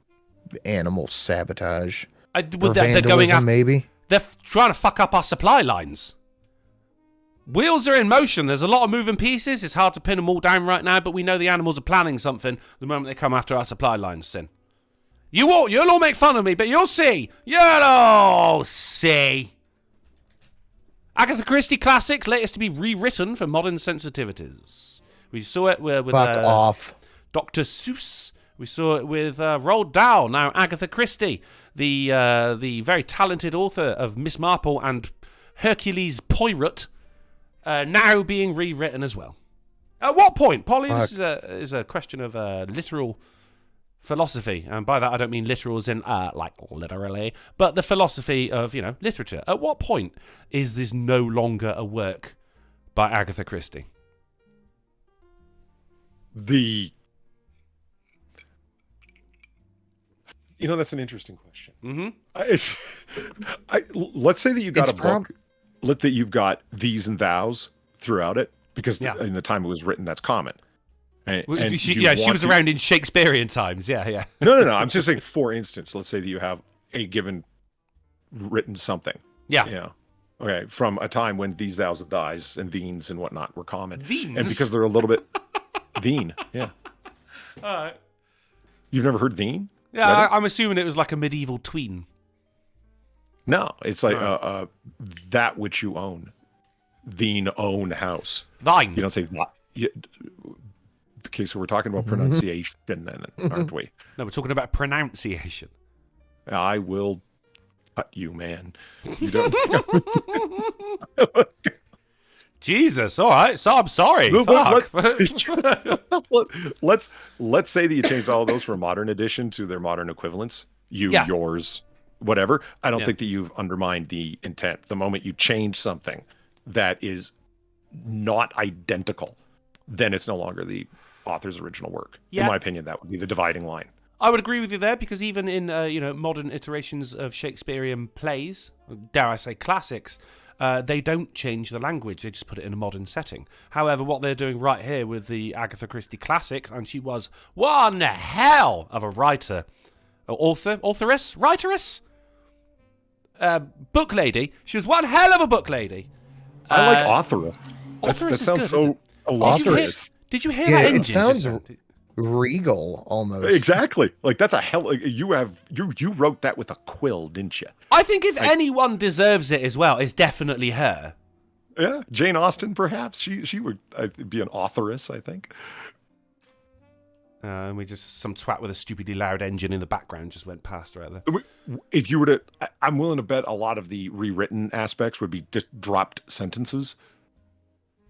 animal sabotage. They're going after... maybe? They're trying to fuck up our supply lines. Wheels are in motion. There's a lot of moving pieces. It's hard to pin them all down right now, but we know the animals are planning something the moment they come after our supply lines, Sin. You'll all make fun of me, but you'll see. You'll all see. Agatha Christie classics, latest to be rewritten for modern sensitivities. We saw it with Fuck off. Dr. Seuss. We saw it with Roald Dahl. Now Agatha Christie, the very talented author of Miss Marple and Hercules Poirot, now being rewritten as well. At what point, Polly? This is a question of literal philosophy, and by that I don't mean literal as in like literally, but the philosophy of literature. At what point is this no longer a work by Agatha Christie? That's an interesting question. Mm-hmm. Let's say that you got a book. That you've got these and thous throughout it, because in the time it was written, that's common. And she was around in Shakespearean times. Yeah. No. I'm just saying, for instance, let's say that you have a given written something. Yeah. Okay, from a time when these, thous, and thys, and theens and whatnot were common. Theens? And because they're a little bit... Theen, yeah. All right. You've never heard theen? Yeah, I'm assuming it was like a medieval tween. No, it's like that which you own. Thine own house. Thine. You don't say that. Okay, so we're talking about pronunciation then, aren't we? No, we're talking about pronunciation. I will cut you, man. You don't... Jesus, all right. So I'm sorry. Let's say that you changed all of those from modern edition to their modern equivalents. Yours, whatever. I don't think that you've undermined the intent. The moment you change something that is not identical, then it's no longer the author's original work. In my opinion, that would be the dividing line. I would agree with you there, because even in modern iterations of Shakespearean plays, dare I say classics, they don't change the language. They just put it in a modern setting. However, what they're doing right here with the Agatha Christie classics, and she was one hell of a writer, authoress, book lady. She was one hell of a book lady. I like authoress. That sounds so illustrious. Did you hear that engine? It sounds regal almost. Exactly. Like that's a hell. Like, you wrote that with a quill, didn't you? I think if anyone deserves it as well, it's definitely her. Yeah, Jane Austen, perhaps. She would be an authoress, I think. And we just, some twat with a stupidly loud engine in the background just went past right there. If you were to, I'm willing to bet a lot of the rewritten aspects would be just dropped sentences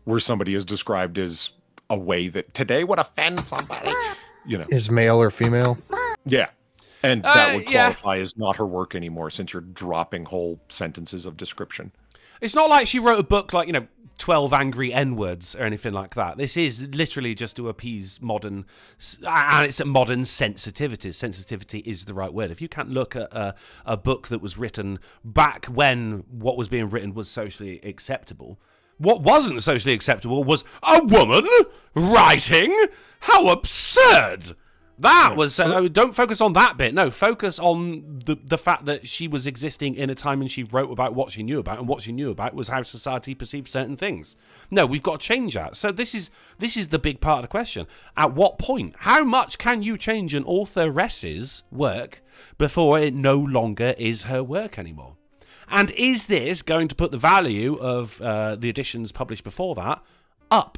where somebody is described as a way that today would offend somebody, you know. Is male or female? Yeah. And that would qualify as not her work anymore since you're dropping whole sentences of description. It's not like she wrote a book like, 12 angry N-words or anything like that. This is literally just to appease modern, and it's a modern sensitivities. Sensitivity is the right word. If you can't look at a book that was written back when what was being written was socially acceptable, what wasn't socially acceptable was a woman writing? How absurd! That was, don't focus on that bit. No, focus on the fact that she was existing in a time and she wrote about what she knew about, and what she knew about was how society perceived certain things. No, we've got to change that. So this is the big part of the question. At what point? How much can you change an authoress's work before it no longer is her work anymore? And is this going to put the value of the editions published before that up?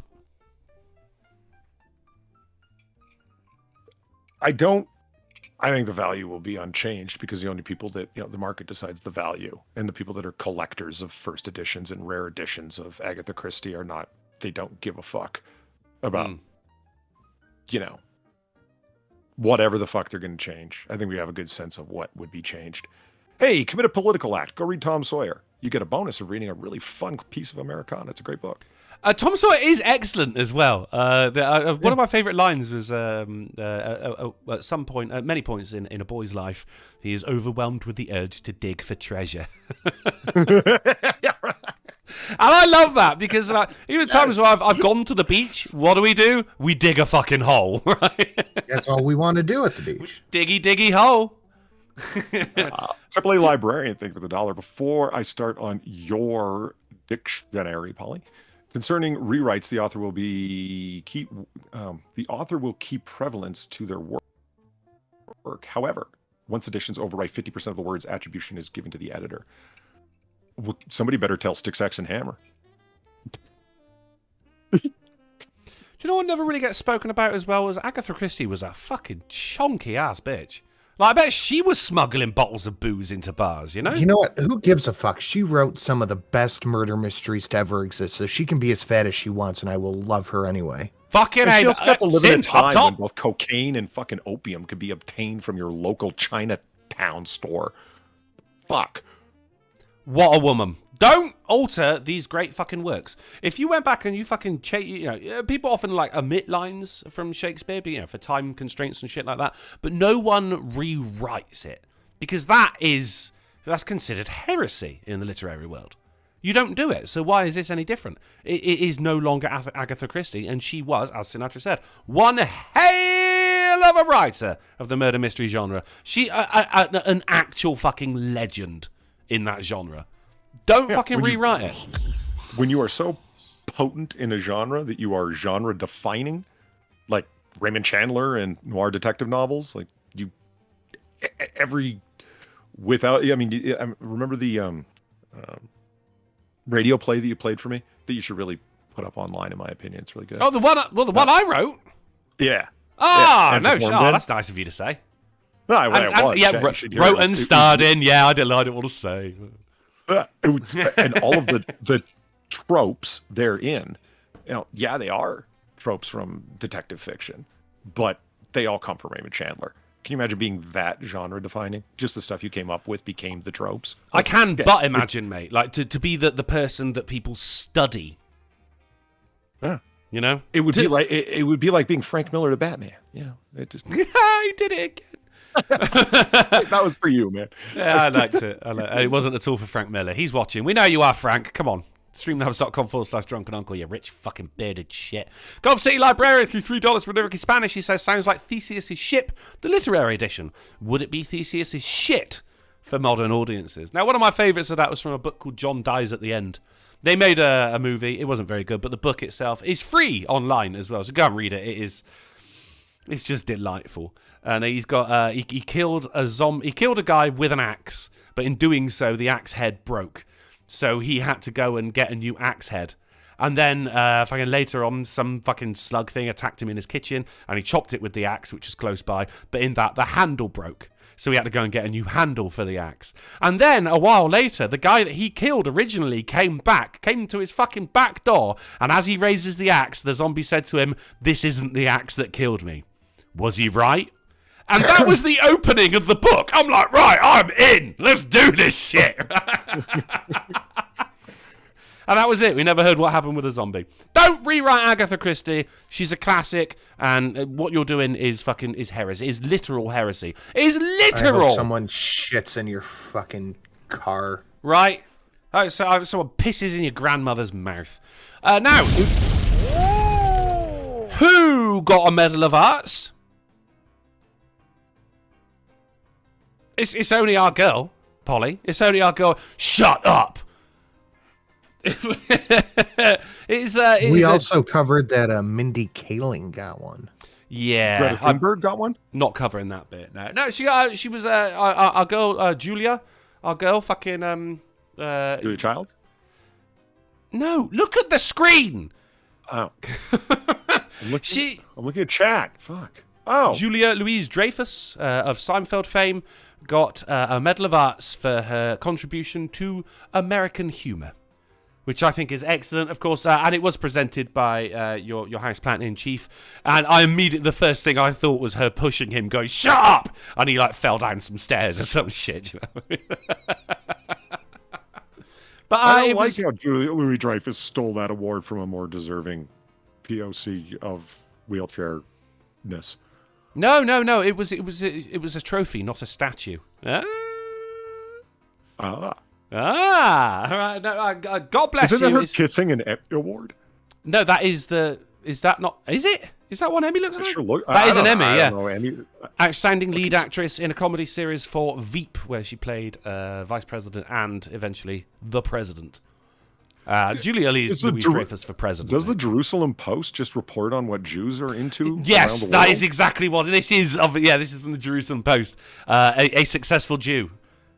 I think the value will be unchanged because the only people that, the market decides the value, and the people that are collectors of first editions and rare editions of Agatha Christie they don't give a fuck about, whatever the fuck they're going to change. I think we have a good sense of what would be changed. Hey, commit a political act. Go read Tom Sawyer. You get a bonus of reading a really fun piece of Americana. It's a great book. Tom Sawyer is excellent as well. One of my favourite lines was at some point, at many points in a boy's life, he is overwhelmed with the urge to dig for treasure. And I love that because even times where I've gone to the beach, what do? We dig a fucking hole, right? That's all we want to do at the beach. Diggy hole. AAA Librarian, thank you for the $1. Before I start on your dictionary, Polly, concerning rewrites, the author will keep prevalence to their work. However, once editions overwrite 50% of the words, attribution is given to the editor. Somebody better tell Sticks, Axe, and Hammer. Do you know what never really gets spoken about as well as Agatha Christie was a fucking chonky ass bitch. Like, I bet she was smuggling bottles of booze into bars, You know what? Who gives a fuck? She wrote some of the best murder mysteries to ever exist, so she can be as fat as she wants, and I will love her anyway. Fucking she also got to live in a time when both cocaine and fucking opium could be obtained from your local Chinatown store. Fuck. What a woman. Don't alter these great fucking works. If you went back and you fucking people often omit lines from Shakespeare, for time constraints and shit like that, but no one rewrites it because that's considered heresy in the literary world. You don't do it, so why is this any different? It is no longer Agatha Christie, and she was, as Sinatra said, one hell of a writer of the murder mystery genre. She an actual fucking legend in that genre. Don't fucking rewrite it. When you are so potent in a genre that you are genre defining, like Raymond Chandler and noir detective novels, remember the radio play that you played for me that you should really put up online, in my opinion. It's really good. Oh, the one I wrote? Yeah. That's nice of you to say. No, it was. Yeah, wrote and starred in. Yeah, I didn't want to say. And all of the tropes therein, they are tropes from detective fiction, but they all come from Raymond Chandler. Can you imagine being that genre defining? Just the stuff you came up with became the tropes. I can but imagine, mate, to be the person that people study. Yeah. It would be like being Frank Miller to Batman. It just he did it again. That was for you, man. Yeah, I liked it. It wasn't at all for Frank Miller. He's watching. We know you are, Frank. Come on. Streamlabs.com/drunken uncle, you rich fucking bearded shit. Golf City Librarian through $3 for Lyric Spanish. He says, sounds like Theseus' Ship, the literary edition. Would it be Theseus' shit for modern audiences? Now, one of my favourites of that was from a book called John Dies at the End. They made a movie. It wasn't very good, but the book itself is free online as well. So go and read it. It's just delightful. And he's got he killed a guy with an axe, but in doing so, the axe head broke. So he had to go and get a new axe head. And then fucking later on, some fucking slug thing attacked him in his kitchen, and he chopped it with the axe, which was close by. But in that, the handle broke. So he had to go and get a new handle for the axe. And then, a while later, the guy that he killed originally came to his fucking back door, and as he raises the axe, the zombie said to him, "This isn't the axe that killed me." Was he right? And that was the opening of the book. I'm like, right, I'm in. Let's do this shit. And that was it. We never heard what happened with a zombie. Don't rewrite Agatha Christie. She's a classic, and what you're doing is heresy. Is literal heresy. It is literal. I hope someone shits in your fucking car. Right? Oh, so someone pisses in your grandmother's mouth. Now, who got a Medal of Arts? It's only our girl, Polly. It's only our girl. Shut up. We also covered that Mindy Kaling got one. Yeah, Greta Thunberg got one. Not covering that bit. No. She was our girl Julia, our girl fucking Julia Child. No, look at the screen. Oh, I'm looking at chat. Fuck. Oh, Julia Louise Dreyfus of Seinfeld fame got a Medal of Arts for her contribution to American humor, which I think is excellent, of course, and it was presented by your houseplant-in-chief, and the first thing I thought was her pushing him, going, "Shut up!" and he, fell down some stairs or some shit, you know? But I don't like how Julia Louis-Dreyfus stole that award from a more deserving POC of wheelchairness. No, it was a trophy, not a statue. All right. No, God bless you. Isn't that her kissing an Emmy award? No, that is the. Is that not? Is it? Is that what Emmy looks like? Sure That is an Emmy, yeah. Emmy. Outstanding lead actress in a comedy series for Veep, where she played vice president and eventually the president. Julia Louis-Dreyfus for president. Does the Jerusalem Post just report on what Jews are into? Yes, around the that world? is exactly what this is. This is from the Jerusalem Post. A successful Jew.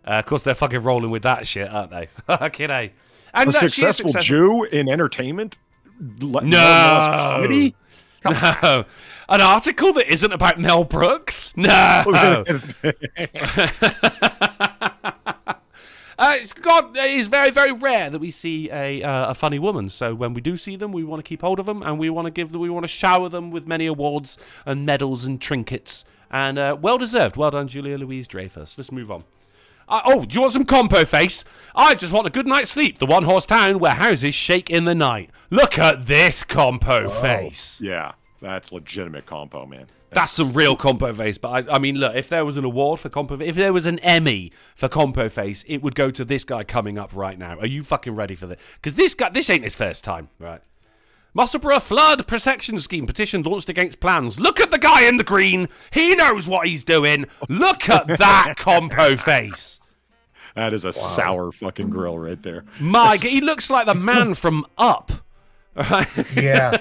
Of course, they're fucking rolling with that shit, aren't they? Fucking A. And a successful Jew in entertainment? No. Comedy? No. An article that isn't about Mel Brooks? No. It is very, very rare that we see a funny woman. So when we do see them, we want to keep hold of them, and we want to shower them with many awards and medals and trinkets. And well deserved. Well done, Julia Louis-Dreyfus. Let's move on. Do you want some compo face? I just want a good night's sleep. The one-horse town where houses shake in the night. Look at this compo face. Yeah, that's legitimate compo, man. That's some real compo face. But I mean, look, if there was an award for compo, if there was an Emmy for compo face, it would go to this guy coming up right now. Are you fucking ready for this? Because this ain't his first time, right? Musselburgh flood protection scheme petition launched against plans. Look at the guy in the green. He knows what he's doing. Look at that compo face. That is a sour fucking grill right there. My God, he looks like the man from Up. Right? Yeah.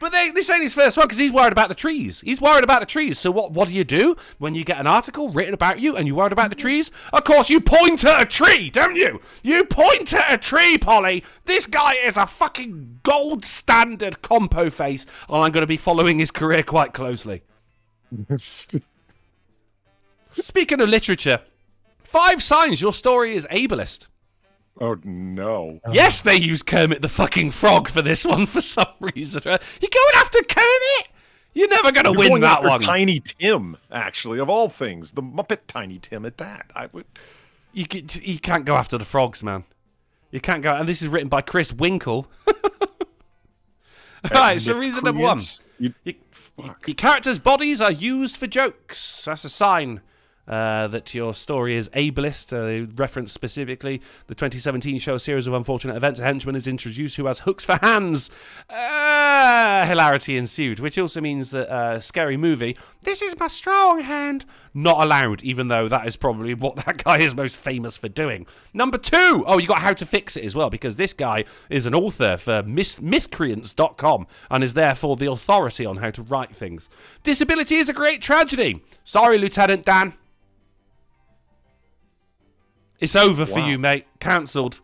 But this ain't his first one because he's worried about the trees. He's worried about the trees. So what do you do when you get an article written about you and you're worried about the trees? Of course, you point at a tree, don't you? You point at a tree, Polly. This guy is a fucking gold standard compo face, and I'm going to be following his career quite closely. Speaking of literature, 5 signs your story is ableist. Oh, no. Yes, they use Kermit the fucking Frog for this one for some reason. You're going after Kermit? You're never going to win that one. Tiny Tim, actually, of all things. The Muppet Tiny Tim at that. You can't go after the frogs, man. You can't go... And this is written by Chris Winkle. Right, so reason number 1. Your characters' bodies are used for jokes. That's a sign that your story is ableist. They reference specifically the 2017 show A Series of Unfortunate Events. A henchman is introduced who has hooks for hands. Hilarity ensued, which also means that Scary Movie, this is my strong hand, not allowed, even though that is probably what that guy is most famous for doing. Number 2, you got How to Fix It as well, because this guy is an author for mythcreants.com and is therefore the authority on how to write things. Disability is a great tragedy. Sorry, Lieutenant Dan. It's over for you, mate. Cancelled.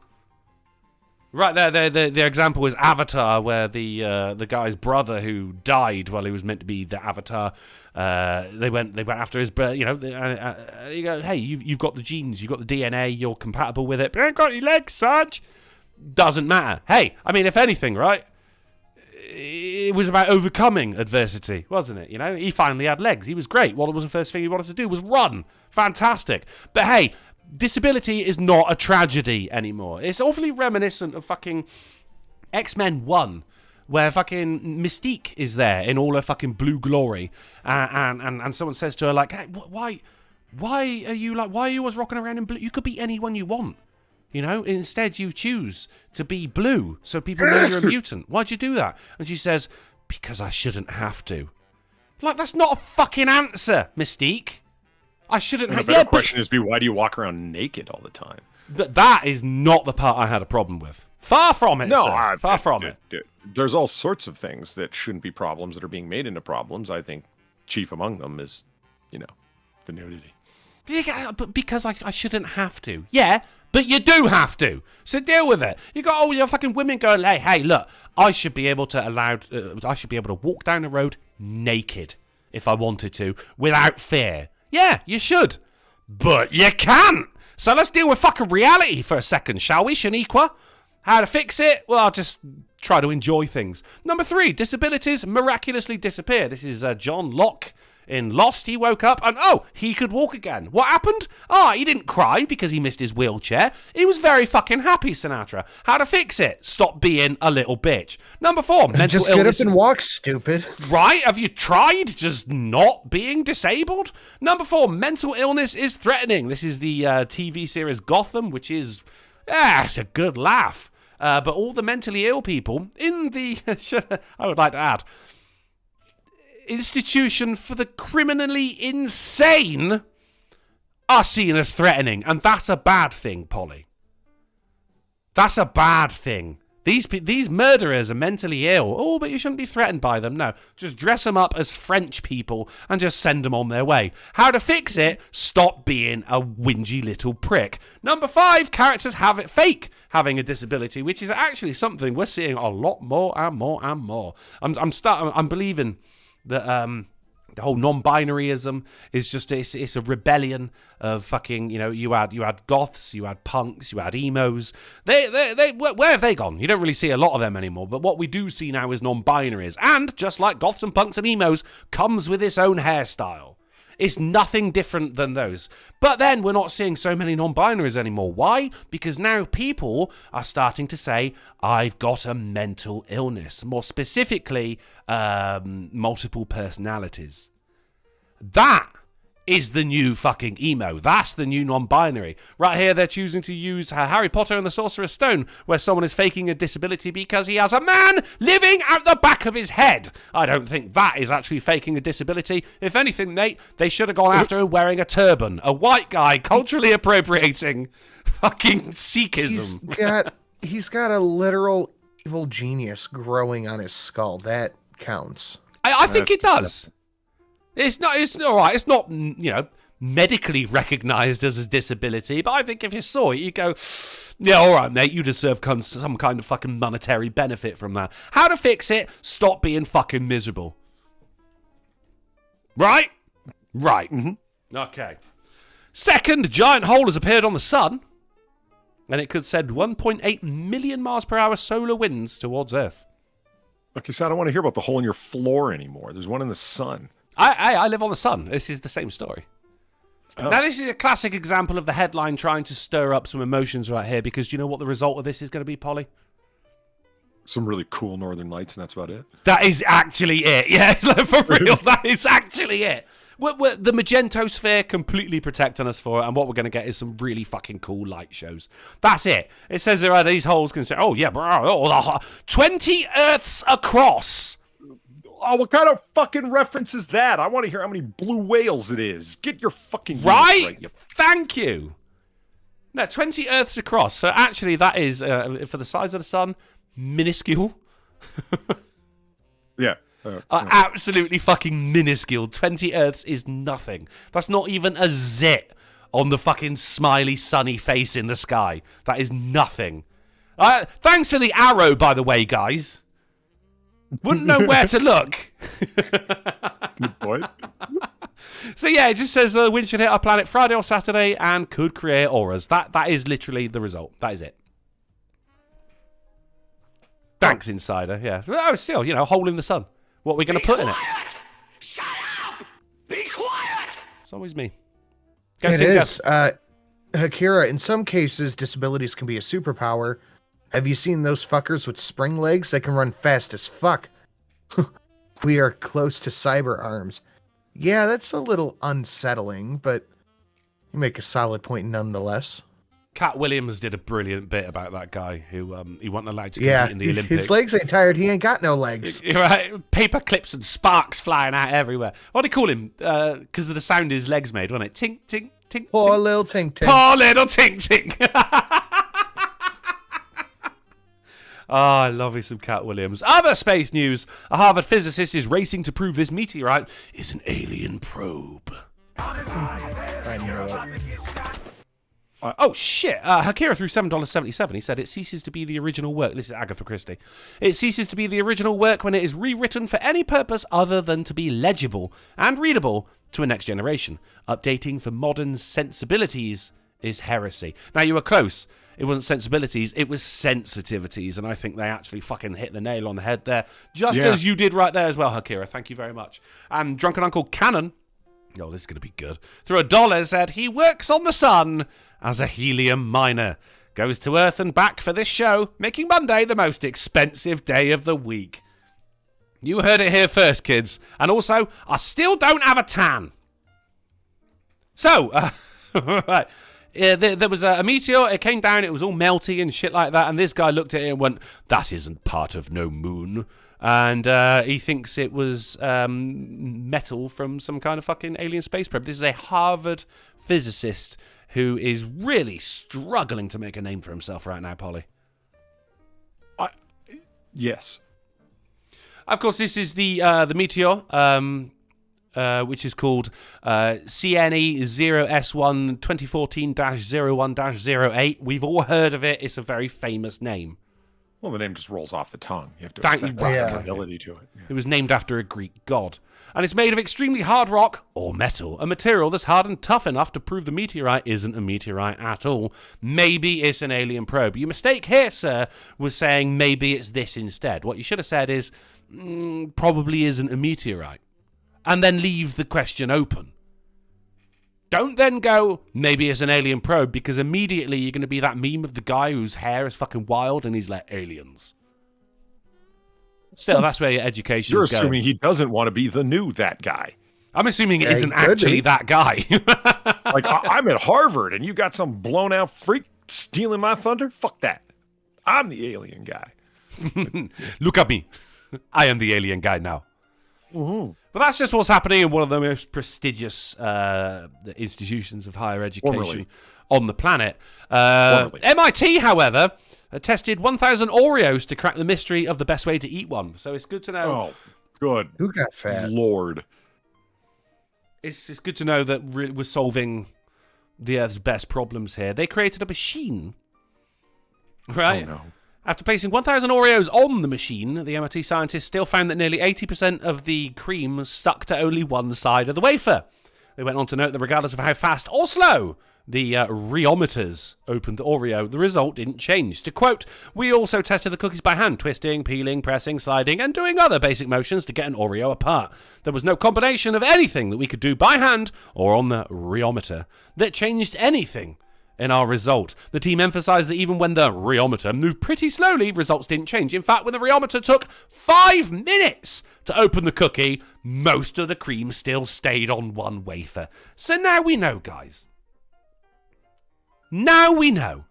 Right, the example was Avatar, where the guy's brother who died while he was meant to be the Avatar, they went after his brother. You go, hey, you've got the genes, you've got the DNA, you're compatible with it, but I ain't got any legs, Sarge. Doesn't matter. Hey, I mean, if anything, right, it was about overcoming adversity, wasn't it? He finally had legs. He was great. What was the first thing he wanted to do was run. Fantastic. But hey, disability is not a tragedy anymore. It's awfully reminiscent of fucking X-Men 1, where fucking Mystique is there in all her fucking blue glory, and someone says to her, like, hey, why are you always rocking around in blue? You could be anyone you want. Instead you choose to be blue so people know you're a mutant. Why'd you do that? And she says, because I shouldn't have to. Like, that's not a fucking answer, Mystique. I shouldn't have. The better question is, why do you walk around naked all the time? That is not the part I had a problem with. Far from it, sir. Far from it. There's all sorts of things that shouldn't be problems that are being made into problems. I think chief among them is, the nudity. But because I shouldn't have to. Yeah, but you do have to. So deal with it. You got all your fucking women going, hey, look, I should be able to walk down the road naked if I wanted to without fear. Yeah, you should. But you can't. So let's deal with fucking reality for a second, shall we, Shaniqua? How to fix it? Well, I'll just try to enjoy things. Number 3, disabilities miraculously disappear. This is John Locke in Lost. He woke up and, he could walk again. What happened? He didn't cry because he missed his wheelchair. He was very fucking happy, Sinatra. How to fix it? Stop being a little bitch. Number 4, mental just illness. Just get up and walk, stupid. Right? Have you tried just not being disabled? Number 4, mental illness is threatening. This is the TV series Gotham, which is, it's a good laugh. But all the mentally ill people in the, I would like to add, institution for the criminally insane are seen as threatening, and that's a bad thing, Polly. That's a bad thing. These murderers are mentally ill. But you shouldn't be threatened by them. No, just dress them up as French people and just send them on their way. How to fix it? Stop being a whingy little prick. Number 5, characters have it fake having a disability, which is actually something we're seeing a lot more and more and more. I'm believing that the whole non-binaryism is just it's a rebellion of fucking, you had goths, you had punks, you had emos. They where have they gone? You don't really see a lot of them anymore. But what we do see now is non-binaries, and just like goths and punks and emos, comes with its own hairstyle. It's nothing different than those. But then we're not seeing so many non-binaries anymore. Why? Because now people are starting to say, I've got a mental illness. More specifically, multiple personalities. That is the new fucking emo. That's the new non-binary. Right here, they're choosing to use Harry Potter and the Sorcerer's Stone, where someone is faking a disability because he has a man living out the back of his head. I don't think that is actually faking a disability. If anything, Nate, they should have gone after him wearing a turban. A white guy culturally appropriating fucking Sikhism. He's got a literal evil genius growing on his skull. That counts. I think it does. It's all right. It's not, medically recognised as a disability, but I think if you saw it, you go, yeah, all right, mate, you deserve some kind of fucking monetary benefit from that. How to fix it? Stop being fucking miserable. Right? Right. Mm-hmm. Okay. Second, giant hole has appeared on the sun, and it could send 1.8 million miles per hour solar winds towards Earth. Okay, so I don't want to hear about the hole in your floor anymore. There's one in the sun. I live on the sun. This is the same story. Oh. Now, this is a classic example of the headline trying to stir up some emotions right here, because do you know what the result of this is going to be, Polly? Some really cool northern lights, and that's about it. That is actually it. Yeah, for real, that is actually it. The magentossphere completely protecting us for it, and what we're going to get is some really fucking cool light shows. That's it. It says there are these holes can say, 20 Earths across. Oh, what kind of fucking reference is that? I want to hear how many blue whales it is. Get your fucking right. Thank you. No, 20 Earths across. So actually, that is for the size of the sun, minuscule. Yeah. Absolutely fucking minuscule. 20 Earths is nothing. That's not even a zit on the fucking smiley, sunny face in the sky. That is nothing. Thanks for the arrow, by the way, guys. Wouldn't know where to look. Good point. So yeah, it just says the wind should hit our planet Friday or Saturday and could create auras. That is literally the result. That is it. Thanks, Insider. Yeah. Oh, still, hole in the sun. What are we going to put in it? Shut up! Be quiet! It's always me. It is. Akira, in some cases, disabilities can be a superpower. Have you seen those fuckers with spring legs? They can run fast as fuck. We are close to cyber arms. Yeah, that's a little unsettling, but you make a solid point nonetheless. Cat Williams did a brilliant bit about that guy who he wasn't allowed to compete in the Olympics. His legs ain't tired. He ain't got no legs. Right, paper clips and sparks flying out everywhere. What do they call him? Because of the sound his legs made, wasn't it? Tink, tink, tink. Poor little tink, tink. Poor little tink, tink. I love me some Cat Williams. Other space news. A Harvard physicist is racing to prove this meteorite is an alien probe. I knew it. Oh, shit. Hakira threw $7.77. He said it ceases to be the original work. This is Agatha Christie. It ceases to be the original work when it is rewritten for any purpose other than to be legible and readable to a next generation. Updating for modern sensibilities is heresy. Now, you were close. It wasn't sensibilities, it was sensitivities. And I think they actually fucking hit the nail on the head there. Just as you did right there as well, Hakira. Thank you very much. And Drunken Uncle Cannon, oh, this is going to be good, threw $1, said he works on the sun as a helium miner. Goes to Earth and back for this show, making Monday the most expensive day of the week. You heard it here first, kids. And also, I still don't have a tan. So, right. There was a meteor, it came down, it was all melty and shit like that, and this guy looked at it and went, that isn't part of no moon. And he thinks it was metal from some kind of fucking alien space probe. This is a Harvard physicist who is really struggling to make a name for himself right now, Polly. Yes. Of course, this is the meteor, which is called CNE 0S1 2014-01-08. We've all heard of it. It's a very famous name. Well, the name just rolls off the tongue. You have to expect ability to it. Yeah. It was named after a Greek god. And it's made of extremely hard rock, or metal, a material that's hard and tough enough to prove the meteorite isn't a meteorite at all. Maybe it's an alien probe. Your mistake here, sir, was saying maybe it's this instead. What you should have said is, probably isn't a meteorite. And then leave the question open. Don't then go, maybe it's an alien probe, because immediately you're going to be that meme of the guy whose hair is fucking wild and he's like, aliens. Still, that's where your education You're is going. assuming he doesn't want to be the new that guy. I'm assuming it isn't actually that guy. Like, I'm at Harvard and you got some blown out freak stealing my thunder? Fuck that. I'm the alien guy. Look at me. I am the alien guy now. Mm-hmm. But that's just what's happening in one of the most prestigious institutions of higher education on the planet. MIT, however, tested 1,000 Oreos to crack the mystery of the best way to eat one. So it's good to know. Oh, good. Who got fat? Lord. It's good to know that we're solving the Earth's best problems here. They created a machine, right? Oh, no. After placing 1,000 Oreos on the machine, the MIT scientists still found that nearly 80% of the cream stuck to only one side of the wafer. They went on to note that regardless of how fast or slow the rheometers opened the Oreo, the result didn't change. To quote, we also tested the cookies by hand, twisting, peeling, pressing, sliding, and doing other basic motions to get an Oreo apart. There was no combination of anything that we could do by hand or on the rheometer that changed anything in our result. The team emphasized that even when the rheometer moved pretty slowly, results didn't change. In fact, when the rheometer took 5 minutes to open the cookie, most of the cream still stayed on one wafer. So now we know, guys. Now we know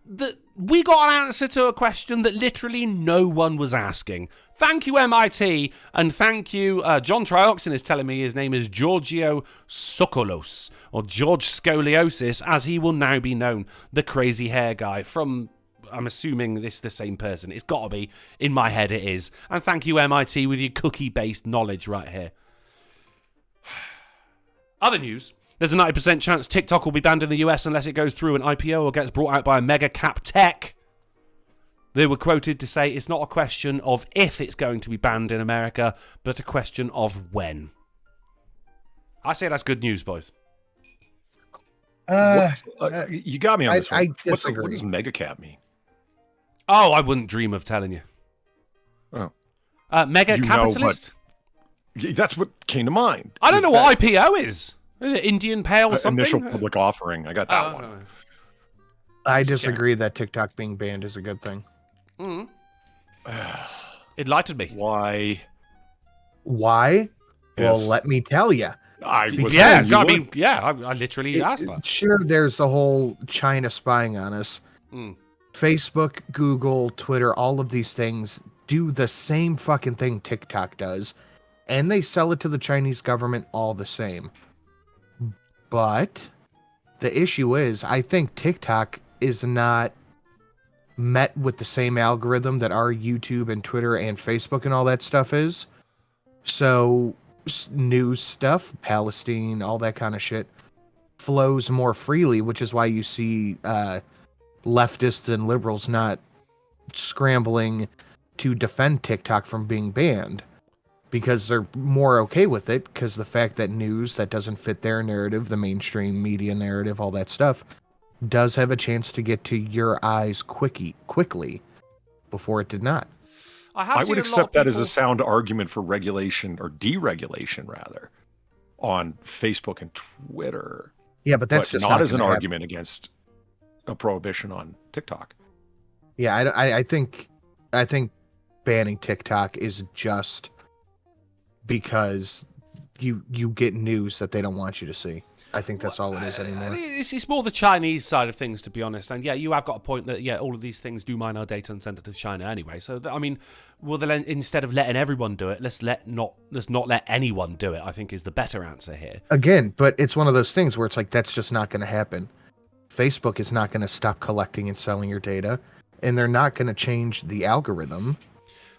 that we got an answer to a question that literally no one was asking. Thank you, MIT, and thank you, John Trioxin is telling me his name is Giorgio Sokolos, or George Scoliosis, as he will now be known, the crazy hair guy from, I'm assuming this is the same person. It's got to be. In my head, it is. And thank you, MIT, with your cookie-based knowledge right here. Other news. There's a 90% chance TikTok will be banned in the US unless it goes through an IPO or gets brought out by a mega cap tech. They were quoted to say it's not a question of if it's going to be banned in America, but a question of when. I say that's good news, boys. You got me on this one. I disagree. What does megacap mean? Oh, I wouldn't dream of telling you. Oh. Mega capitalist? That's what came to mind. I don't know what IPO is. Is it Indian Pale or something? Initial public offering. I got that one. I disagree that TikTok being banned is a good thing. Enlightened me. Why? Why? Yes. Well, let me tell you. I literally asked that. Sure, there's the whole China spying on us. Facebook, Google, Twitter, all of these things do the same fucking thing TikTok does, and they sell it to the Chinese government all the same. But the issue is, I think TikTok is not met with the same algorithm that our YouTube and Twitter and Facebook and all that stuff is. So news stuff, Palestine, all that kind of shit flows more freely, which is why you see leftists and liberals not scrambling to defend TikTok from being banned, because they're more okay with it, because the fact that news that doesn't fit their narrative, the mainstream media narrative, all that stuff, does have a chance to get to your eyes quickly before it did not. I would accept that as a sound argument for regulation or deregulation, rather, on Facebook and Twitter. Yeah, but that's just not as an argument against a prohibition on TikTok. Yeah, I think banning TikTok is just because you get news that they don't want you to see. I think that's all it is anymore. It's more the Chinese side of things, to be honest. And yeah, you have got a point that all of these things do mine our data and send it to China anyway. So I mean, instead of letting everyone do it, let's not let anyone do it, I think is the better answer here. Again, but it's one of those things where it's like, that's just not going to happen. Facebook is not going to stop collecting and selling your data, and they're not going to change the algorithm.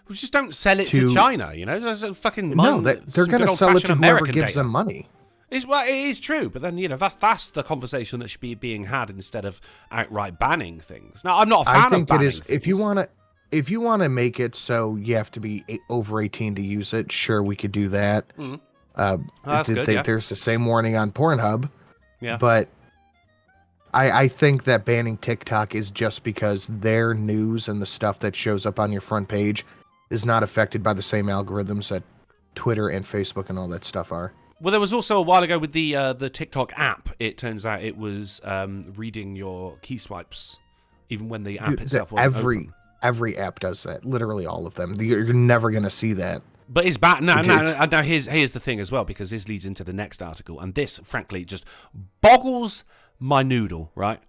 We just don't sell it to China, you know? There's a fucking they're going to sell it to whoever gives them money. It is true, but then that's the conversation that should be being had instead of outright banning things. Now, I'm not a fan of banning it is. If you want to make it so you have to be over 18 to use it, sure, we could do that. There's the same warning on Pornhub. Yeah, but I think that banning TikTok is just because their news and the stuff that shows up on your front page is not affected by the same algorithms that Twitter and Facebook and all that stuff are. Well, there was also a while ago with the TikTok app. It turns out it was reading your key swipes, even when the app itself wasn't open. Every app does that. Literally all of them. You're never going to see that. But it's bad. Now, here's the thing as well, because this leads into the next article, and this, frankly, just boggles my noodle, right?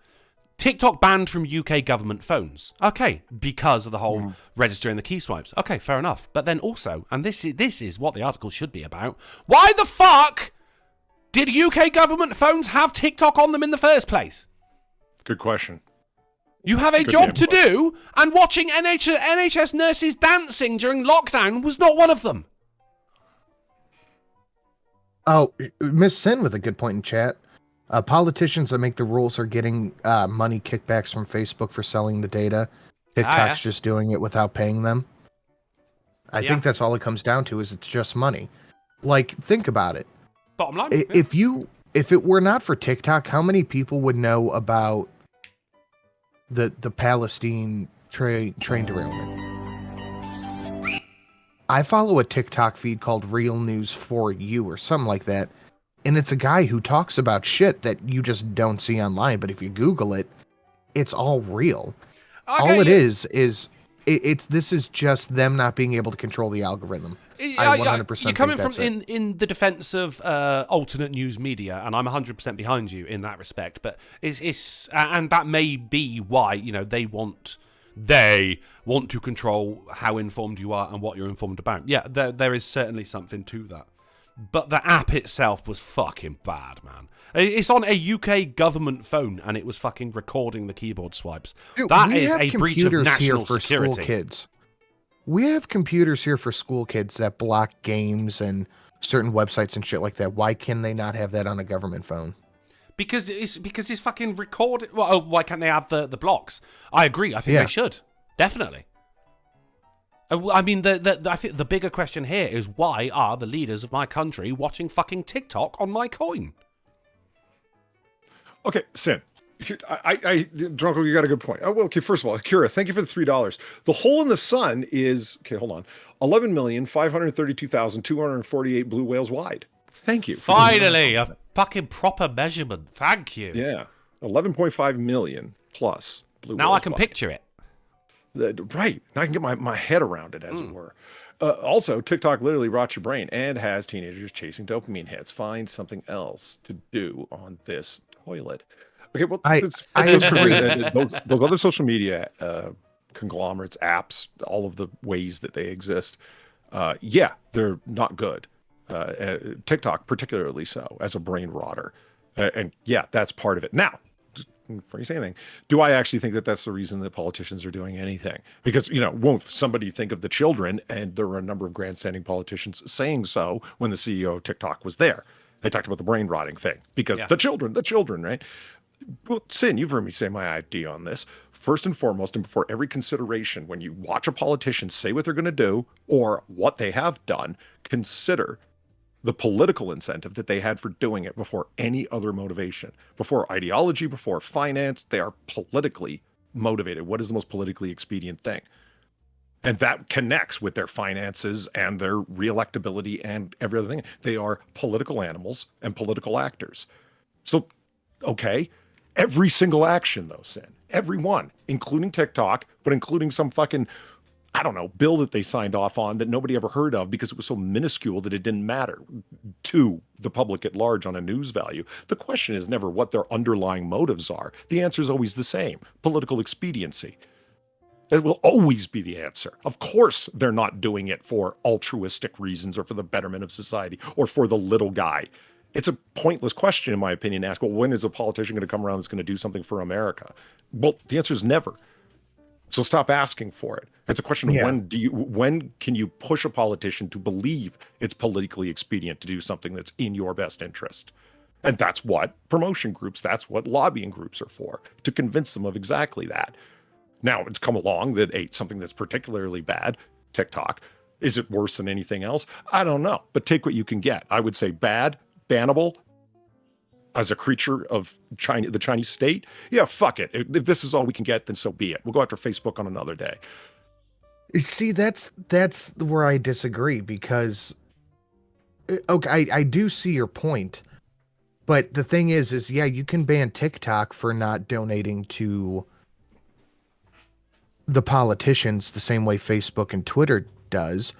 TikTok banned from UK government phones. Okay, because of the whole registering the key swipes. Okay, fair enough. But then also, and this is what the article should be about, why the fuck did UK government phones have TikTok on them in the first place? Good question. You have a job to do, and watching NHS nurses dancing during lockdown was not one of them. Oh, Miss Sin with a good point in chat. Politicians that make the rules are getting money kickbacks from Facebook for selling the data. TikTok's just doing it without paying them. I think that's all it comes down to, is it's just money. Like, think about it. Bottom line. If it were not for TikTok, how many people would know about the Palestine train derailment? I follow a TikTok feed called Real News For You or something like that. And it's a guy who talks about shit that you just don't see online. But if you Google it, it's all real. Okay, all it is this is just them not being able to control the algorithm. I 100% you're coming think from in the defense of alternate news media, and I'm 100% behind you in that respect. But it's and that may be why, you know, they want to control how informed you are and what you're informed about. Yeah, there is certainly something to that. But the app itself was fucking bad, man. It's on a UK government phone, and it was fucking recording the keyboard swipes. Dude, that is a breach of national security. School kids. We have computers here for school kids that block games and certain websites and shit like that. Why can they not have that on a government phone? Because it's fucking recorded. Well, why can't they have the blocks? I agree. I think they should. Definitely. I mean, I think the bigger question here is, why are the leaders of my country watching fucking TikTok on my coin? Okay, Sin. Drunken, you got a good point. Oh, well, okay, first of all, Akira, thank you for the $3. The hole in the sun is, okay, hold on, 11,532,248 blue whales wide. Thank you. Finally, a fucking proper measurement. Thank you. Yeah, 11.5 million plus blue whales. Now I can picture it. Right. Now I can get my head around it, as it were. Also, TikTok literally rots your brain and has teenagers chasing dopamine hits. Find something else to do on this toilet. Okay, well, I agree. Those other social media conglomerates, apps, all of the ways that they exist, yeah, they're not good. TikTok particularly so, as a brain rotter. And yeah, that's part of it. Now, before you say anything, do I actually think that that's the reason that politicians are doing anything? Because, won't somebody think of the children? And there were a number of grandstanding politicians saying so when the CEO of TikTok was there. They talked about the brain rotting thing because the children, right? Well, Sin, you've heard me say my idea on this. First and foremost, and before every consideration, when you watch a politician say what they're going to do or what they have done, consider the political incentive that they had for doing it before any other motivation, before ideology, before finance. They are politically motivated. What is the most politically expedient thing? And that connects with their finances and their reelectability and every other thing. They are political animals and political actors. So, okay, every single action, though, Sin, every one, including TikTok, but including some fucking, I don't know, bill that they signed off on that nobody ever heard of because it was so minuscule that it didn't matter to the public at large on a news value. The question is never what their underlying motives are. The answer is always the same: political expediency. It will always be the answer. Of course, they're not doing it for altruistic reasons or for the betterment of society or for the little guy. It's a pointless question, in my opinion, to ask, well, when is a politician going to come around that's going to do something for America? Well, the answer is never. So stop asking for it. It's a question of when can you push a politician to believe it's politically expedient to do something that's in your best interest? And that's what promotion groups, that's what lobbying groups are for, to convince them of exactly that. Now, it's come along that something that's particularly bad, TikTok, is it worse than anything else? I don't know, but take what you can get. I would say bad, bannable, as a creature of China, the Chinese state. Yeah, fuck it. If this is all we can get, then so be it. We'll go after Facebook on another day. See, that's where I disagree, because, okay, I do see your point, but the thing is yeah, you can ban TikTok for not donating to the politicians the same way Facebook and Twitter does,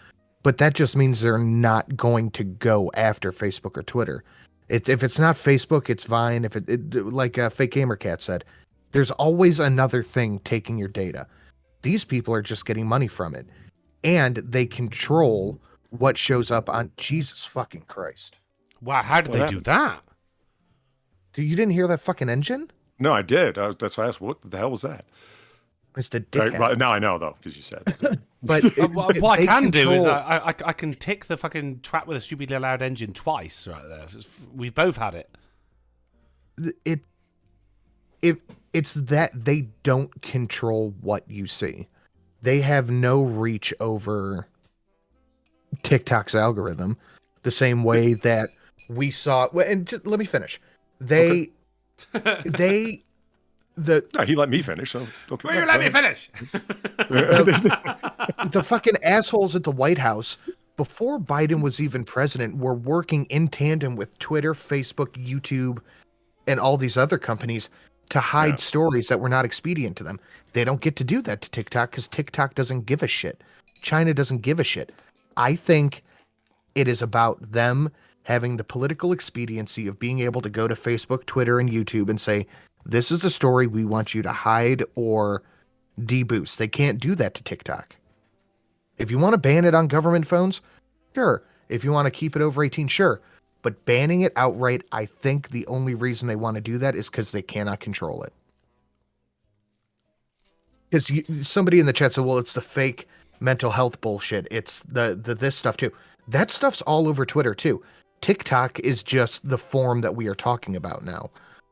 but that just means they're not going to go after Facebook or Twitter. If it's not Facebook, it's Vine. If it like Fake Gamer Cat said, there's always another thing taking your data. These people are just getting money from it, and they control what shows up on Jesus fucking Christ. Wow, how did they do that? You didn't hear that fucking engine? No, I did. That's why I asked, what the hell was that? It's the dickhead. Right, now I know, though, because you said it. But what I can do is I can tick the fucking trap with a stupidly loud engine twice right there. We've both had it. It's that they don't control what you see. They have no reach over TikTok's algorithm the same way that we saw. And let me finish. No, he let me finish. So will you let me finish? The fucking assholes at the White House, before Biden was even president, were working in tandem with Twitter, Facebook, YouTube, and all these other companies to hide stories that were not expedient to them. They don't get to do that to TikTok because TikTok doesn't give a shit. China doesn't give a shit. I think it is about them having the political expediency of being able to go to Facebook, Twitter, and YouTube and say, this is the story we want you to hide or deboost. They can't do that to TikTok. If you want to ban it on government phones, sure. If you want to keep it over 18, sure. But banning it outright, I think the only reason they want to do that is because they cannot control it. Because somebody in the chat said, well, it's the fake mental health bullshit. It's the this stuff too. That stuff's all over Twitter too. TikTok is just the form that we are talking about now.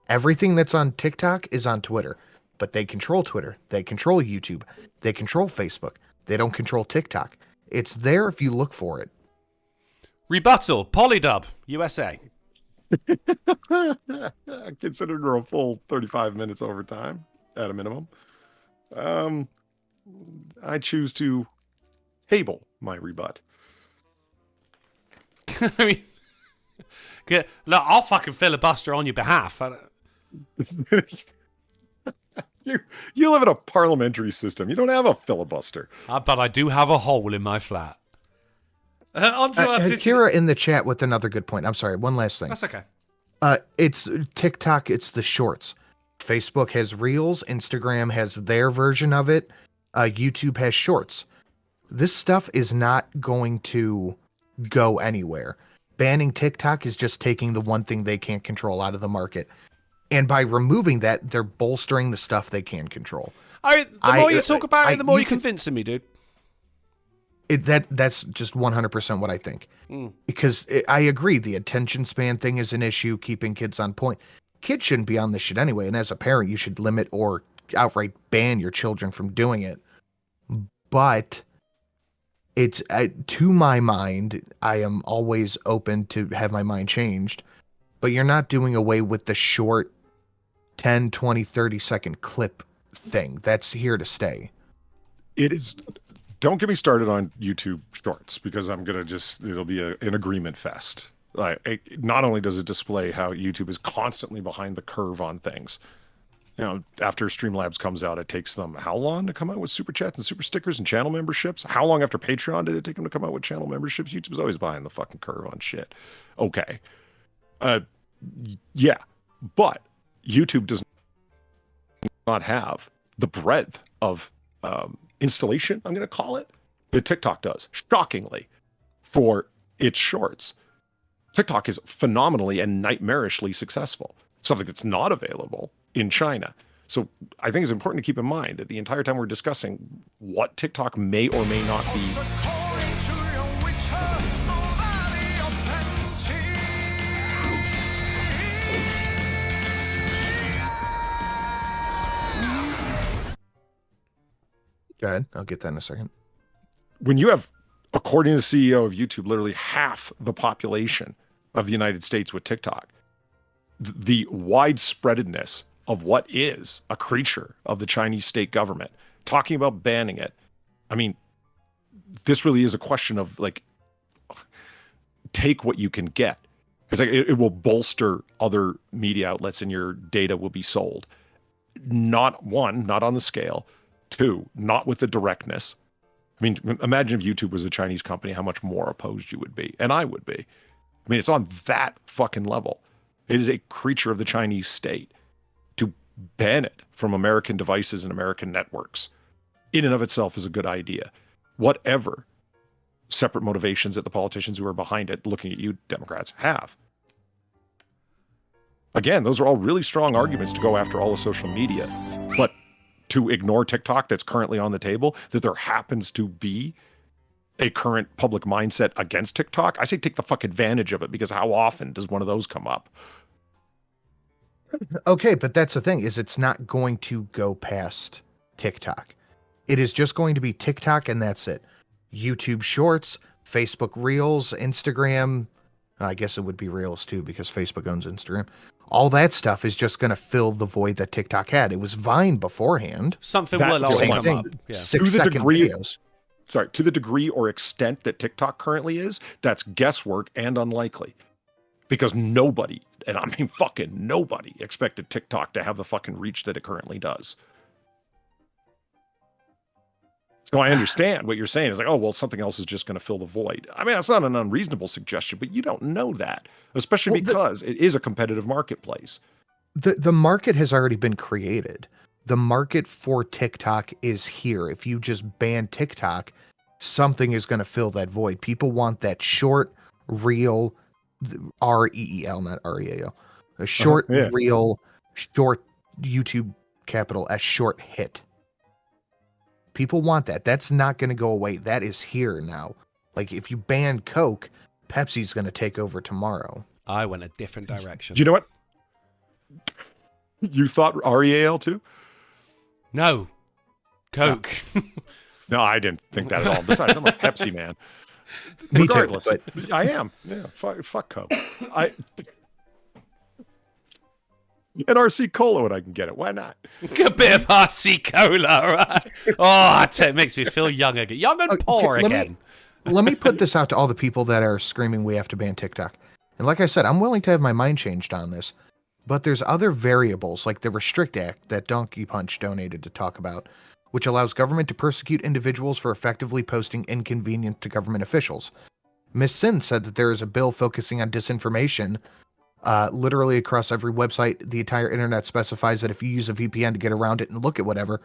Everything that's on TikTok is on Twitter. but they control Twitter, they control YouTube, they control Facebook. They don't control TikTok. It's there if you look for it. Rebuttal, Polydub, USA. Considering we're a full 35 minutes over time at a minimum, I choose to table my rebut. I mean, look, I'll fucking filibuster on your behalf. You live in a parliamentary system. You don't have a filibuster. But I do have a hole in my flat. Kira in the chat with another good point. I'm sorry, one last thing. That's okay. It's TikTok, it's the shorts. Facebook has Reels, Instagram has their version of it, YouTube has Shorts. This stuff is not going to go anywhere. Banning TikTok is just taking the one thing they can't control out of the market. And by removing that, they're bolstering the stuff they can control. The more you talk about it, the more you're convincing me, dude. That's just 100% what I think. Because I agree, the attention span thing is an issue, keeping kids on point. Kids shouldn't be on this shit anyway, and as a parent, you should limit or outright ban your children from doing it. But it's, to my mind, I am always open to have my mind changed, but you're not doing away with the short 10, 20, 30-second clip thing. That's here to stay. It is. Don't get me started on YouTube Shorts, because I'm going to it'll be an agreement fest. Not only does it display how YouTube is constantly behind the curve on things. You know, after Streamlabs comes out, it takes them how long to come out with super chats and super stickers and channel memberships? How long after Patreon did it take them to come out with channel memberships? YouTube's always behind the fucking curve on shit. Okay. Yeah. But YouTube does not have the breadth of installation, I'm going to call it, that TikTok does, shockingly, for its shorts. TikTok is phenomenally and nightmarishly successful, something that's not available in China. So I think it's important to keep in mind that the entire time we're discussing what TikTok may or may not be. Go ahead. I'll get that in a second. When you have, according to the CEO of YouTube, literally half the population of the United States with TikTok, the widespreadedness of what is a creature of the Chinese state government, talking about banning it. I mean, this really is a question of, like, take what you can get. It's like it will bolster other media outlets and your data will be sold. Not one, not on the scale. Two, not with the directness. I mean, imagine if YouTube was a Chinese company, how much more opposed you would be. And I would be. I mean, it's on that fucking level. It is a creature of the Chinese state. To ban it from American devices and American networks in and of itself is a good idea. Whatever separate motivations that the politicians who are behind it, looking at you Democrats, have. Again, those are all really strong arguments to go after all of social media. But to ignore TikTok that's currently on the table, that there happens to be a current public mindset against TikTok, I say take the fuck advantage of it, because how often does one of those come up? Okay, but that's the thing, is it's not going to go past TikTok. It is just going to be TikTok and that's it. YouTube Shorts, Facebook Reels, Instagram, I guess it would be Reels too, because Facebook owns Instagram. All that stuff is just going to fill the void that TikTok had. It was Vine beforehand. Something will always come up. Yeah. 6-second videos. Sorry, to the degree or extent that TikTok currently is, that's guesswork and unlikely. Because nobody, and I mean fucking nobody, expected TikTok to have the fucking reach that it currently does. So I understand what you're saying. It's like, oh, well, something else is just going to fill the void. I mean, that's not an unreasonable suggestion, but you don't know that, especially because it is a competitive marketplace. The market has already been created. The market for TikTok is here. If you just ban TikTok, something is going to fill that void. People want that short, real, R-E-E-L, not R-E-A-L. A short, real, short YouTube, capital S, short hit. People want that. That's not going to go away. That is here now. Like, if you ban Coke, Pepsi's going to take over tomorrow. I went a different direction. You know what? You thought REAL too? No. Coke. No, I didn't think that at all. Besides, I'm a Pepsi man. Me Regardless, too, but I am. Yeah, fuck Coke. And RC Cola when I can get it. Why not? A bit of RC Cola, right? Oh, it makes me feel young again. Young and poor again. Let me put this out to all the people that are screaming we have to ban TikTok. And like I said, I'm willing to have my mind changed on this. But there's other variables like the Restrict Act that Donkey Punch donated to talk about, which allows government to persecute individuals for effectively posting inconvenience to government officials. Miss Sin said that there is a bill focusing on disinformation. Literally across every website, the entire internet specifies that if you use a VPN to get around it and look at whatever,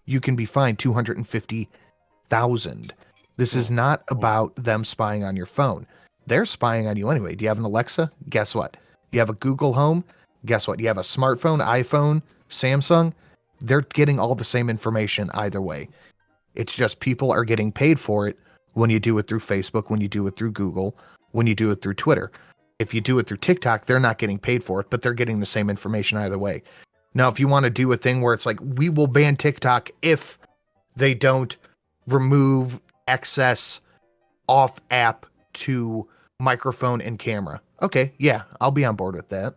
you can be fined $250,000. This is not about them spying on your phone. They're spying on you anyway. Do you have an Alexa? Guess what? You have a Google Home? Guess what? You have a smartphone, iPhone, Samsung? They're getting all the same information either way. It's just people are getting paid for it when you do it through Facebook, when you do it through Google, when you do it through Twitter. If you do it through TikTok, they're not getting paid for it, but they're getting the same information either way. Now, if you want to do a thing where it's like, we will ban TikTok if they don't remove excess off app to microphone and camera. Okay, yeah, I'll be on board with that.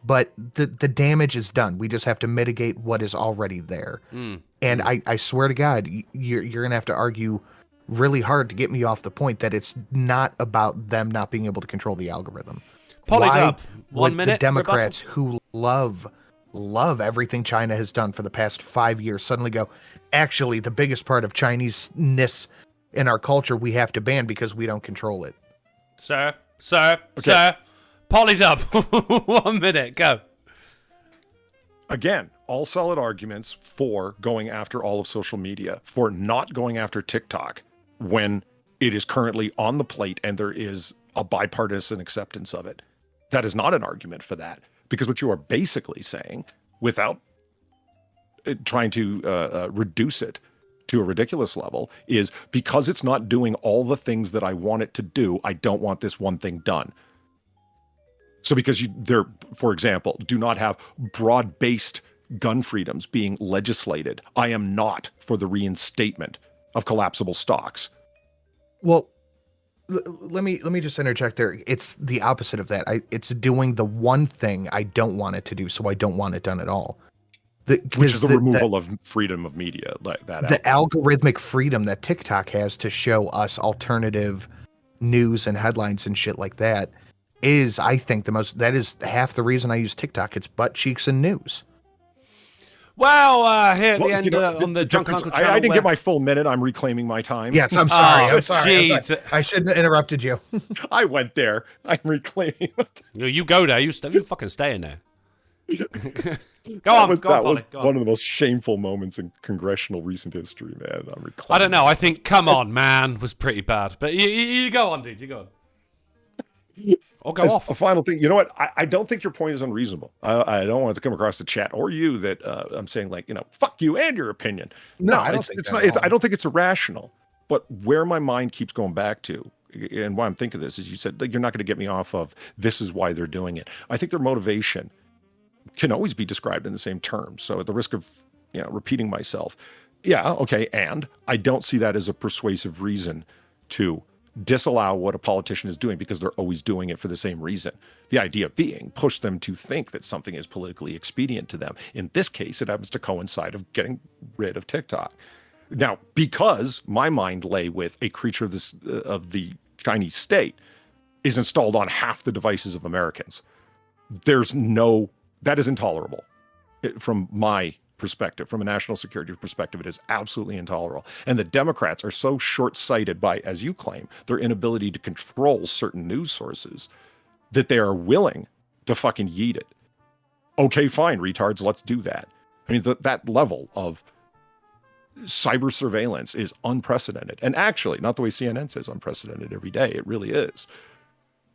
But the damage is done. We just have to mitigate what is already there. And I swear to God, you're going to have to argue really hard to get me off the point that it's not about them not being able to control the algorithm. Polydub, 1 would minute. the Democrats who love everything China has done for the past 5 years suddenly go, actually, the biggest part of Chinese-ness in our culture we have to ban because we don't control it? Sir. Polydub, 1 minute, go. Again, all solid arguments for going after all of social media, for not going after TikTok when it is currently on the plate and there is a bipartisan acceptance of it. That is not an argument for that, because what you are basically saying, without trying to reduce it to a ridiculous level, is because it's not doing all the things that I want it to do, I don't want this one thing done. So because there, for example, do not have broad-based gun freedoms being legislated, I am not for the reinstatement of collapsible stocks. Well, let me just interject there. It's the opposite of that. It's doing the one thing I don't want it to do, so I don't want it done at all. Which is the removal of freedom of media, like that. The algorithmic freedom that TikTok has to show us alternative news and headlines and shit like that is, I think, that is half the reason I use TikTok. It's butt cheeks and news. Well, here at the end on the Drunken Uncle channel. I didn't get my full minute. I'm reclaiming my time. Yes, I'm sorry. I'm sorry. I shouldn't have interrupted you. I went there. I'm reclaiming. You go there. You fucking stay in there. Go on. That was one of the most shameful moments in congressional recent history, man. I'm reclaiming. I don't know. I think "Come On, Man" was pretty bad. But you go on, dude. You go on. Or go off. A final thing, you know what? I don't think your point is unreasonable. I don't want it to come across the chat or you that I'm saying, like, fuck you and your opinion. No, I don't think it's not. I don't think it's irrational. But where my mind keeps going back to, and why I'm thinking this, is you said, like, you're not going to get me off of this is why they're doing it. I think their motivation can always be described in the same terms. So at the risk of repeating myself, yeah, okay, and I don't see that as a persuasive reason to disallow what a politician is doing because they're always doing it for the same reason. The idea being push them to think that something is politically expedient to them. In this case, it happens to coincide of getting rid of TikTok. Now, because my mind lay with a creature of the Chinese state is installed on half the devices of Americans, that is intolerable from my perspective. From a national security perspective, it is absolutely intolerable. And the Democrats are so short-sighted by, as you claim, their inability to control certain news sources that they are willing to fucking yeet it. Okay, fine, retards, let's do that. I mean, that level of cyber surveillance is unprecedented. And actually, not the way CNN says unprecedented every day, it really is.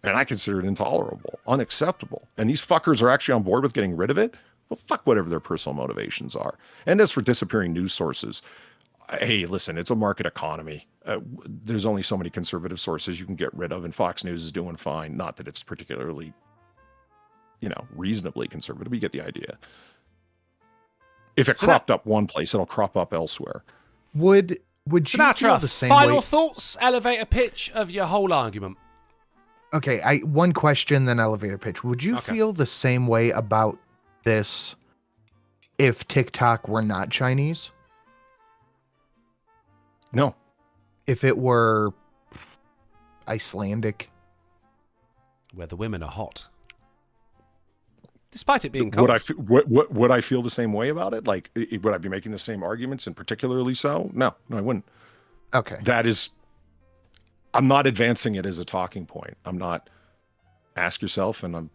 And I consider it intolerable, unacceptable. And these fuckers are actually on board with getting rid of it. Well, fuck whatever their personal motivations are. And as for disappearing news sources, hey, listen, it's a market economy. There's only so many conservative sources you can get rid of, and Fox News is doing fine. Not that it's particularly, reasonably conservative. You get the idea. If it cropped up one place, it'll crop up elsewhere. Would you feel Sinatra, the same final way? thoughts, elevator pitch of your whole argument. Okay, one question, then elevator pitch. Would you feel the same way about this if TikTok were not Chinese? No. If it were Icelandic? Where the women are hot. Despite it being cold. Would I feel the same way about it? Like, would I be making the same arguments, and particularly so? No, I wouldn't. Okay. I'm not advancing it as a talking point. I'm not Ask Yourself, and I'm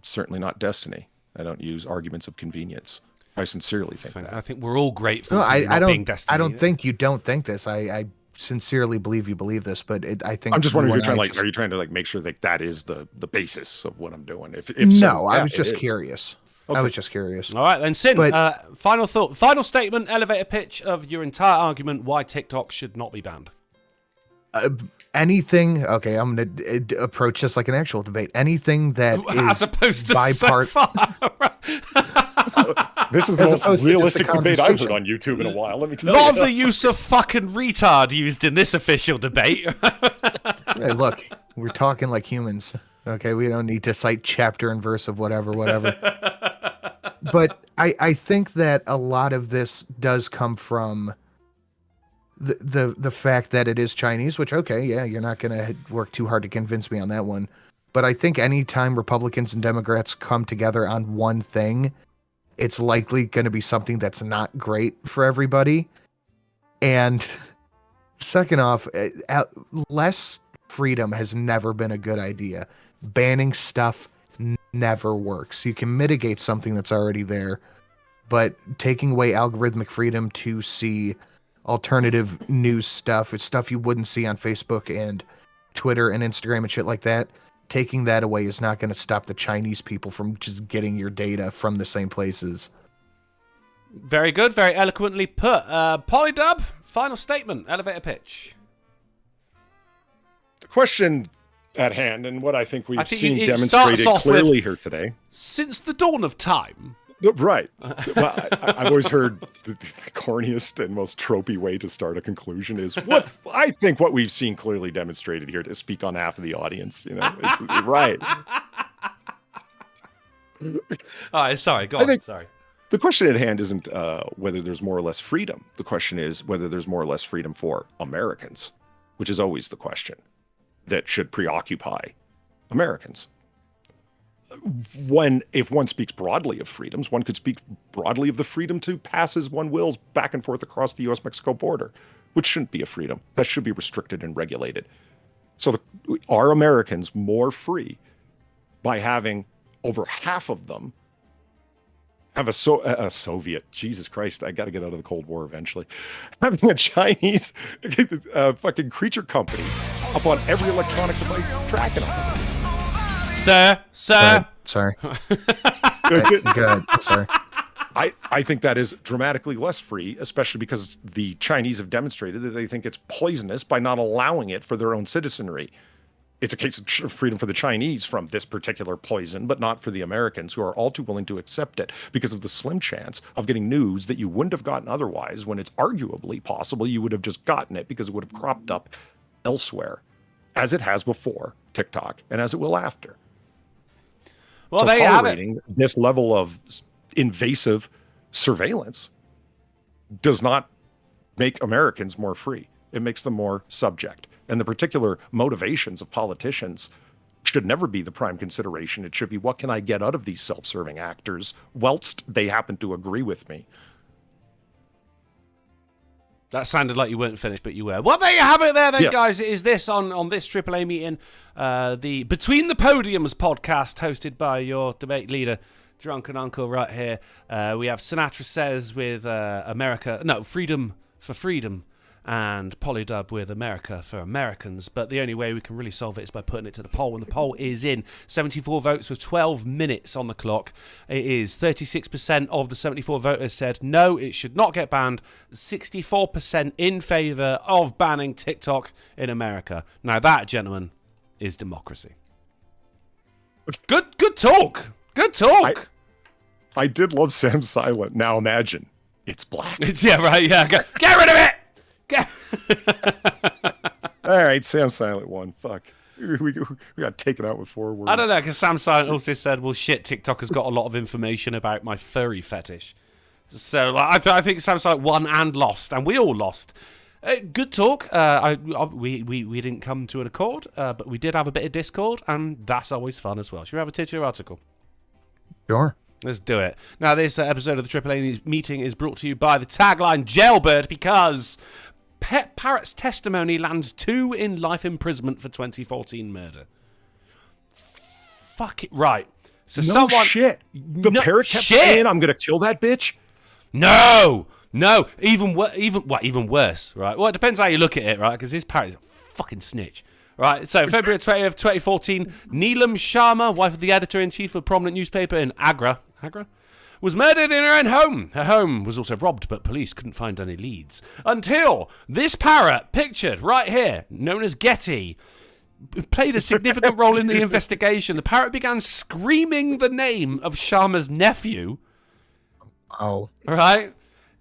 certainly not Destiny. I don't use arguments of convenience. I sincerely think that. I think we're all grateful No, for you not being Destiny. I don't think you don't think this. I sincerely believe you believe this, but I think I'm just wondering if are you trying to make sure that is the basis of what I'm doing? If no, so, I was just curious. Okay. I was just curious. All right, then, Sin, final thought, final statement, elevator pitch of your entire argument why TikTok should not be banned. Anything, okay, I'm going to approach this like an actual debate. Anything that is as opposed to so far. This is the most realistic debate I've heard on YouTube in a while, let me tell you. A lot of the use of fucking retard used in this official debate. Hey, look, we're talking like humans. Okay, we don't need to cite chapter and verse of whatever. But I think that a lot of this does come from the fact that it is Chinese, which, okay, yeah, you're not going to work too hard to convince me on that one. But I think anytime Republicans and Democrats come together on one thing, it's likely going to be something that's not great for everybody. And second off, less freedom has never been a good idea. Banning stuff never works. You can mitigate something that's already there, but taking away algorithmic freedom to see alternative news stuff, it's stuff you wouldn't see on Facebook and Twitter and Instagram and shit like that. Taking that away is not going to stop the Chinese people from just getting your data from the same places. Very good, very eloquently put. Polydub, final statement, elevator pitch. The question at hand, and what I think we've seen it demonstrated clearly here today. Since the dawn of time. Right. Well, I've always heard the corniest and most tropey way to start a conclusion is what I think what we've seen clearly demonstrated here, to speak on half of the audience. You know, it's right. All right, sorry, go on. Sorry. The question at hand isn't whether there's more or less freedom. The question is whether there's more or less freedom for Americans, which is always the question that should preoccupy Americans. If one speaks broadly of freedoms, one could speak broadly of the freedom to pass as one wills back and forth across the U.S.-Mexico border, which shouldn't be a freedom. That should be restricted and regulated. So are Americans more free by having over half of them have a Soviet, Jesus Christ, I got to get out of the Cold War eventually, having a Chinese fucking creature company up on every electronic device tracking them? Sir. Sorry. Good. Sorry. I think that is dramatically less free, especially because the Chinese have demonstrated that they think it's poisonous by not allowing it for their own citizenry. It's a case of freedom for the Chinese from this particular poison, but not for the Americans, who are all too willing to accept it because of the slim chance of getting news that you wouldn't have gotten otherwise, when it's arguably possible you would have just gotten it because it would have cropped up elsewhere, as it has before TikTok and as it will after. Well, so there you have it. This level of invasive surveillance does not make Americans more free. It makes them more subject. And the particular motivations of politicians should never be the prime consideration. It should be, what can I get out of these self-serving actors whilst they happen to agree with me? That sounded like you weren't finished, but you were. Well, there you have it there then, guys. It is this on this AAA meeting, the Between the Podiums podcast hosted by your debate leader, Drunken Uncle, right here. We have Sinatra Says with Freedom for Freedom, and Polydub with America for Americans. But the only way we can really solve it is by putting it to the poll, and the poll is in. 74 votes with 12 minutes on the clock. It is 36% of the 74 voters said no, it should not get banned. 64% in favour of banning TikTok in America. Now that, gentlemen, is democracy. Good talk. Good talk. I did love Sam Silent. Now imagine It's black. Yeah, right. Yeah, get rid of it. All right, Sam Silent won. Fuck. We got taken out with 4 words. I don't know, because Sam Silent also said, well, shit, TikTok has got a lot of information about my furry fetish. So like, I think Sam Silent won and lost, and we all lost. Good talk. We didn't come to an accord, but we did have a bit of Discord, and that's always fun as well. Should we have a titular article? Sure. Let's do it. Now, this episode of the AAA Meeting is brought to you by the tagline Jailbird, because Pet Parrot's testimony lands 2 in life imprisonment for 2014 murder. Fuck it. Right. So no shit. The parrot kept saying, I'm going to kill that bitch? No. Even worse, right? Well, it depends how you look at it, right? Because this parrot is a fucking snitch. Right, so February 20th, 2014, Neelam Sharma, wife of the editor-in-chief of a prominent newspaper in Agra, was murdered in her own home. Her home was also robbed, but police couldn't find any leads. Until this parrot, pictured right here, known as Getty, played a significant role in the investigation. The parrot began screaming the name of Sharma's nephew. Oh. Right?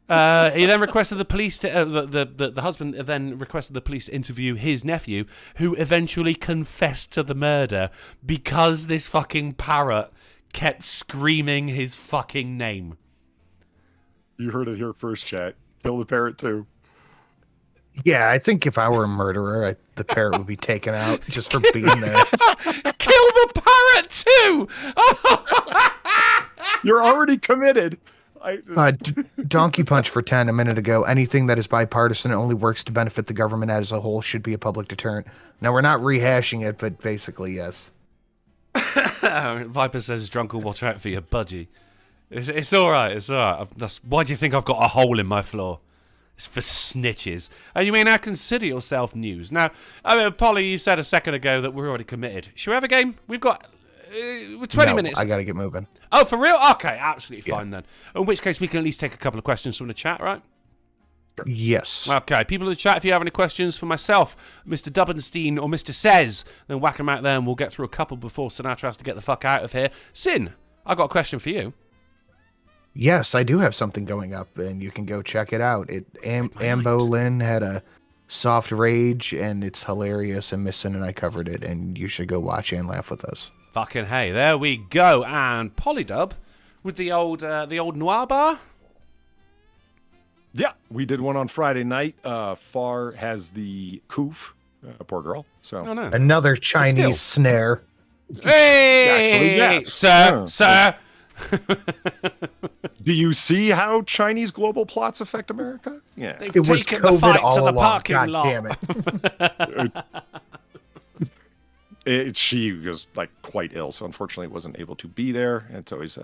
He then requested the police to the husband then requested the police to interview his nephew, who eventually confessed to the murder because this fucking parrot kept screaming his fucking name. You heard it here first, chat. Kill the parrot too. Yeah, I think if I were a murderer, the parrot would be taken out just for being there. Kill the parrot too. You're already committed. Donkey Punch for 10 a minute ago. Anything that is bipartisan and only works to benefit the government as a whole should be a public deterrent. Now, we're not rehashing it, but basically, yes. Viper says, Drunken, watch out for your budgie. It's all right. It's all right. Why do you think I've got a hole in my floor? It's for snitches. And you may now consider yourself news. Now, I mean, Polly, you said a second ago that we're already committed. Should we have a game? We've got 20 minutes. I got to get moving. Oh, for real? Okay, absolutely fine then. In which case, we can at least take a couple of questions from the chat, right? Yes. Okay, people in the chat, if you have any questions for myself, Mr. Dubbenstein, or Mr. Says, then whack them out there and we'll get through a couple before Sinatra has to get the fuck out of here. Sin, I got a question for you. Yes, I do have something going up, and you can go check it out. Ambo Lynn had a soft rage, and it's hilarious, and Miss Sin and I covered it, and you should go watch it and laugh with us. Fucking hey, there we go. And Polydub with the old Noir Bar. Yeah, we did one on Friday night. Far has the Koof, poor girl. So another Chinese snare. Hey, actually, yes. sir. Do you see how Chinese global plots affect America? Yeah, it was COVID all along. God damn it. She was like quite ill, so unfortunately wasn't able to be there. And it's always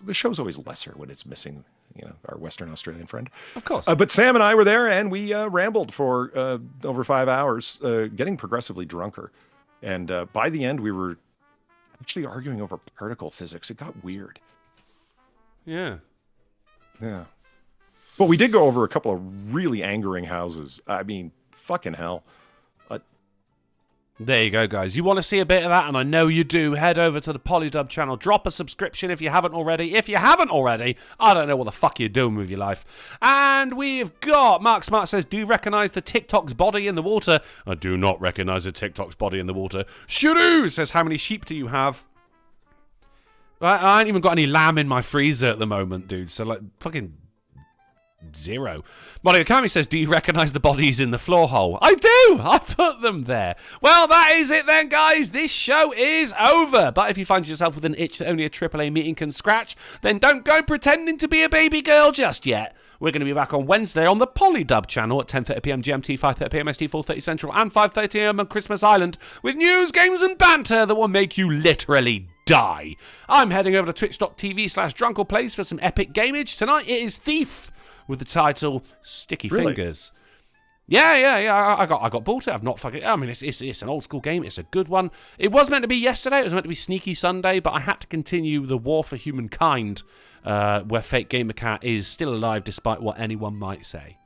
the show's always lesser when it's missing, our Western Australian friend. Of course. But Sam and I were there, and we rambled for over 5 hours, getting progressively drunker. And by the end, we were actually arguing over particle physics. It got weird. Yeah. But we did go over a couple of really angering houses. I mean, fucking hell. There you go, guys. You want to see a bit of that, and I know you do. Head over to the Polydub channel. Drop a subscription if you haven't already. If you haven't already, I don't know what the fuck you're doing with your life. And we've got... Mark Smart says, do you recognise the TikTok's body in the water? I do not recognise the TikTok's body in the water. Shuru says, how many sheep do you have? I ain't even got any lamb in my freezer at the moment, dude. So, like, fucking... 0. Monica Kami says, do you recognise the bodies in the floor hole? I do! I put them there. Well, that is it then, guys. This show is over. But if you find yourself with an itch that only a AAA meeting can scratch, then don't go pretending to be a baby girl just yet. We're going to be back on Wednesday on the Polydub channel at 10:30pm GMT, 5:30pm ST, 4:30 Central, and 5:30am on Christmas Island with news, games, and banter that will make you literally die. I'm heading over to twitch.tv/drunkleplays for some epic gameage. Tonight it is Thief, with the title Sticky Fingers. Yeah. I got bought it. I've not fucking... I mean, it's an old school game. It's a good one. It was meant to be yesterday. It was meant to be Sneaky Sunday, but I had to continue the War for Humankind, where Fake Gamer Cat is still alive despite what anyone might say.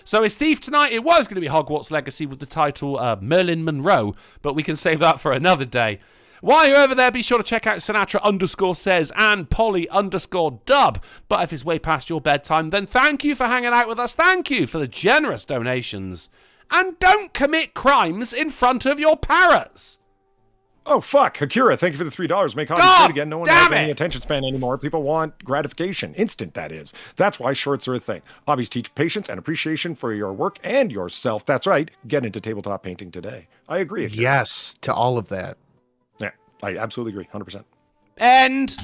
So it's Thief tonight. It was going to be Hogwarts Legacy with the title Merlin Monroe, but we can save that for another day. While you're over there, be sure to check out Sinatra_says and Polly_dub. But if it's way past your bedtime, then thank you for hanging out with us. Thank you for the generous donations. And don't commit crimes in front of your parrots. Oh, fuck. Akira, thank you for the $3. Make hobbies great again. No one has any attention span anymore. People want gratification. Instant, that is. That's why shorts are a thing. Hobbies teach patience and appreciation for your work and yourself. That's right. Get into tabletop painting today. I agree, Akira. Yes, to all of that. Yeah, I absolutely agree. 100%. End.